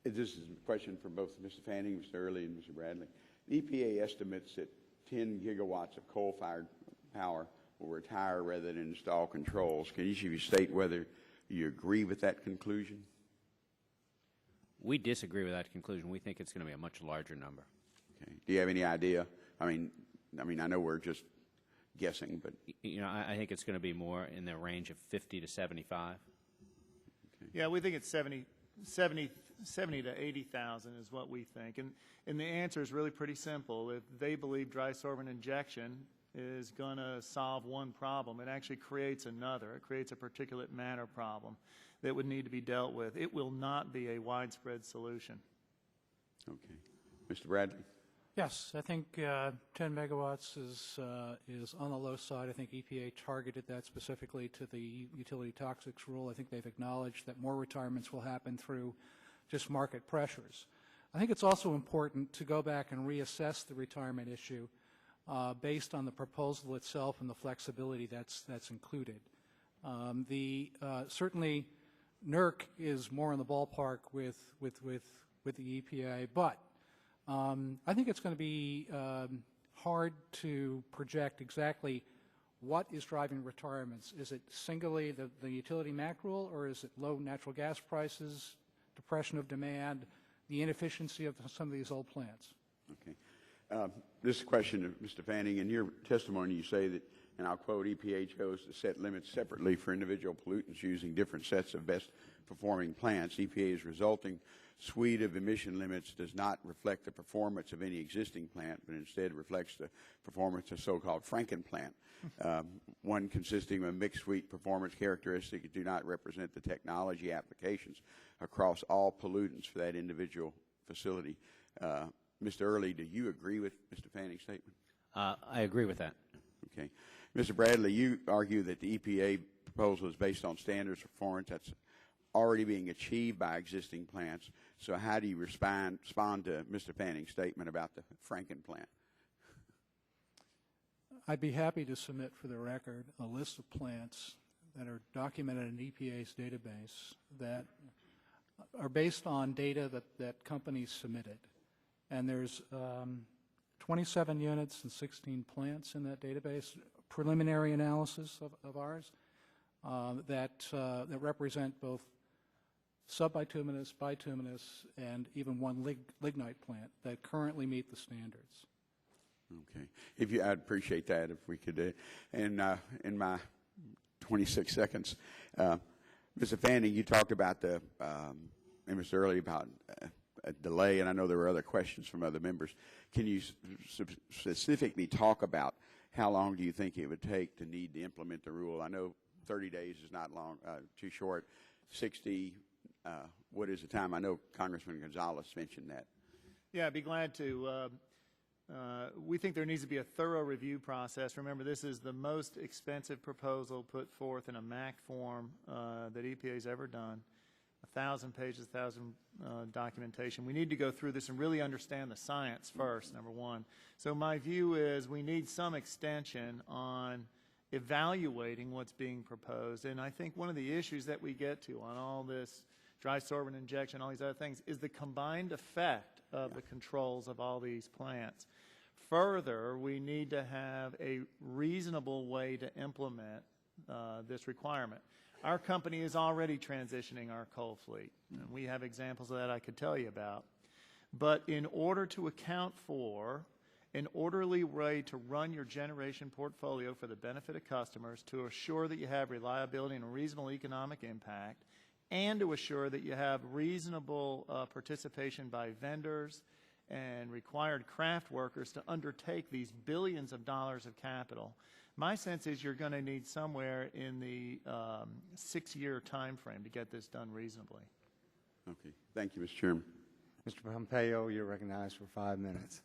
Speaker 19: This is a question for both Mr. Fanning, Mr. Early, and Mr. Bradley. The EPA estimates that 10 gigawatts of coal-fired power will retire rather than install controls. Can each of you state whether you agree with that conclusion?
Speaker 7: We disagree with that conclusion. We think it's going to be a much larger number.
Speaker 19: Okay. Do you have any idea? I mean, I know we're just guessing, but
Speaker 7: I think it's going to be more in the range of 50 to 75.
Speaker 6: Okay. Yeah, we think it's 70 to 80,000 is what we think. And the answer is really pretty simple. If they believe dry sorbent injection is going to solve one problem, it actually creates another. It creates a particulate matter problem that would need to be dealt with. It will not be a widespread solution.
Speaker 19: Okay. Mr. Bradley?
Speaker 16: Yes, I think 10 megawatts is on the low side. I think EPA targeted that specifically to the utility toxics rule. I think they've acknowledged that more retirements will happen through just market pressures. I think it's also important to go back and reassess the retirement issue based on the proposal itself and the flexibility that's included. Certainly, NERC is more in the ballpark with the EPA, but I think it's going to be hard to project exactly what is driving retirements. Is it singly the utility MAC rule, or is it low natural gas prices, depression of demand, the inefficiency of some of these old plants?
Speaker 19: Okay. This question of Mr. Fanning, in your testimony you say that, and I'll quote, EPA chose to set limits separately for individual pollutants using different sets of best performing plants. EPA's resulting suite of emission limits does not reflect the performance of any existing plant, but instead reflects the performance of so-called Franken plant, one consisting of a mixed suite performance characteristics that do not represent the technology applications across all pollutants for that individual facility. Mr. Early, do you agree with Mr. Fanning's statement?
Speaker 7: I agree with that.
Speaker 19: Okay. Mr. Bradley, you argue that the EPA proposal is based on standards of performance that's already being achieved by existing plants. So how do you respond to Mr. Fanning's statement about the Franken plant?
Speaker 16: I'd be happy to submit for the record a list of plants that are documented in EPA's database that are based on data that companies submitted. And there's 27 units and 16 plants in that database, preliminary analysis of ours that represent both subbituminous, bituminous, and even one lignite plant that currently meet the standards.
Speaker 19: Okay. I'd appreciate that if we could. In my 26 seconds, Mr. Fanning, you talked about and Mr. Early about a delay, and I know there were other questions from other members. Can you specifically talk about how long do you think it would take to need to implement the rule? I know 30 days is not long, too short. 60, what is the time? I know Congressman Gonzalez mentioned that.
Speaker 6: Yeah, I'd be glad to. We think there needs to be a thorough review process. Remember, this is the most expensive proposal put forth in a MAC form that EPA's ever done. 1,000 pages, 1,000 documentation. We need to go through this and really understand the science first, number one. So my view is we need some extension on evaluating what's being proposed. And I think one of the issues that we get to on all this dry sorbent injection, all these other things, is the combined effect of the controls of all these plants. Further, we need to have a reasonable way to implement this requirement. Our company is already transitioning our coal fleet, and we have examples of that I could tell you about. But in order to account for an orderly way to run your generation portfolio for the benefit of customers, to assure that you have reliability and a reasonable economic impact, and to assure that you have reasonable participation by vendors and required craft workers to undertake these billions of dollars of capital, my sense is you're going to need somewhere in the 6-year time frame to get this done reasonably.
Speaker 19: Okay. Thank you, Mr. Chairman.
Speaker 1: Mr. Pompeo, you're recognized for 5 minutes.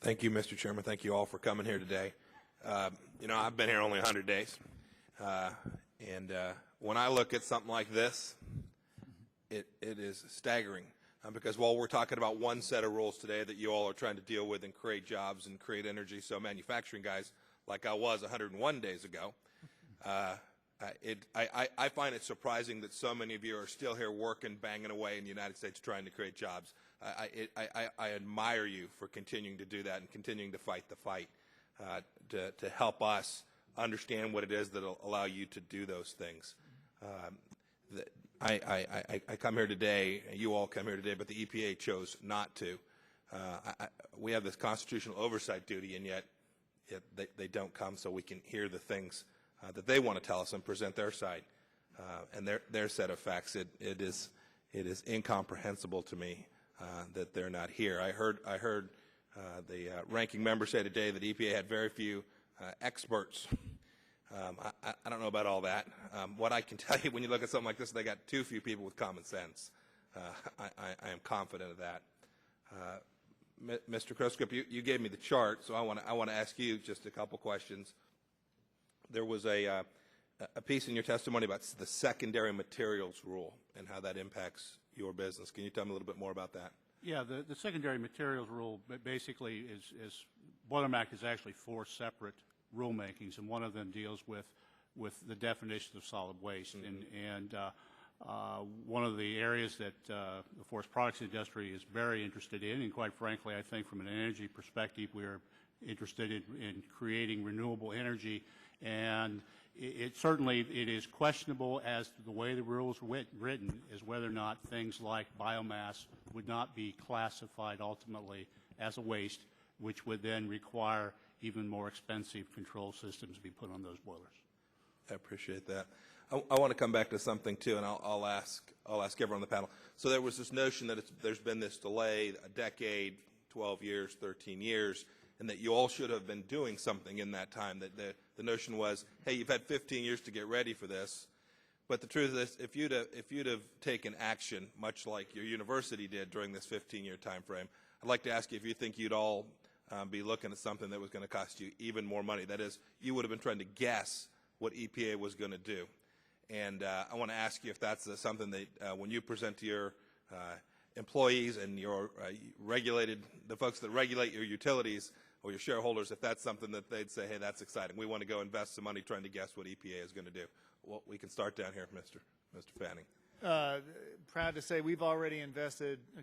Speaker 20: Thank you, Mr. Chairman. Thank you all for coming here today. You know, I've been here only 100 days. And when I look at something like this, it is staggering. Because while we're talking about one set of rules today that you all are trying to deal with and create jobs and create energy, so manufacturing guys, like I was 101 days ago, I find it surprising that so many of you are still here working, banging away in the United States trying to create jobs. I admire you for continuing to do that and continuing to fight the fight to help us understand what it is that will allow you to do those things. I come here today, you all come here today, but the EPA chose not to. We have this constitutional oversight duty, and yet they don't come so we can hear the things that they want to tell us and present their side and their set of facts. It is incomprehensible to me that they're not here. I heard the ranking member say today that EPA had very few experts. I don't know about all that. What I can tell you, when you look at something like this, they got too few people with common sense. I am confident of that. Mr. Kroskup, you gave me the chart, so I want to ask you just a couple questions. There was a piece in your testimony about the secondary materials rule and how that impacts your business. Can you tell me a little bit more about that?
Speaker 11: Yeah, the secondary materials rule basically is Boiler Act is actually 4 separate rulemakings, and one of them deals with the definition of solid waste. And one of the areas that the forest products industry is very interested in, and quite frankly, I think from an energy perspective, we're interested in creating renewable energy. And it certainly is questionable as to the way the rules are written is whether or not things like biomass would not be classified ultimately as a waste, which would then require even more expensive control systems to be put on those boilers.
Speaker 20: I appreciate that. I want to come back to something too, and I'll ask everyone on the panel. So there was this notion that there's been this delay, a decade, 12 years, 13 years, and that you all should have been doing something in that time. That the notion was, hey, you've had 15 years to get ready for this. But the truth is, if you'd have taken action, much like your university did during this 15-year time frame, I'd like to ask you if you think you'd all be looking at something that was going to cost you even more money. That is, you would have been trying to guess what EPA was going to do. And I want to ask you if that's something that when you present to your employees and your the folks that regulate your utilities or your shareholders, if that's something that they'd say, hey, that's exciting. We want to go invest some money trying to guess what EPA is going to do. Well, we can start down here, Mr. Fanning.
Speaker 6: Proud to say we've already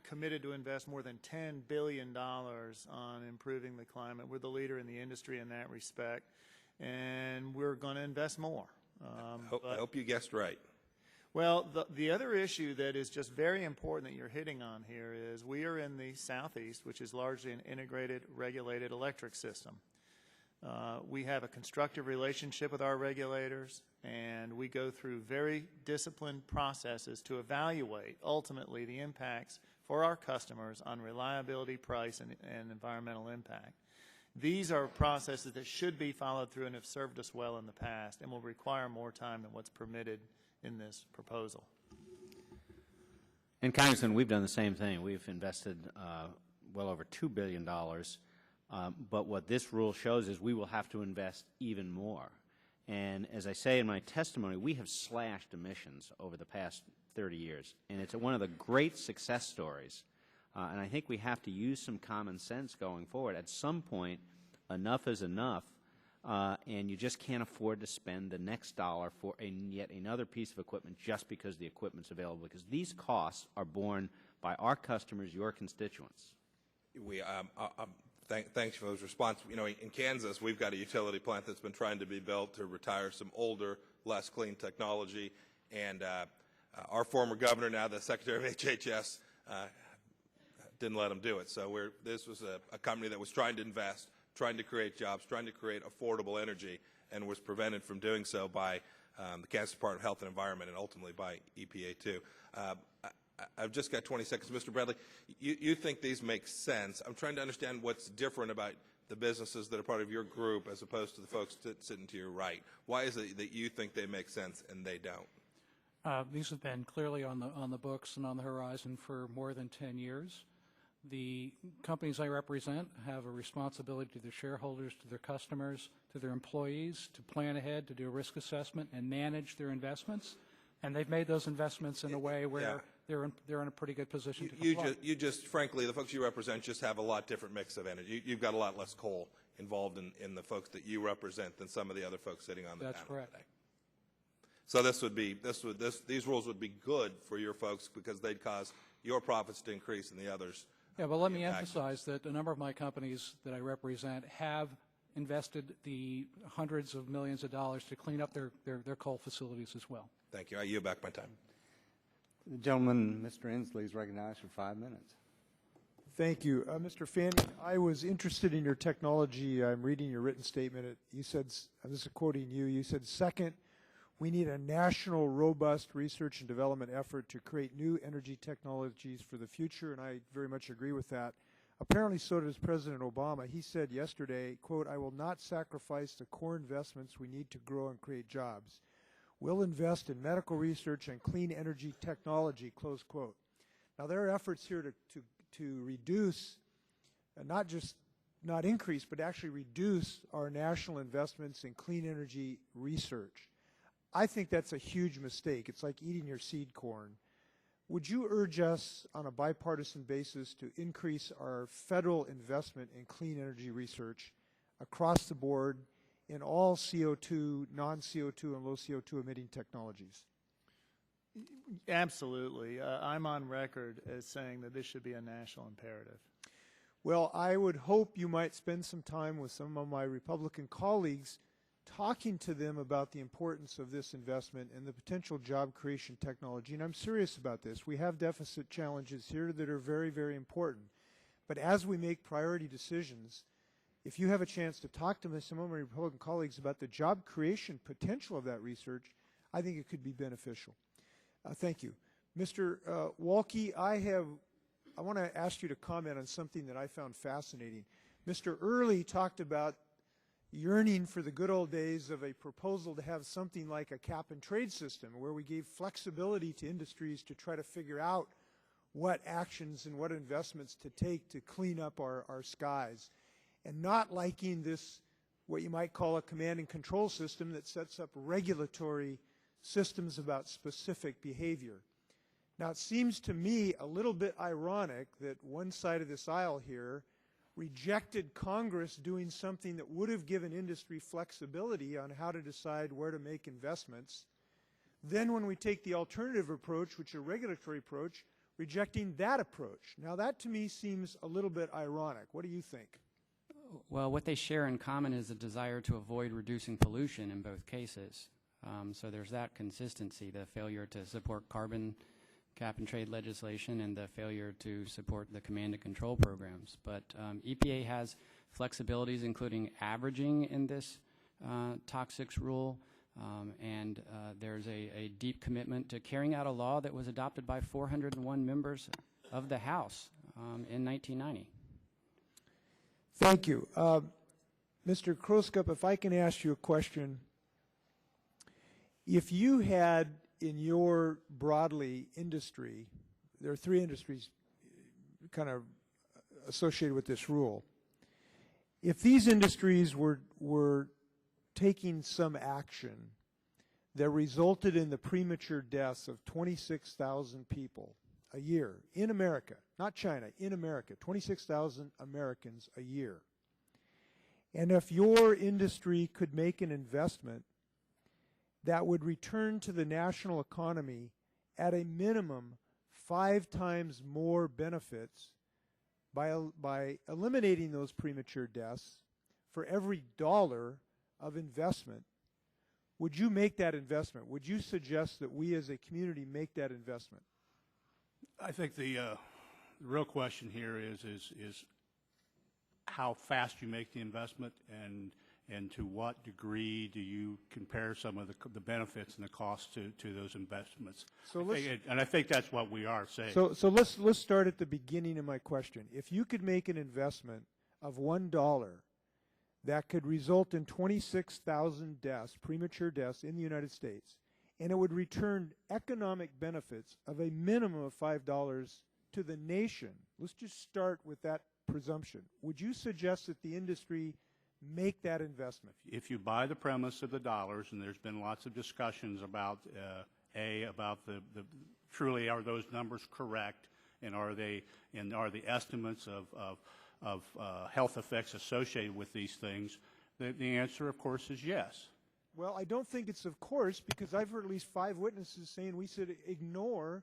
Speaker 6: committed to invest more than $10 billion on improving the climate. We're the leader in the industry in that respect, and we're going to invest more.
Speaker 20: I hope you guessed right.
Speaker 6: Well, the other issue that is just very important that you're hitting on here is we are in the Southeast, which is largely an integrated, regulated electric system. We have a constructive relationship with our regulators, and we go through very disciplined processes to evaluate, ultimately, the impacts for our customers on reliability, price, and environmental impact. These are processes that should be followed through and have served us well in the past and will require more time than what's permitted in this proposal.
Speaker 7: And Congressman, we've done the same thing. We've invested well over $2 billion, but what this rule shows is we will have to invest even more. And as I say in my testimony, we have slashed emissions over the past 30 years, and it's one of the great success stories. And I think we have to use some common sense going forward. At some point, enough is enough, and you just can't afford to spend the next dollar for yet another piece of equipment just because the equipment's available, because these costs are borne by our customers, your constituents.
Speaker 20: Thanks for those responses. You know, in Kansas, we've got a utility plant that's been trying to be built to retire some older, less clean technology, and our former governor, now the Secretary of HHS, didn't let them do it. So this was a company that was trying to invest, trying to create jobs, trying to create affordable energy, and was prevented from doing so by the Kansas Department of Health and Environment and ultimately by EPA too. I've just got 20 seconds. Mr. Bradley, you think these make sense. I'm trying to understand what's different about the businesses that are part of your group as opposed to the folks sitting to your right. Why is it that you think they make sense and they don't?
Speaker 8: These have been clearly on the books and on the horizon for more than 10 years. The companies I represent have a responsibility to their shareholders, to their customers, to their employees, to plan ahead, to do a risk assessment, and manage their investments. And they've made those investments in a way where they're in a pretty good position to comply.
Speaker 20: You just, frankly, the folks you represent just have a lot different mix of energy. You've got a lot less coal involved in the folks that you represent than some of the other folks sitting on the panel
Speaker 8: correct.
Speaker 20: today. So these rules would be good for your folks because they'd cause your profits to increase and the others.
Speaker 8: Yeah, well, let me emphasize that a number of my companies that I represent have invested the hundreds of millions of dollars to clean up their coal facilities as well.
Speaker 20: Thank you. I yield back my time.
Speaker 1: The gentleman, Mr. Inslee, is recognized for 5 minutes.
Speaker 21: Thank you. Mr. Fanning, I was interested in your technology. I'm reading your written statement. You said, this is quoting you, you said, second, we need a national, robust research and development effort to create new energy technologies for the future, and I very much agree with that. Apparently, so does President Obama. He said yesterday, quote, I will not sacrifice the core investments we need to grow and create jobs. We'll invest in medical research and clean energy technology, close quote. Now, there are efforts here to reduce, not increase, but actually reduce our national investments in clean energy research. I think that's a huge mistake. It's like eating your seed corn. Would you urge us on a bipartisan basis to increase our federal investment in clean energy research across the board in all CO2, non-CO2, and low CO2 emitting technologies?
Speaker 6: Absolutely. I'm on record as saying that this should be a national imperative.
Speaker 21: Well, I would hope you might spend some time with some of my Republican colleagues talking to them about the importance of this investment and the potential job creation technology. And I'm serious about this. We have deficit challenges here that are very, very important. But as we make priority decisions, if you have a chance to talk to some of my Republican colleagues about the job creation potential of that research, I think it could be beneficial. Thank you. Mr. Walke, I want to ask you to comment on something that I found fascinating. Mr. Early talked about yearning for the good old days of a proposal to have something like a cap-and-trade system where we gave flexibility to industries to try to figure out what actions and what investments to take to clean up our skies, and not liking this, what you might call a command and control system that sets up regulatory systems about specific behavior. Now, it seems to me a little bit ironic that one side of this aisle here rejected Congress doing something that would have given industry flexibility on how to decide where to make investments. Then when we take the alternative approach, which is a regulatory approach, rejecting that approach. Now that to me seems a little bit ironic. What do you think?
Speaker 10: Well, what they share in common is a desire to avoid reducing pollution in both cases. So there's that consistency, the failure to support carbon cap-and-trade legislation and the failure to support the command and control programs. But EPA has flexibilities, including averaging in this toxics rule, and there's a deep commitment to carrying out a law that was adopted by 401 members of the House in 1990.
Speaker 21: Thank you. Mr. Kroskup, if I can ask you a question. If you had in your broadly industry, there are three industries kind of associated with this rule. If these industries were taking some action that resulted in the premature deaths of 26,000 people a year in America, not China, in America, 26,000 Americans a year. And if your industry could make an investment that would return to the national economy at a minimum 5 times more benefits by eliminating those premature deaths for every dollar of investment, would you make that investment? Would you suggest that we as a community make that investment?
Speaker 11: I think the real question here is how fast you make the investment, and to what degree do you compare some of the benefits and the costs to those investments.
Speaker 21: So
Speaker 11: I think that's what we are saying.
Speaker 21: So let's start at the beginning of my question. If you could make an investment of $1 that could result in 26,000 deaths, premature deaths in the United States, and it would return economic benefits of a minimum of $5 to the nation, let's just start with that presumption. Would you suggest that the industry make that investment?
Speaker 11: If you buy the premise of the dollars, and there's been lots of discussions about about the truly are those numbers correct, and are the estimates of health effects associated with these things, the answer, of course, is yes.
Speaker 21: Well, I don't think it's of course, because I've heard at least 5 witnesses saying we should ignore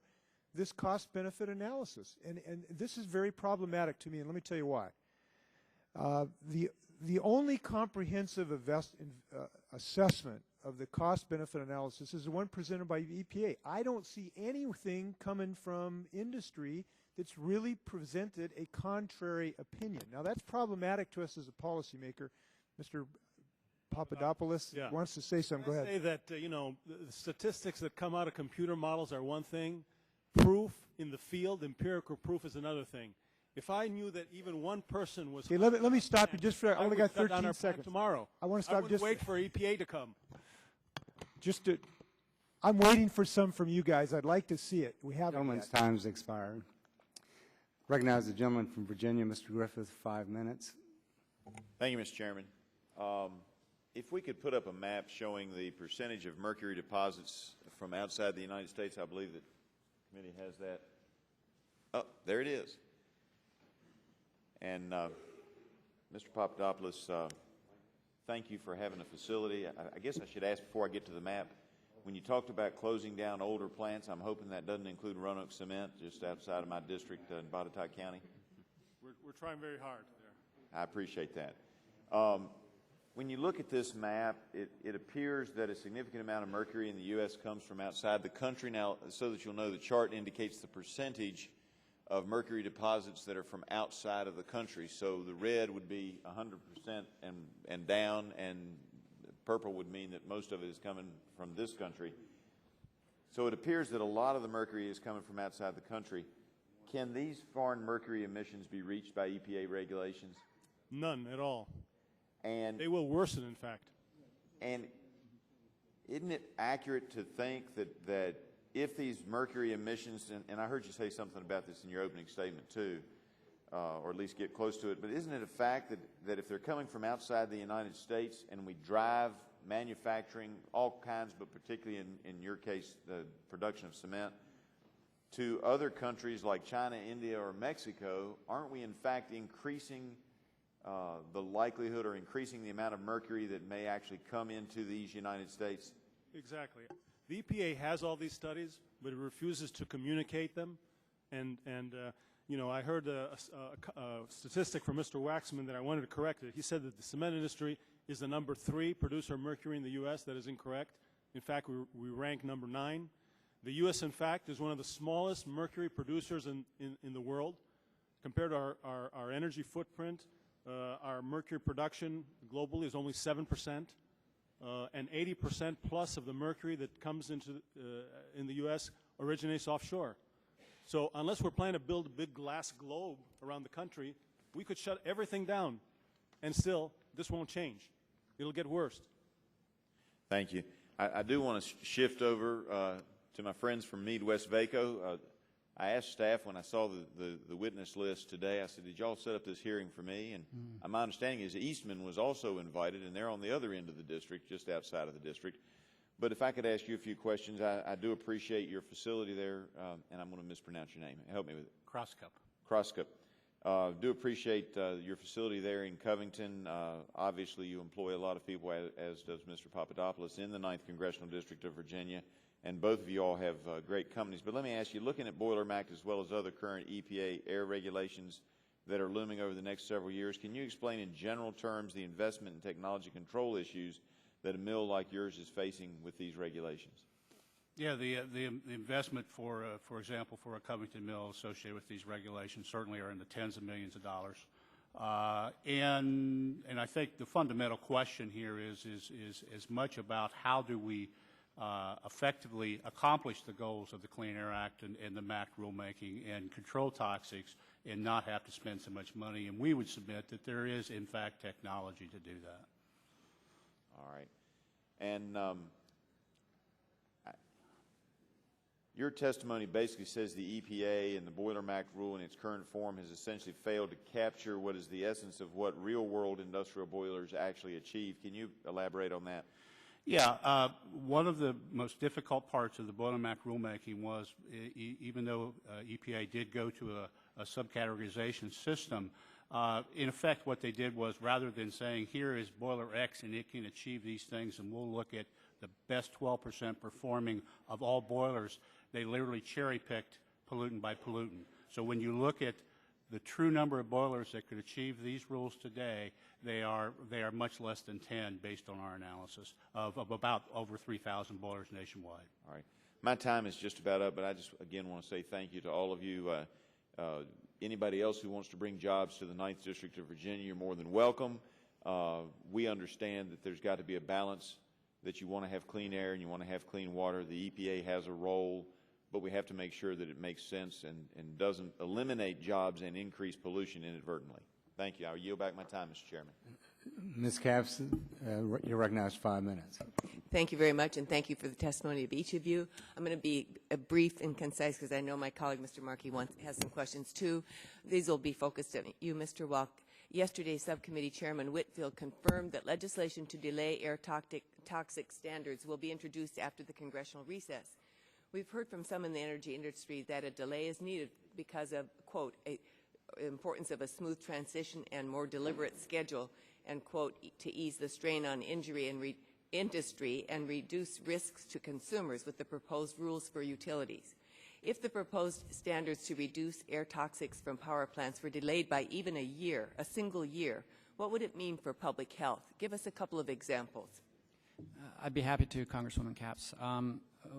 Speaker 21: this cost-benefit analysis. And this is very problematic to me, and let me tell you why. The only comprehensive assessment of the cost-benefit analysis is the one presented by EPA. I don't see anything coming from industry that's really presented a contrary opinion. Now, that's problematic to us as a policymaker. Mr. Papadopoulos wants to say something. Go ahead.
Speaker 12: I say that, the statistics that come out of computer models are one thing. Proof in the field, empirical proof, is another thing. If I knew that even one person was...
Speaker 21: Okay, let me stop you just for... I only got 13
Speaker 12: seconds.
Speaker 21: seconds.
Speaker 12: Tomorrow.
Speaker 21: I want to stop
Speaker 12: I wouldn't
Speaker 21: just...
Speaker 12: wait for EPA to come.
Speaker 21: I'm waiting for some from you guys. I'd like to see it. We haven't
Speaker 1: Gentleman's
Speaker 21: yet.
Speaker 1: time's expired. Recognize the gentleman from Virginia, Mr. Griffith, 5 minutes.
Speaker 2: Thank you, Mr. Chairman. If we could put up a map showing the percentage of mercury deposits from outside the United States, I believe that the committee has that. Oh, there it is. And Mr. Papadopoulos, thank you for having a facility. I guess I should ask before I get to the map, when you talked about closing down older plants, I'm hoping that doesn't include Roanoke Cement, just outside of my district in Botetourt County.
Speaker 12: We're trying very hard there.
Speaker 2: I appreciate that. When you look at this map, it appears that a significant amount of mercury in the U.S. comes from outside the country. Now, so that you'll know, the chart indicates the percentage of mercury deposits that are from outside of the country. So the red would be 100% and down, and purple would mean that most of it is coming from this country. So it appears that a lot of the mercury is coming from outside the country. Can these foreign mercury emissions be reached by EPA regulations?
Speaker 12: None at all.
Speaker 2: And
Speaker 12: they will worsen, in fact.
Speaker 2: And isn't it accurate to think that if these mercury emissions, and I heard you say something about this in your opening statement too, or at least get close to it, but isn't it a fact that if they're coming from outside the United States and we drive manufacturing, all kinds, but particularly in your case, the production of cement, to other countries like China, India, or Mexico, aren't we in fact increasing the likelihood or increasing the amount of mercury that may actually come into these United States?
Speaker 12: Exactly. The EPA has all these studies, but it refuses to communicate them. And I heard a statistic from Mr. Waxman that I wanted to correct it. He said that the cement industry is the number 3 producer of mercury in the U.S. That is incorrect. In fact, we rank number 9. The U.S., in fact, is one of the smallest mercury producers in the world. Compared to our energy footprint, our mercury production globally is only 7%, and 80% plus of the mercury that comes into in the U.S. originates offshore. So unless we're planning to build a big glass globe around the country, we could shut everything down, and still this won't change. It'll get worse.
Speaker 2: Thank you. I do want to shift over to my friends from Meade West Vaco. I asked staff when I saw the witness list today, I said, did y'all set up this hearing for me? And my understanding is Eastman was also invited, and they're on the other end of the district, just outside of the district. But if I could ask you a few questions, I do appreciate your facility there, and I'm going to mispronounce your name. Help me with it.
Speaker 11: Crosscup.
Speaker 2: Crosscup. Do appreciate your facility there in Covington. Obviously, you employ a lot of people, as does Mr. Papadopoulos, in the 9th Congressional District of Virginia, and both of you all have great companies. But let me ask you, looking at Boiler Act as well as other current EPA air regulations that are looming over the next several years, can you explain in general terms the investment and technology control issues that a mill like yours is facing with these regulations?
Speaker 11: Yeah, the investment for example, for a Covington mill associated with these regulations certainly are in the tens of millions of dollars. And I think the fundamental question here is as much about how do we effectively accomplish the goals of the Clean Air Act and the MAC rulemaking and control toxics and not have to spend so much money. And we would submit that there is, in fact, technology to do that.
Speaker 2: All right. And your testimony basically says the EPA and the Boiler Act rule in its current form has essentially failed to capture what is the essence of what real-world industrial boilers actually achieve. Can you elaborate on that?
Speaker 11: Yeah, one of the most difficult parts of the Boiler Act rulemaking was, even though EPA did go to a subcategorization system, in effect what they did was, rather than saying here is boiler X and it can achieve these things and we'll look at the best 12% performing of all boilers, they literally cherry-picked pollutant by pollutant. So when you look at the true number of boilers that could achieve these rules today, they are much less than 10 based on our analysis of about over 3,000 boilers nationwide.
Speaker 2: All right. My time is just about up, but I just, again, want to say thank you to all of you. Anybody else who wants to bring jobs to the 9th District of Virginia, you're more than welcome. We understand that there's got to be a balance, that you want to have clean air and you want to have clean water. The EPA has a role, but we have to make sure that it makes sense and doesn't eliminate jobs and increase pollution inadvertently. Thank you. I'll yield back my time, Mr. Chairman.
Speaker 1: Ms. Capps, you're recognized 5 minutes.
Speaker 4: Thank you very much, and thank you for the testimony of each of you. I'm going to be brief and concise because I know my colleague, Mr. Markey, has some questions too. These will be focused on you, Mr. Walk. Yesterday, Subcommittee Chairman Whitfield confirmed that legislation to delay air toxic standards will be introduced after the congressional recess. We've heard from some in the energy industry that a delay is needed because of, quote, importance of a smooth transition and more deliberate schedule, and, quote, to ease the strain on industry and reduce risks to consumers with the proposed rules for utilities. If the proposed standards to reduce air toxics from power plants were delayed by even a single year, what would it mean for public health? Give us a couple of examples.
Speaker 10: I'd be happy to, Congresswoman Capps.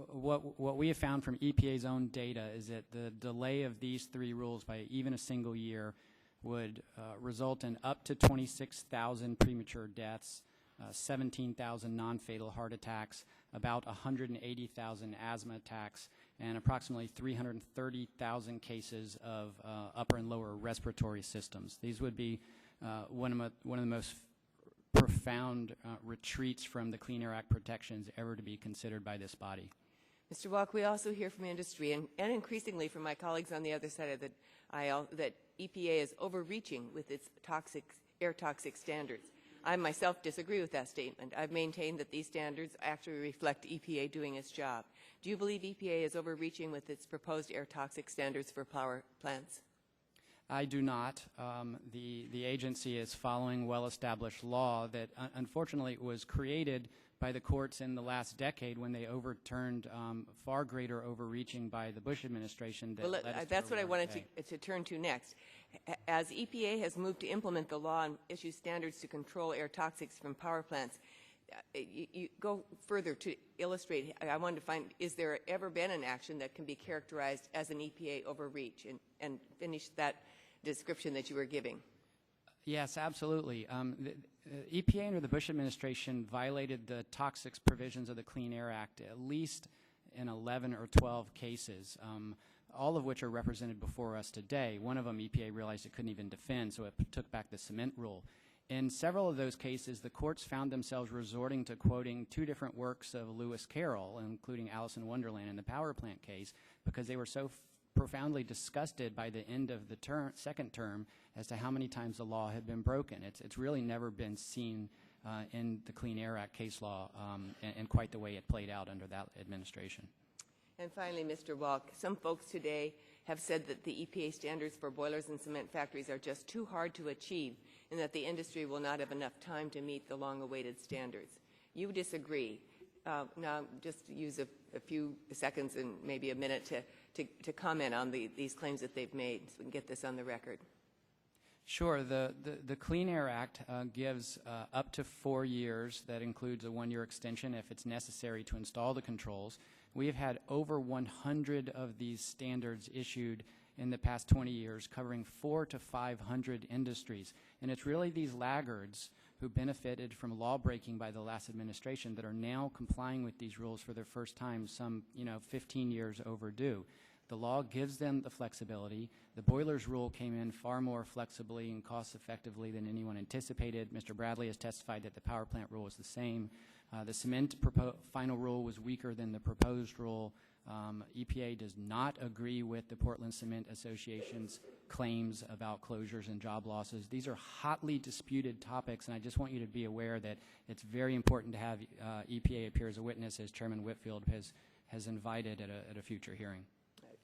Speaker 10: What we have found from EPA's own data is that the delay of these 3 rules by even a single year would result in up to 26,000 premature deaths, 17,000 non-fatal heart attacks, about 180,000 asthma attacks, and approximately 330,000 cases of upper and lower respiratory systems. These would be one of the most profound retreats from the Clean Air Act protections ever to be considered by this body.
Speaker 4: Mr. Walk, we also hear from industry and increasingly from my colleagues on the other side of the aisle that EPA is overreaching with its air toxic standards. I myself disagree with that statement. I've maintained that these standards actually reflect EPA doing its job. Do you believe EPA is overreaching with its proposed air toxic standards for power plants?
Speaker 10: I do not. The agency is following well-established law that unfortunately was created by the courts in the last decade when they overturned far greater overreaching by the Bush administration.
Speaker 4: That's what I wanted to turn to next. As EPA has moved to implement the law and issue standards to control air toxics from power plants, you go further to illustrate. I wanted to find, is there ever been an action that can be characterized as an EPA overreach, and finish that description that you were giving?
Speaker 10: Yes, absolutely. The EPA under the Bush administration violated the toxics provisions of the Clean Air Act at least in 11 or 12 cases, all of which are represented before us today. One of them, EPA realized it couldn't even defend, so it took back the cement rule. In several of those cases, the courts found themselves resorting to quoting 2 different works of Lewis Carroll, including Alice in Wonderland and the power plant case, because they were so profoundly disgusted by the end of the second term as to how many times the law had been broken. It's really never been seen in the Clean Air Act case law and quite the way it played out under that administration.
Speaker 4: And finally, Mr. Walk, some folks today have said that the EPA standards for boilers and cement factories are just too hard to achieve and that the industry will not have enough time to meet the long-awaited standards. You disagree. Now, just use a few seconds and maybe a minute to comment on these claims that they've made so we can get this on the record.
Speaker 10: Sure. The Clean Air Act gives up to 4 years. That includes a 1-year extension if it's necessary to install the controls. We have had over 100 of these standards issued in the past 20 years, covering 400 to 500 industries. And it's really these laggards who benefited from law breaking by the last administration that are now complying with these rules for their first time, some 15 years overdue. The law gives them the flexibility. The boilers rule came in far more flexibly and cost effectively than anyone anticipated. Mr. Bradley has testified that the power plant rule is the same. The cement final rule was weaker than the proposed rule. EPA does not agree with the Portland Cement Association's claims about closures and job losses. These are hotly disputed topics, and I just want you to be aware that it's very important to have EPA appear as a witness, as Chairman Whitfield has invited at a future hearing.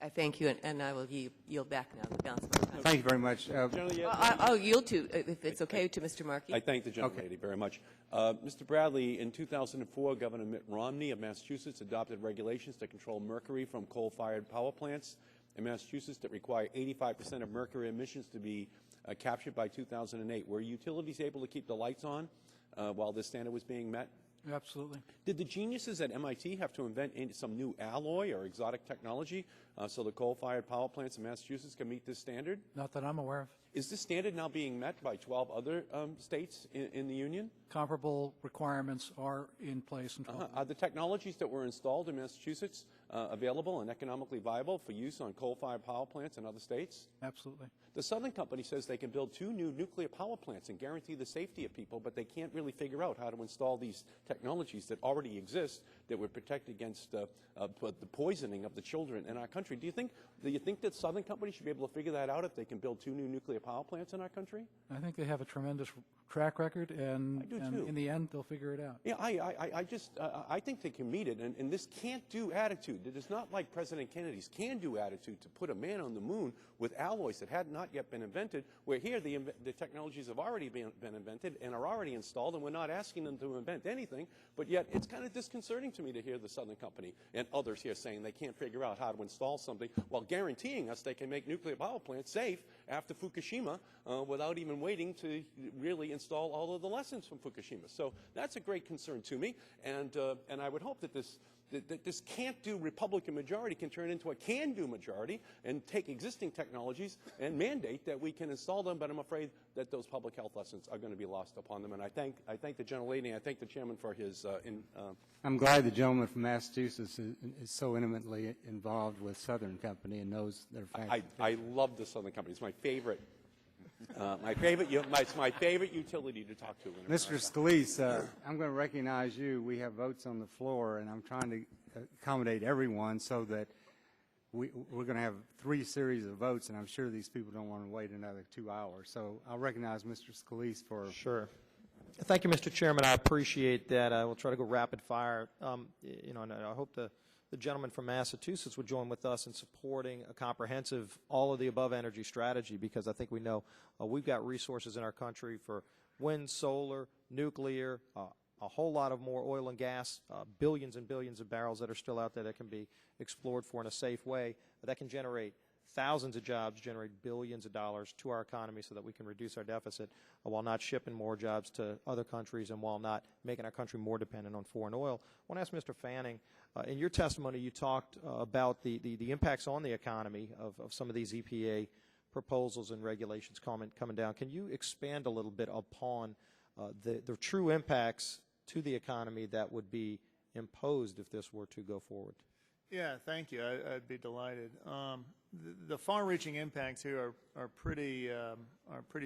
Speaker 4: I thank you, and I will yield back now the balance of my time.
Speaker 1: Thank you very much.
Speaker 4: I'll yield to, if it's okay, to Mr. Markey.
Speaker 13: I thank the gentlelady very much. Mr. Bradley, in 2004, Governor Mitt Romney of Massachusetts adopted regulations to control mercury from coal-fired power plants in Massachusetts that require 85% of mercury emissions to be captured by 2008. Were utilities able to keep the lights on while this standard was being met?
Speaker 8: Absolutely.
Speaker 13: Did the geniuses at MIT have to invent some new alloy or exotic technology so the coal-fired power plants in Massachusetts can meet this standard?
Speaker 8: Not that I'm aware of.
Speaker 13: Is this standard now being met by 12 other states in the union?
Speaker 8: Comparable requirements are in place. In
Speaker 13: Are the technologies that were installed in Massachusetts available and economically viable for use on coal-fired power plants in other states?
Speaker 8: Absolutely.
Speaker 13: The Southern Company says they can build 2 new nuclear power plants and guarantee the safety of people, but they can't really figure out how to install these technologies that already exist that would protect against the poisoning of the children in our country. Do you think that Southern Company should be able to figure that out if they can build 2 new nuclear power plants in our country?
Speaker 8: I think they have a tremendous track record, and
Speaker 13: too.
Speaker 8: In the end, they'll figure it out.
Speaker 13: Yeah, I think they can meet it, and this can't-do attitude. It is not like President Kennedy's can-do attitude to put a man on the moon with alloys that had not yet been invented, where here the technologies have already been invented and are already installed, and we're not asking them to invent anything, but yet it's kind of disconcerting to me to hear the Southern Company and others here saying they can't figure out how to install something while guaranteeing us they can make nuclear power plants safe after Fukushima without even waiting to really install all of the lessons from Fukushima. So that's a great concern to me, and I would hope that this can't-do Republican majority can turn into a can-do majority and take existing technologies and mandate that we can install them, but I'm afraid that those public health lessons are going to be lost upon them. And I thank the gentlelady, and I thank the chairman for his
Speaker 1: I'm glad the gentleman from Massachusetts is so intimately involved with Southern Company and knows their facts.
Speaker 13: I love the Southern Company. It's my favorite. It's my favorite utility to talk to.
Speaker 1: Mr. Scalise, I'm going to recognize you. We have votes on the floor, and I'm trying to accommodate everyone so that we're going to have 3 series of votes, and I'm sure these people don't want to wait another 2 hours. So I'll recognize Mr. Scalise for...
Speaker 22: Sure. Thank you, Mr. Chairman. I appreciate that. I will try to go rapid fire. And I hope the gentleman from Massachusetts would join with us in supporting a comprehensive all-of-the-above energy strategy, because I think we know we've got resources in our country for wind, solar, nuclear, a whole lot of more oil and gas, billions and billions of barrels that are still out there that can be explored for in a safe way, that can generate thousands of jobs, generate billions of dollars to our economy so that we can reduce our deficit while not shipping more jobs to other countries and while not making our country more dependent on foreign oil. I want to ask Mr. Fanning, in your testimony you talked about the impacts on the economy of some of these EPA proposals and regulations coming down. Can you expand a little bit upon the true impacts to the economy that would be imposed if this were to go forward?
Speaker 6: Yeah, thank you. I'd be delighted. The far-reaching impacts here are pretty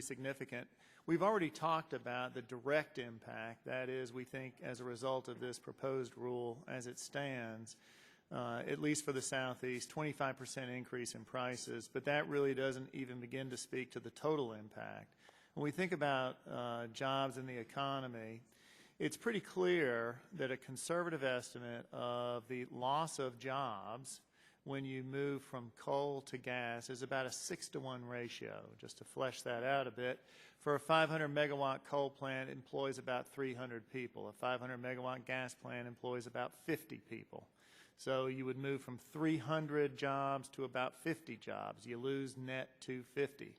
Speaker 6: significant. We've already talked about the direct impact. That is, we think as a result of this proposed rule as it stands, at least for the Southeast, 25% increase in prices, but that really doesn't even begin to speak to the total impact. When we think about jobs in the economy, it's pretty clear that a conservative estimate of the loss of jobs when you move from coal to gas is about a 6-to-1 ratio. Just to flesh that out a bit, for a 500 megawatt coal plant, it employs about 300 people. A 500 megawatt gas plant employs about 50 people. So you would move from 300 jobs to about 50 jobs. You lose net 250.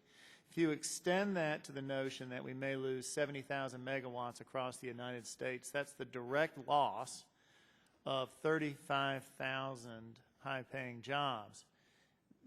Speaker 6: If you extend that to the notion that we may lose 70,000 megawatts across the United States, that's the direct loss of 35,000 high-paying jobs.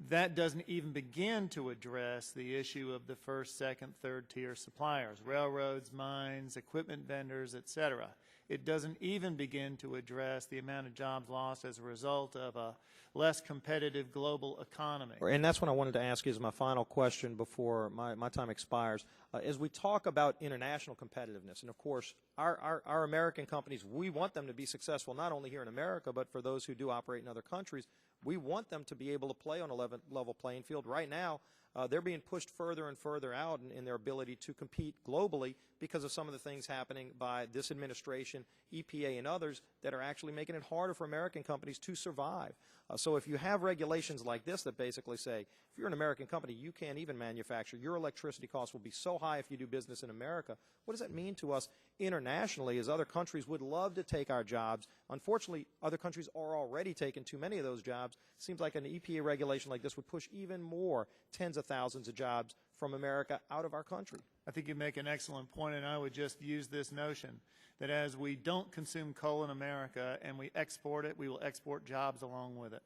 Speaker 6: That doesn't even begin to address the issue of the first, second, third-tier suppliers, railroads, mines, equipment vendors, etc. It doesn't even begin to address the amount of jobs lost as a result of a less competitive global economy.
Speaker 22: And that's what I wanted to ask you as my final question before my time expires. As we talk about international competitiveness, and of course, our American companies, we want them to be successful not only here in America, but for those who do operate in other countries, we want them to be able to play on a level playing field. Right now, they're being pushed further and further out in their ability to compete globally because of some of the things happening by this administration, EPA, and others that are actually making it harder for American companies to survive. So if you have regulations like this that basically say, if you're an American company, you can't even manufacture, your electricity costs will be so high if you do business in America, what does that mean to us internationally as other countries would love to take our jobs? Unfortunately, other countries are already taking too many of those jobs. It seems like an EPA regulation like this would push even more tens of thousands of jobs from America out of our country.
Speaker 6: I think you make an excellent point, and I would just use this notion that as we don't consume coal in America and we export it, we will export jobs along with it.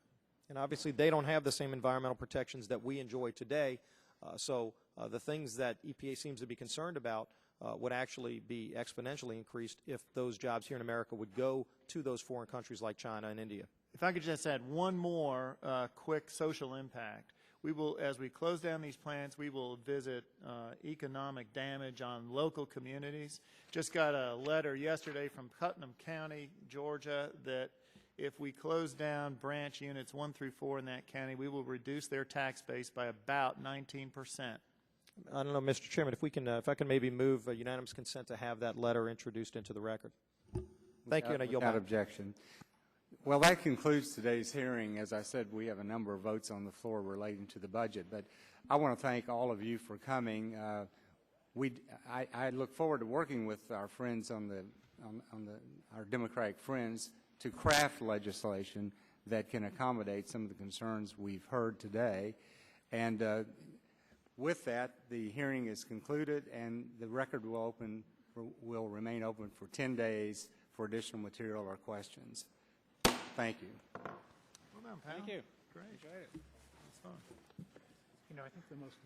Speaker 22: And obviously, they don't have the same environmental protections that we enjoy today. So the things that EPA seems to be concerned about would actually be exponentially increased if those jobs here in America would go to those foreign countries like China and India.
Speaker 6: If I could just add one more quick social impact. We will, as we close down these plants, we will visit economic damage on local communities. Just got a letter yesterday from Putnam County, Georgia, that if we close down branch units 1 through 4 in that county, we will reduce their tax base by about 19%.
Speaker 22: I don't know, Mr. Chairman, if we can, if I can maybe move unanimous consent to have that letter introduced into the record. Thank you, and I yield
Speaker 1: without
Speaker 22: back.
Speaker 1: objection. Well, that concludes today's hearing. As I said, we have a number of votes on the floor relating to the budget, but I want to thank all of you for coming. I look forward to working with our friends our Democratic friends to craft legislation that can accommodate some of the concerns we've heard today. And with that, the hearing is concluded, and the record will remain open for 10 days for additional material or questions. Thank you.
Speaker 6: Well done, pal.
Speaker 22: Thank you.
Speaker 6: Great.
Speaker 22: Enjoyed it.
Speaker 6: That's fun.
Speaker 16: You know, I think the most